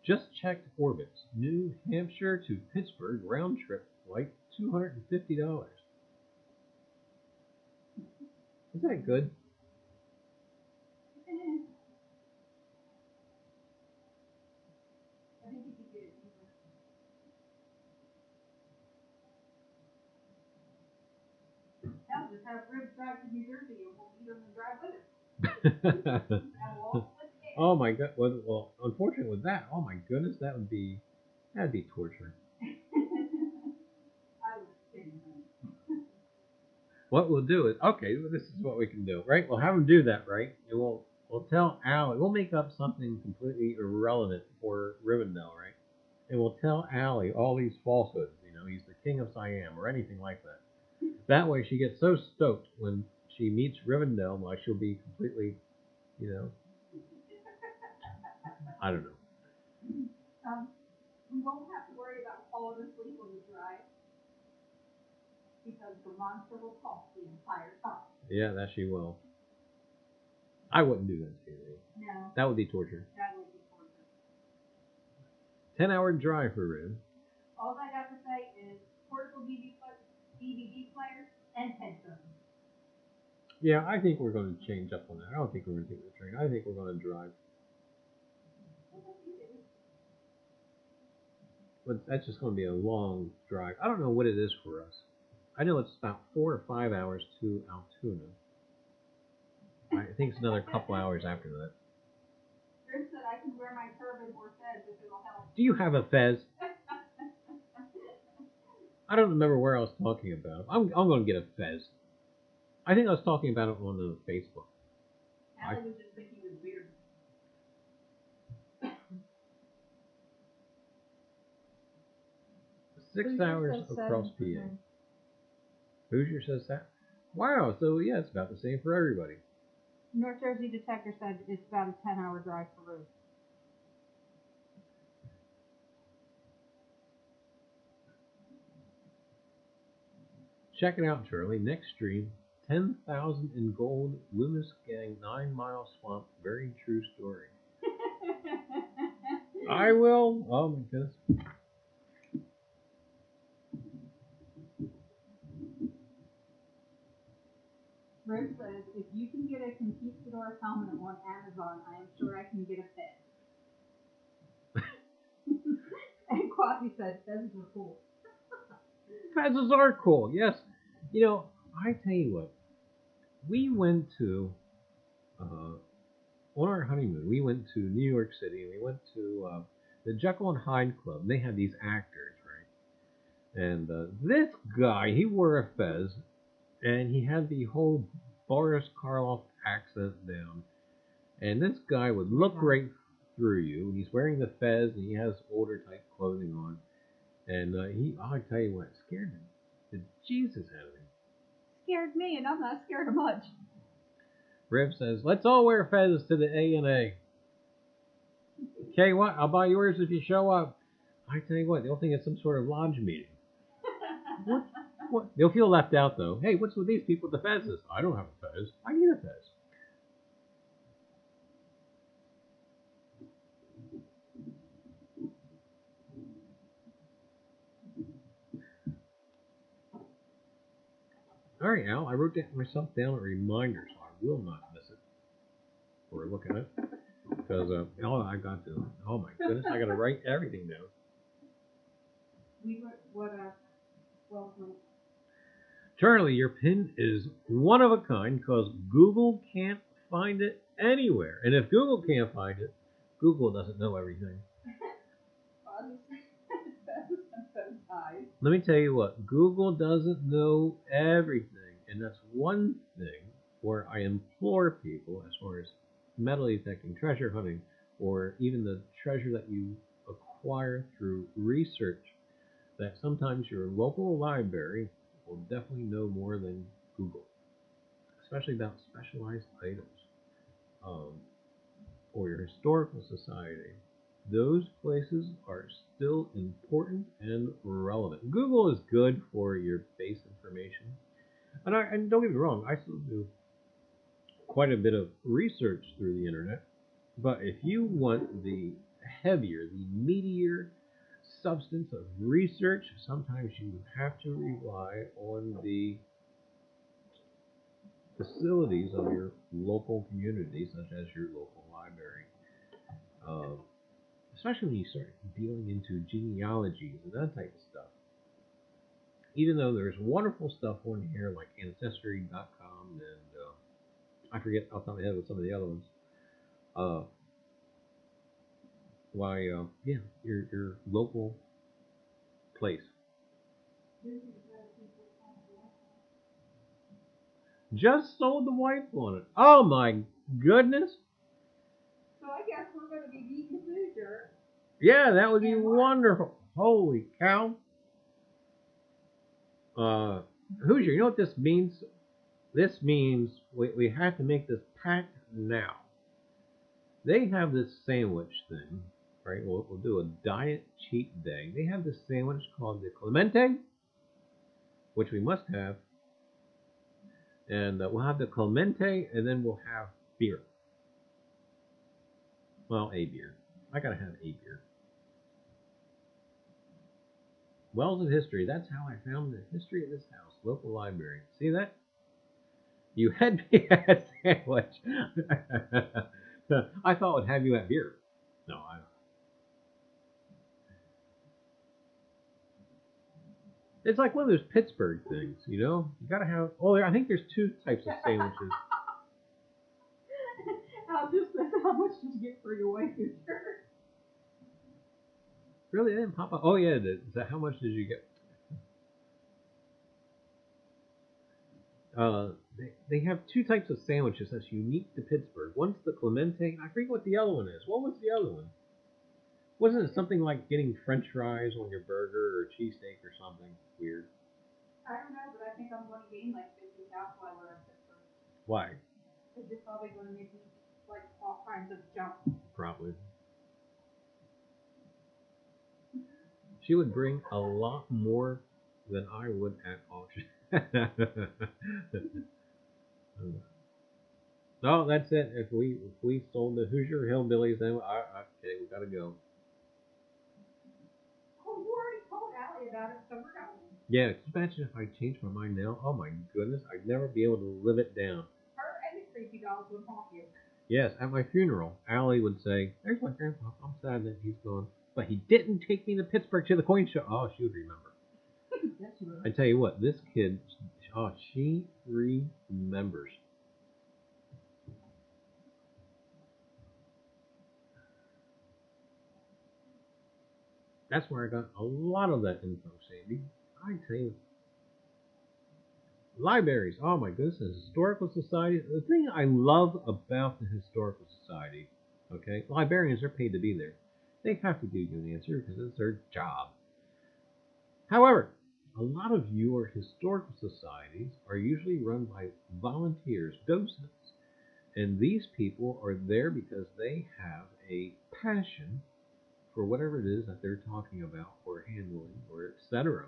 Just checked orbits. New Hampshire to Pittsburgh round trip flight, $250. Is that good? I think you could get it cheaper. Hell, just have Ribs drive to New Jersey and we'll meet them and drive with it. Oh my god! Well, unfortunately with that, oh my goodness, that'd be torture. I was kidding. What we'll do is, okay, this is what we can do, right? We'll have him do that, right? And we'll tell Allie, we'll make up something completely irrelevant for Rivendell, right? And we'll tell Allie all these falsehoods, he's the king of Siam or anything like that. That way she gets so stoked when she meets Rivendell, like she'll be completely, I don't know. We won't have to worry about falling asleep on the drive because the monster will talk the entire time. Yeah, that she will. I wouldn't do that to you. No. That would be torture. That would be torture. 10-hour drive for Riv. All I got to say is portable DVD players and headphones. Yeah, I think we're going to change up on that. I don't think we're going to take the train. I think we're going to drive. But that's just going to be a long drive. I don't know what it is for us. I know it's about 4 or 5 hours to Altoona. I think it's another couple hours after that. Chris said I can wear my turban or fez if it'll help. Do you have a fez? I don't remember where I was talking about. I'm going to get a fez. I think I was talking about it on Facebook. Allie was just thinking it was weird. 6 hours across PA. Hoosier says that? Wow, so yeah, it's about the same for everybody. North Jersey detector said it's about a 10-hour drive for Ruth. Check it out, Charlie. Next stream, 10,000 in gold, Loomis Gang, 9 Mile Swamp. Very true story. I will. Oh my goodness. Rose says, if you can get a conquistador helmet on Amazon, I am sure I can get a Fez. And Quasi said, Fezes are cool. Fezes are cool, yes. You know, I tell you what, we went to, on our honeymoon, we went to New York City, and we went to the Jekyll and Hyde Club. They had these actors, right? And this guy, he wore a fez, and he had the whole Boris Karloff accent down. And this guy would look right through you. He's wearing the fez, and he has older type clothing on. And I tell you what, scared the Jesus out of me. Scared me, and I'm not scared of much. Rev says, let's all wear fezzes to the A&A. Okay, what? I'll buy yours if you show up. I tell you what, they'll think it's some sort of lodge meeting. What? They'll feel left out, though. Hey, what's with these people with the fezzes? I don't have a fez. I need a fez. All right, Al, I wrote myself down a reminder, so I will not miss it. Or look at it. Because, I got to, oh my goodness, I got to write everything down. Charlie, your pin is one of a kind because Google can't find it anywhere. And if Google can't find it, Google doesn't know everything. Let me tell you what, Google doesn't know everything. And that's one thing where I implore people, as far as metal detecting, treasure hunting, or even the treasure that you acquire through research, that sometimes your local library will definitely know more than Google, especially about specialized items, or your historical society. Those places are still important and relevant. Google is good for your base information, and don't get me wrong, I still do quite a bit of research through the internet. But if you want the heavier, the meatier substance of research, sometimes you have to rely on the facilities of your local community, such as your local library. Especially when you start dealing into genealogies and that type of stuff. Even though there's wonderful stuff on here like Ancestry.com and I forget off the top of my head what some of the other ones. Your local place. Just sold the wife on it. Oh my goodness. So I guess we're going to be eating Hoosier. Yeah, that would be wonderful. Holy cow. Hoosier, you know what this means? This means we have to make this pact now. They have this sandwich thing, right? We'll do a diet cheat day. They have this sandwich called the Clemente, which we must have. And we'll have the Clemente, and then we'll have beer. Well, a beer. I gotta have a beer. Wells of History. That's how I found the history of this house. Local library. See that? You had me at sandwich. I thought it would have you at beer. No, I don't. It's like one of those Pittsburgh things, you know? You gotta have. Oh, I think there's two types of sandwiches. Al just said, how much did you get for your wife, Hoosier? Really? It didn't pop up? Oh, yeah, it did. So how much did you get? They have two types of sandwiches that's unique to Pittsburgh. One's the Clemente. I forget what the other one is. What was the other one? Wasn't it something like getting French fries on your burger or cheesesteak or something weird? I don't know, but I think I'm going to gain like 50 pounds while we're in Pittsburgh. Why? Because you're probably going to make me like all kinds of junk. Probably. She would bring a lot more than I would at auction. No, that's it. If we sold the Hoosier Hillbillies, then okay, we gotta go. Oh, you already told Allie about it, so we're going. Yeah, can you imagine if I changed my mind now? Oh my goodness, I'd never be able to live it down. Her and the creepy dolls would haunt you. Yes, at my funeral, Allie would say, "There's my grandpa. I'm sad that he's gone, but he didn't take me to Pittsburgh to the coin show." Oh, she would remember. Yes, you would. I tell you what, this kid, oh, she remembers. That's where I got a lot of that info, Sandy. I tell you, libraries. Oh my goodness, the historical society. The thing I love about the historical society, okay, librarians are paid to be there. They have to give you an answer because it's their job. However, a lot of your historical societies are usually run by volunteers, docents, and these people are there because they have a passion for whatever it is that they're talking about or handling or etc.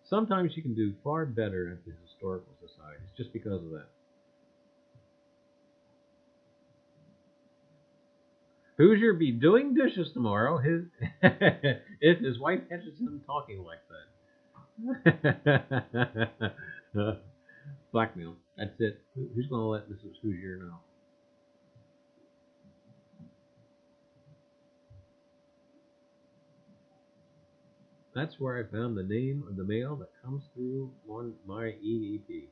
Sometimes you can do far better at the historical societies just because of that. Hoosier be doing dishes tomorrow if his wife catches him talking like that. Blackmail. That's it. Who's going to let Mrs. Hoosier know? That's where I found the name of the mail that comes through on my EVP.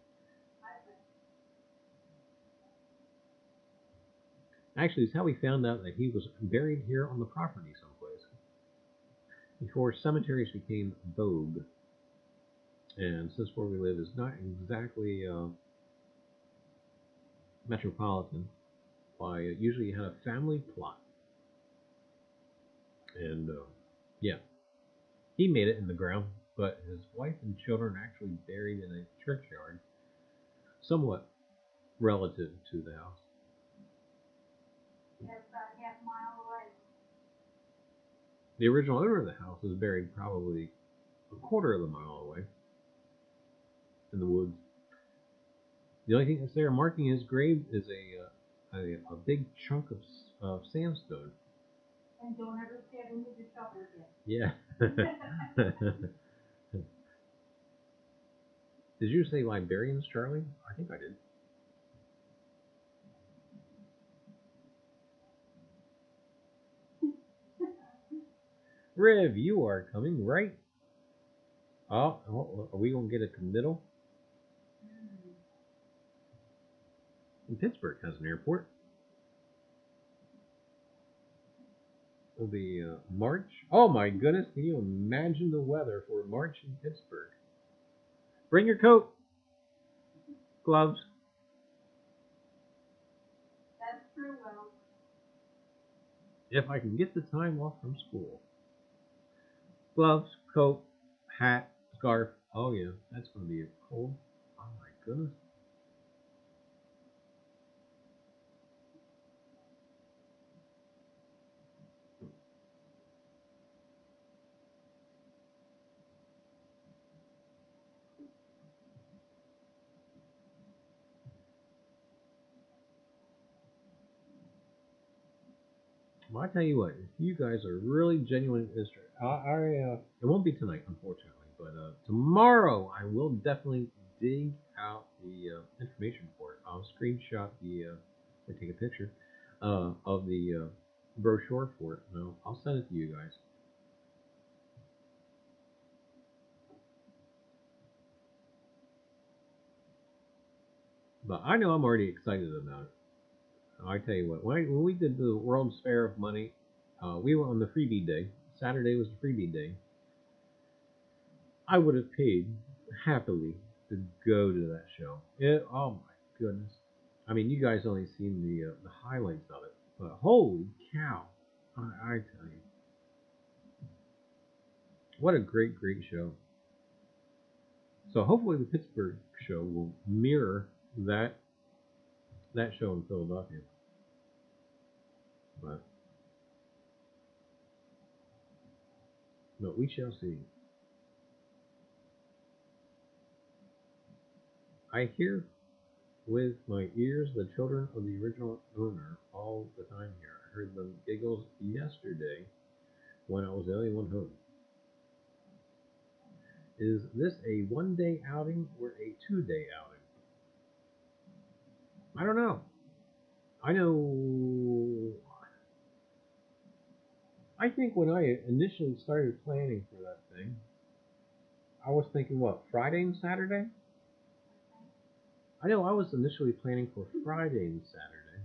Actually, it's how we found out that he was buried here on the property someplace. Before cemeteries became vogue. And since where we live is not exactly metropolitan, usually you had a family plot. And yeah, he made it in the ground, but his wife and children are actually buried in a churchyard, somewhat relative to the house. That's about a half mile away. The original owner of the house is buried probably a quarter of a mile away in the woods. The only thing that's there marking his grave is a big chunk of sandstone. And don't ever stab him with your shovel again. Yeah. Did you say librarians, Charlie? I think I did. Riv, you are coming, right? Oh, are we going to get it to the middle? And Pittsburgh has an airport. It'll be March. Oh my goodness, can you imagine the weather for March in Pittsburgh? Bring your coat, gloves. That's true, Will. If I can get the time off from school. Gloves, coat, hat, scarf. Oh yeah, that's going to be cold. Oh my goodness. Well, I tell you what, if you guys are really genuine interested, it won't be tonight, unfortunately, but tomorrow I will definitely dig out the information for it. I'll screenshot or take a picture of the brochure for it. And I'll send it to you guys. But I know I'm already excited about it. I tell you what, when we did the World's Fair of Money, we were on the freebie day. Saturday was the freebie day. I would have paid happily to go to that show. Oh my goodness! I mean, you guys only seen the highlights of it, but holy cow! I tell you, what a great show. So hopefully the Pittsburgh show will mirror that show in Philadelphia. But we shall see. I hear with my ears the children of the original owner all the time here. I heard them giggles yesterday when I was the only one home. Is this a one-day outing or a two-day outing? I don't know. I think when I initially started planning for that thing, I was thinking, what, Friday and Saturday? I know I was initially planning for Friday and Saturday.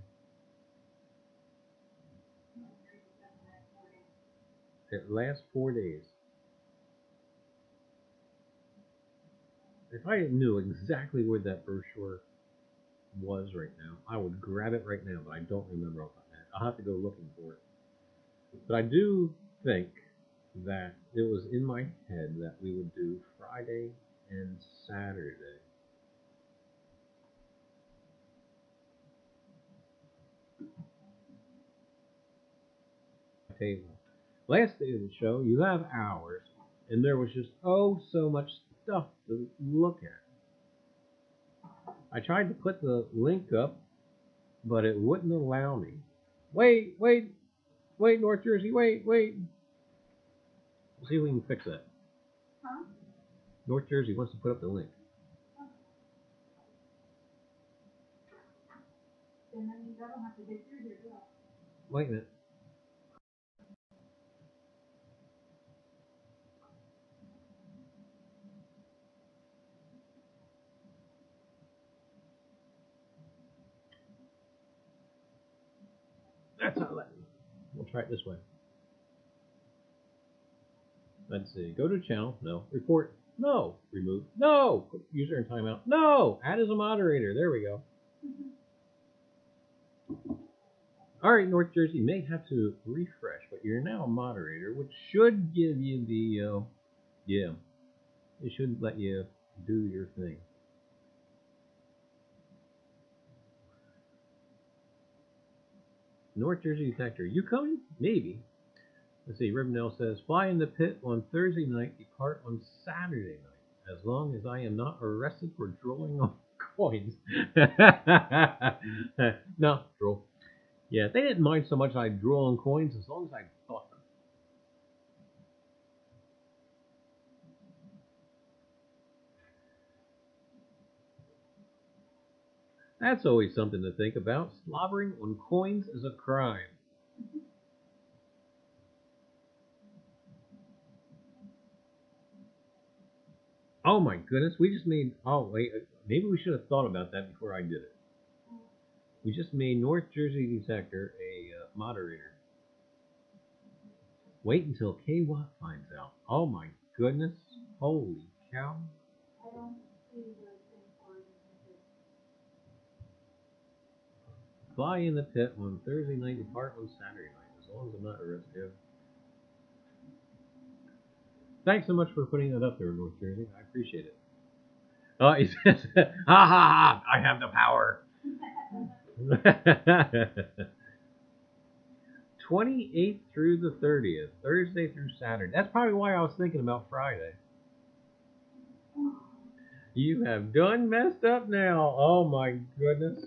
It lasts 4 days. If I knew exactly where that brochure was right now, I would grab it right now, but I don't remember off the head. I'll have to go looking for it. But I do think that it was in my head that we would do Friday and Saturday. Table. Last day of the show, you have hours, and there was just so much stuff to look at. I tried to put the link up, but it wouldn't allow me. Wait, North Jersey, wait. We'll see if we can fix that. Huh? North Jersey wants to put up the link. Then that means I don't have to get through here, do I? Wait a minute. That's not letting me. We'll try it this way. Let's see. Go to channel. No. Report. No. Remove. No. Put user in timeout. No. Add as a moderator. There we go. All right, North Jersey, you may have to refresh, but you're now a moderator, which should give you the, yeah, it should let you do your thing. North Jersey detector, you coming? Maybe. Let's see, Rivendell says, fly in the pit on Thursday night, depart on Saturday night, as long as I am not arrested for drooling on coins. No, drool. Yeah, they didn't mind so much I drool on coins as long as I thought them. That's always something to think about. Slobbering on coins is a crime. Oh my goodness, we just made, oh wait, maybe we should have thought about that before I did it. We just made North Jersey Detector a moderator. Wait until KWAT finds out. Oh my goodness, holy cow. I don't see the Emporium. Fly in the pit on Thursday night, depart on Saturday night, as long as I'm not arrested. Thanks so much for putting that up there, North Jersey. I appreciate it. Oh, he says, ha ha ha, I have the power. 28th through the 30th, Thursday through Saturday. That's probably why I was thinking about Friday. You have done messed up now. Oh my goodness.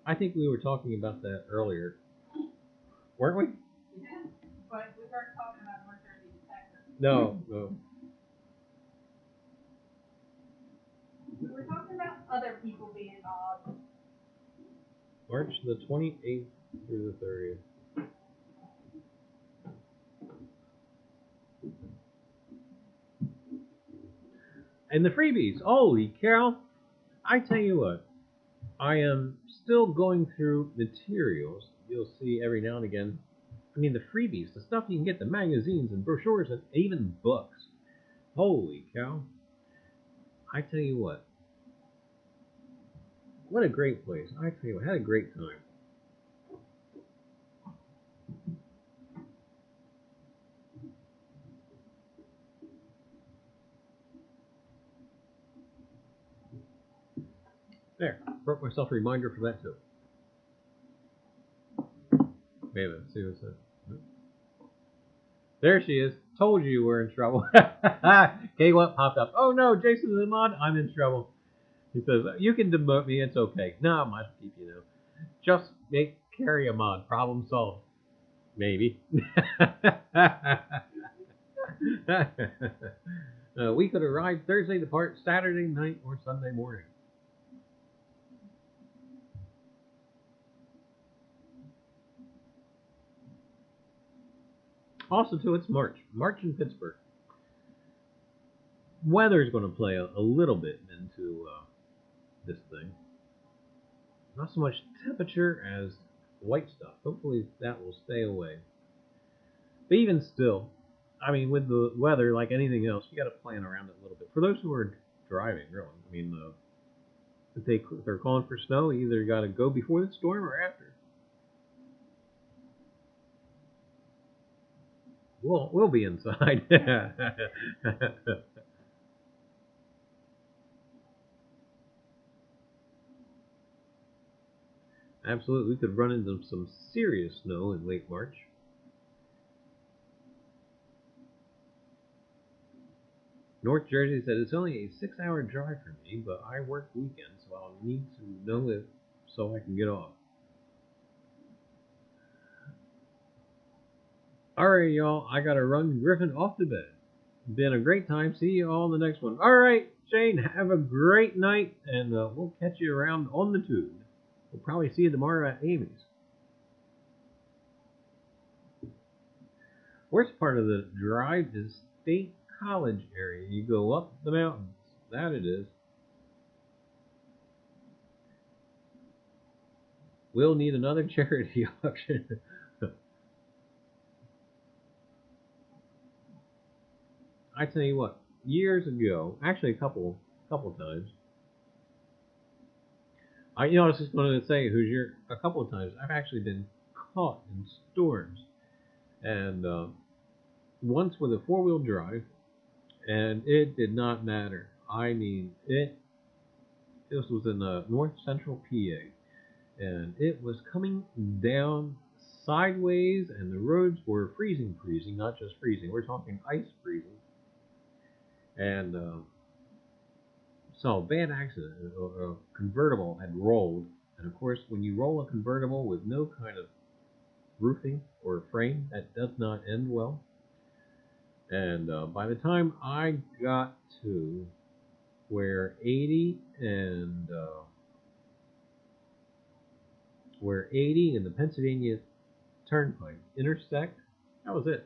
I think we were talking about that earlier. Weren't we? Yeah, but we weren't talking about North Jersey Detector. No. We were talking about other people being odd. March the 28th through the 30th. And the freebies. Holy cow. I tell you what. I am still going through materials. You'll see every now and again. I mean, the freebies, the stuff you can get, the magazines and brochures and even books. Holy cow. I tell you what. What a great place. I tell you what, I had a great time. There, broke myself a reminder for that too. Wait a minute, see what's that. There she is. Told you we're in trouble. Okay, what popped up? Oh no, Jason's in mod. I'm in trouble. He says, you can demote me, it's okay. No, I might keep you now. Just carry him on. Problem solved. Maybe. We could arrive Thursday, depart Saturday night or Sunday morning. Also, too, it's March. March in Pittsburgh. Weather's going to play a little bit into this thing. Not so much temperature as white stuff. Hopefully that will stay away. But even still, I mean, with the weather, like anything else, you got to plan around it a little bit. For those who are driving, really, I mean, if they're calling for snow, you either got to go before the storm or after. We'll be inside. Absolutely, we could run into some serious snow in late March. North Jersey said it's only a 6-hour drive for me, but I work weekends, so I'll need to know it so I can get off. Alright, y'all, I gotta run Griffin off to bed. Been a great time. See you all in the next one. Alright, Shane, have a great night, and we'll catch you around on the tube. We'll probably see you tomorrow at Amy's. Worst part of the drive is State College area. You go up the mountains. That it is. We'll need another charity auction. I tell you what, years ago, actually a couple times. I was just going to say, a couple of times I've actually been caught in storms, and once with a 4-wheel drive, and it did not matter. I mean, this was in north central PA, and it was coming down sideways, and the roads were freezing, not just freezing. We're talking ice freezing. And so a bad accident. A convertible had rolled, and of course, when you roll a convertible with no kind of roofing or frame, that does not end well. And by the time I got to where 80 and the Pennsylvania Turnpike intersect, that was it.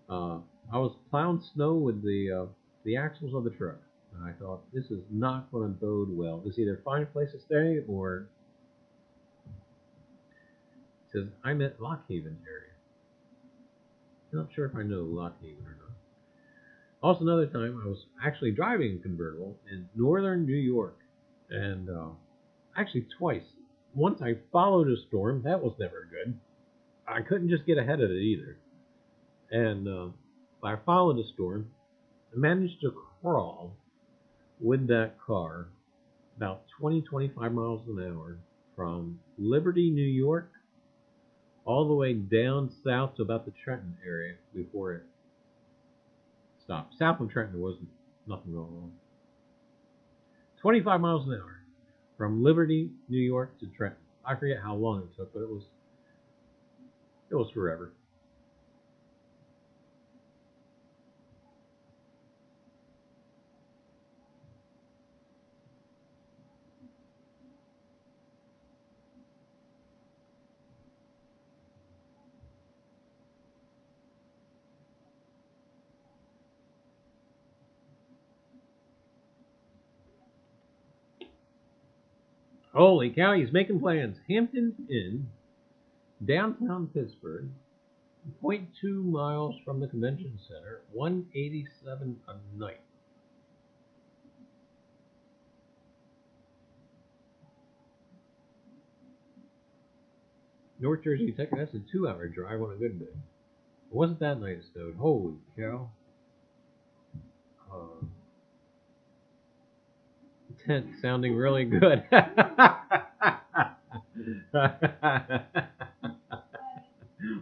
I was plowing snow with the axles of the truck, and I thought, this is not going to bode well. It's either find a place to stay or it says I'm at Lockhaven area. I'm not sure if I know Lockhaven or not. Also, another time I was actually driving a convertible in northern New York, and actually twice. Once I followed a storm. That was never good. I couldn't just get ahead of it either. And I followed a storm. I managed to crawl with that car about 20-25 miles an hour from Liberty, New York, all the way down south to about the Trenton area before it stopped. South of Trenton, there wasn't nothing going on. 25 miles an hour from Liberty, New York to Trenton. I forget how long it took, but it was forever. Holy cow, he's making plans. Hampton Inn, downtown Pittsburgh, 0.2 miles from the convention center, $187 a night. North Jersey, Texas, that's a 2-hour drive on a good day. It wasn't that night it snowed. Holy cow. Tent sounding really good.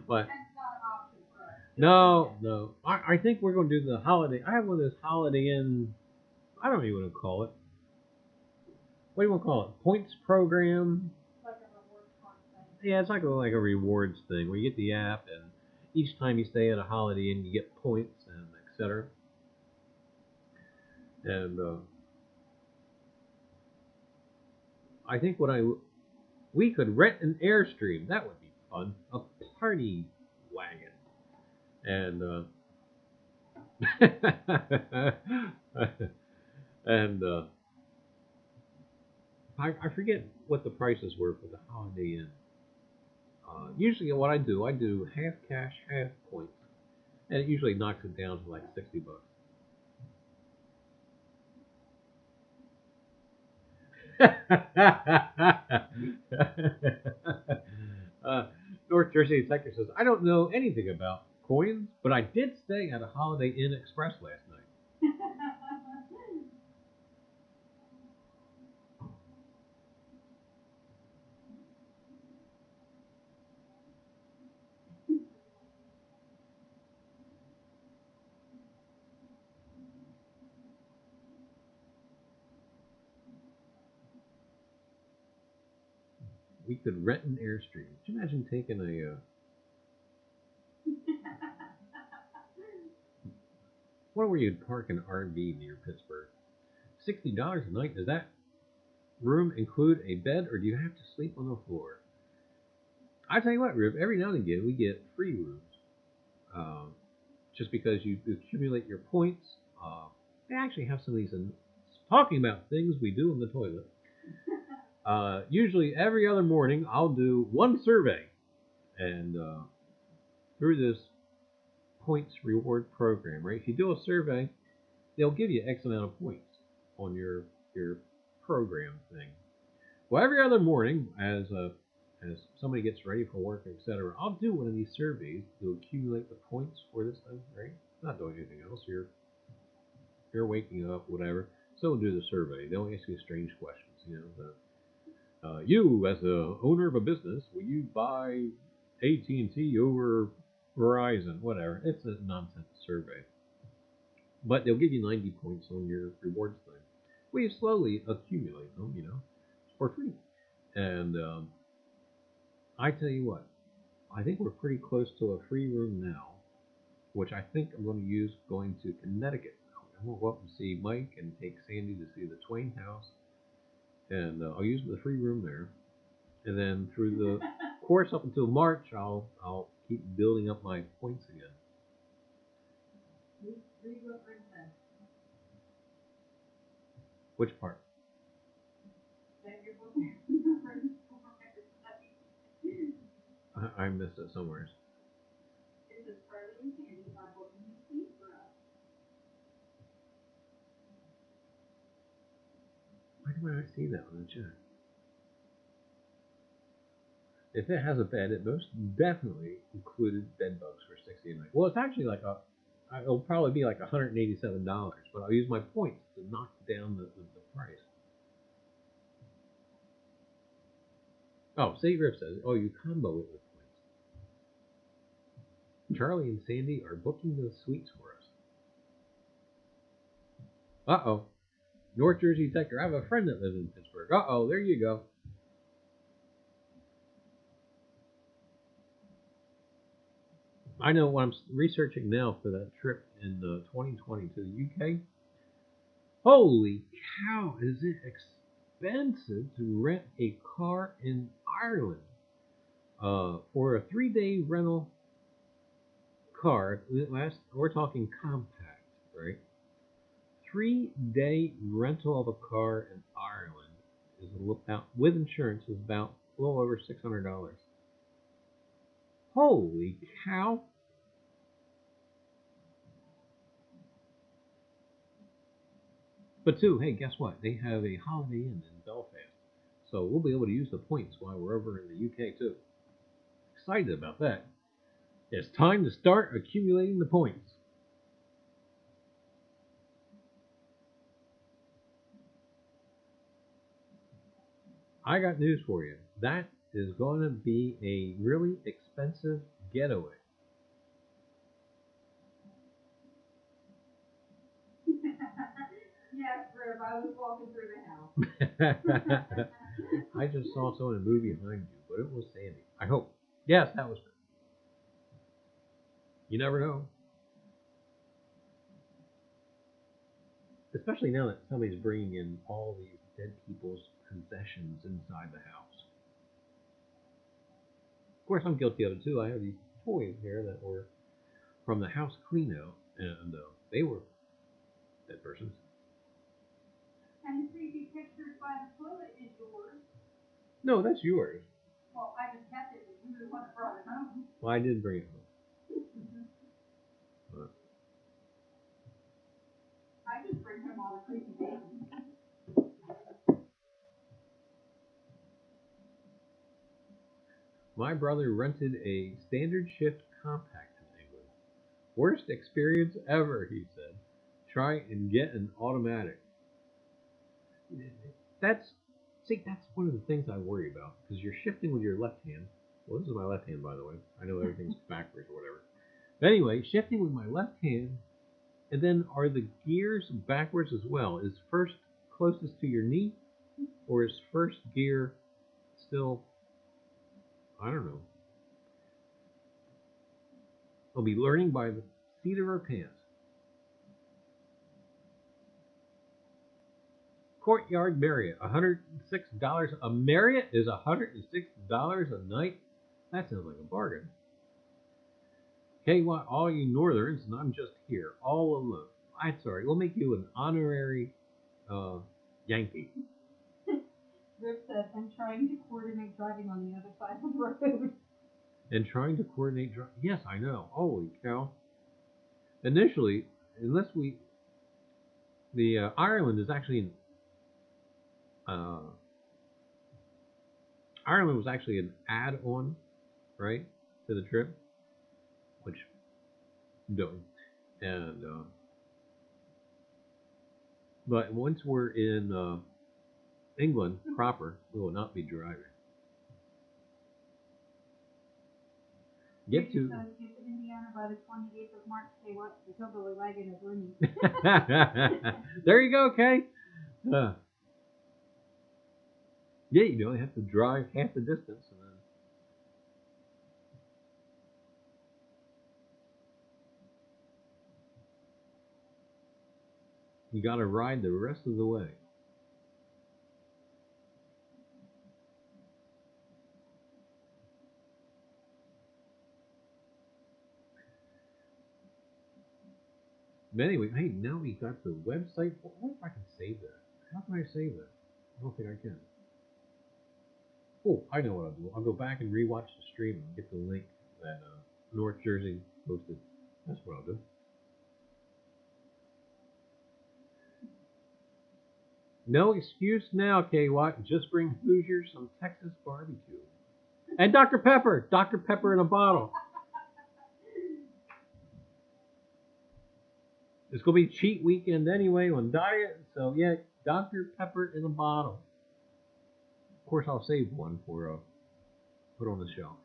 What? No. I think we're going to do the Holiday. I have one of those Holiday Inn. I don't even want to call it. what do you want to call it? Points program? Like a reward content. Yeah, it's like a rewards thing where you get the app, and each time you stay at a Holiday Inn, you get points and etc. And I think we could rent an Airstream. That would be fun. A party wagon. And and I forget what the prices were for the Holiday Inn. Usually what I do half cash, half points. And it usually knocks it down to like $60. North Jersey Detective says, I don't know anything about coins, but I did stay at a Holiday Inn Express last night. We could rent an Airstream. Could you imagine taking a... what were you park an RV near Pittsburgh? $60 a night. Does that room include a bed, or do you have to sleep on the floor? I tell you what, Rip, every now and again we get free rooms. Just because you accumulate your points. They actually have some of these talking about things we do in the toilet. Usually every other morning I'll do one survey, and through this points reward program, right? If you do a survey, they'll give you X amount of points on your program thing. Well, every other morning, as somebody gets ready for work, etc., I'll do one of these surveys to accumulate the points for this thing, right? Not doing anything else. You're waking up, whatever. So we'll do the survey. They'll ask you strange questions, you know. You, as the owner of a business, will you buy AT&T over Verizon? Whatever. It's a nonsense survey. But they'll give you 90 points on your rewards thing. Well, you slowly accumulate them, you know, for free. And I tell you what, I think we're pretty close to a free room now, which I think I'm going to use going to Connecticut. I'm going to go up and see Mike and take Sandy to see the Twain House. And I'll use the free room there. And then through the course up until March, I'll keep building up my points again. Which part? I missed it somewhere. Why do I not see that on the chat? If it has a bed, it most definitely included bed bugs for $60 a night. Well, it's actually like it'll probably be like $187, but I'll use my points to knock down the price. Oh, Save Rip says, oh, you combo it with points. Charlie and Sandy are booking the suites for us. Uh-oh. North Jersey Detector. I have a friend that lives in Pittsburgh. Uh-oh, there you go. I know what I'm researching now for that trip in 2020 to the UK. Holy cow, is it expensive to rent a car in Ireland? For a 3-day rental car, we're talking compact, right? 3-day rental of a car in Ireland is about, with insurance, is about a little over $600. Holy cow! But too, hey, guess what? They have a Holiday Inn in Belfast, so we'll be able to use the points while we're over in the UK too. Excited about that. It's time to start accumulating the points. I got news for you. That is going to be a really expensive getaway. Yes, or if I was walking through the house. I just saw someone in a movie behind you, but it was Sandy. I hope. Yes, that was her. You never know. Especially now that somebody's bringing in all these dead people's possessions inside the house. Of course, I'm guilty of it too. I have these toys here that were from the house clean out, and they were dead persons. And the creepy pictures by the toilet is yours. No, that's yours. Well, I just kept it, but you were the one that brought it home. Well, I did bring it home. I just bring him all the creepy things. My brother rented a standard shift compact in England. Worst experience ever, he said. Try and get an automatic. That's one of the things I worry about, because you're shifting with your left hand. Well, this is my left hand, by the way. I know everything's backwards or whatever. But anyway, shifting with my left hand, and then are the gears backwards as well? Is first closest to your knee, or is first gear still, I don't know. I'll be learning by the seat of our pants. Courtyard Marriott, $106. A Marriott is $106 a night? That sounds like a bargain. Hey, what, all you northerns, and I'm just here, all alone. I'm sorry, we'll make you an honorary Yankee. Rip said, I'm trying to coordinate driving on the other side of the road. And trying to coordinate yes, I know. Holy cow. Initially, Ireland is actually Ireland was actually an add-on, right, to the trip, which I'm doing. And but once we're in England proper, we will not be driving. Get to Indiana by the 28th of March. Say what? The hillbilly wagon is winning. There you go, Kay. Yeah, you only have to drive half the distance, and then you got to ride the rest of the way. But anyway, hey, now we got the website. What if I can save that? How can I save that? I don't think I can. Oh, I know what I'll do. I'll go back and rewatch the stream and get the link that North Jersey posted. That's what I'll do. No excuse now, K-Watt. Just bring Hoosiers some Texas barbecue. And Dr. Pepper. Dr. Pepper in a bottle. It's going to be cheat weekend anyway on diet. So, yeah, Dr. Pepper in a bottle. Of course, I'll save one for put on the shelf.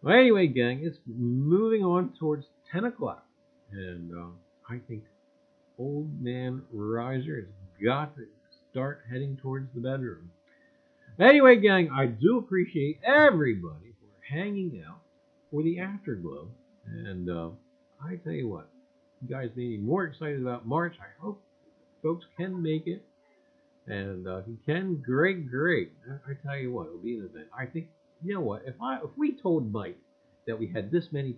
Well, anyway, gang, it's moving on towards 10 o'clock. And I think old man Reiser has got to start heading towards the bedroom. Anyway, gang, I do appreciate everybody for hanging out for the Afterglow. And I tell you what, you guys made me more excited about March. I hope folks can make it. And if you can, great. I tell you what, it'll be an event. I think, you know what, if we told Mike that we had this many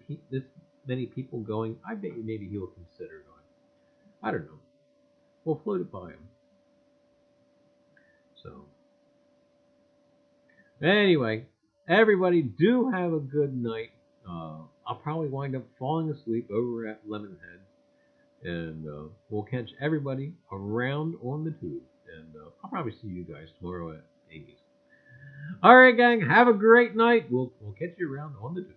people going, I bet maybe he will consider going. I don't know. We'll float it by him. So, anyway, everybody do have a good night. I'll probably wind up falling asleep over at Lemonhead. And we'll catch everybody around on the tube. And I'll probably see you guys tomorrow at Amy's. All right, gang. Have a great night. We'll catch you around on the tube.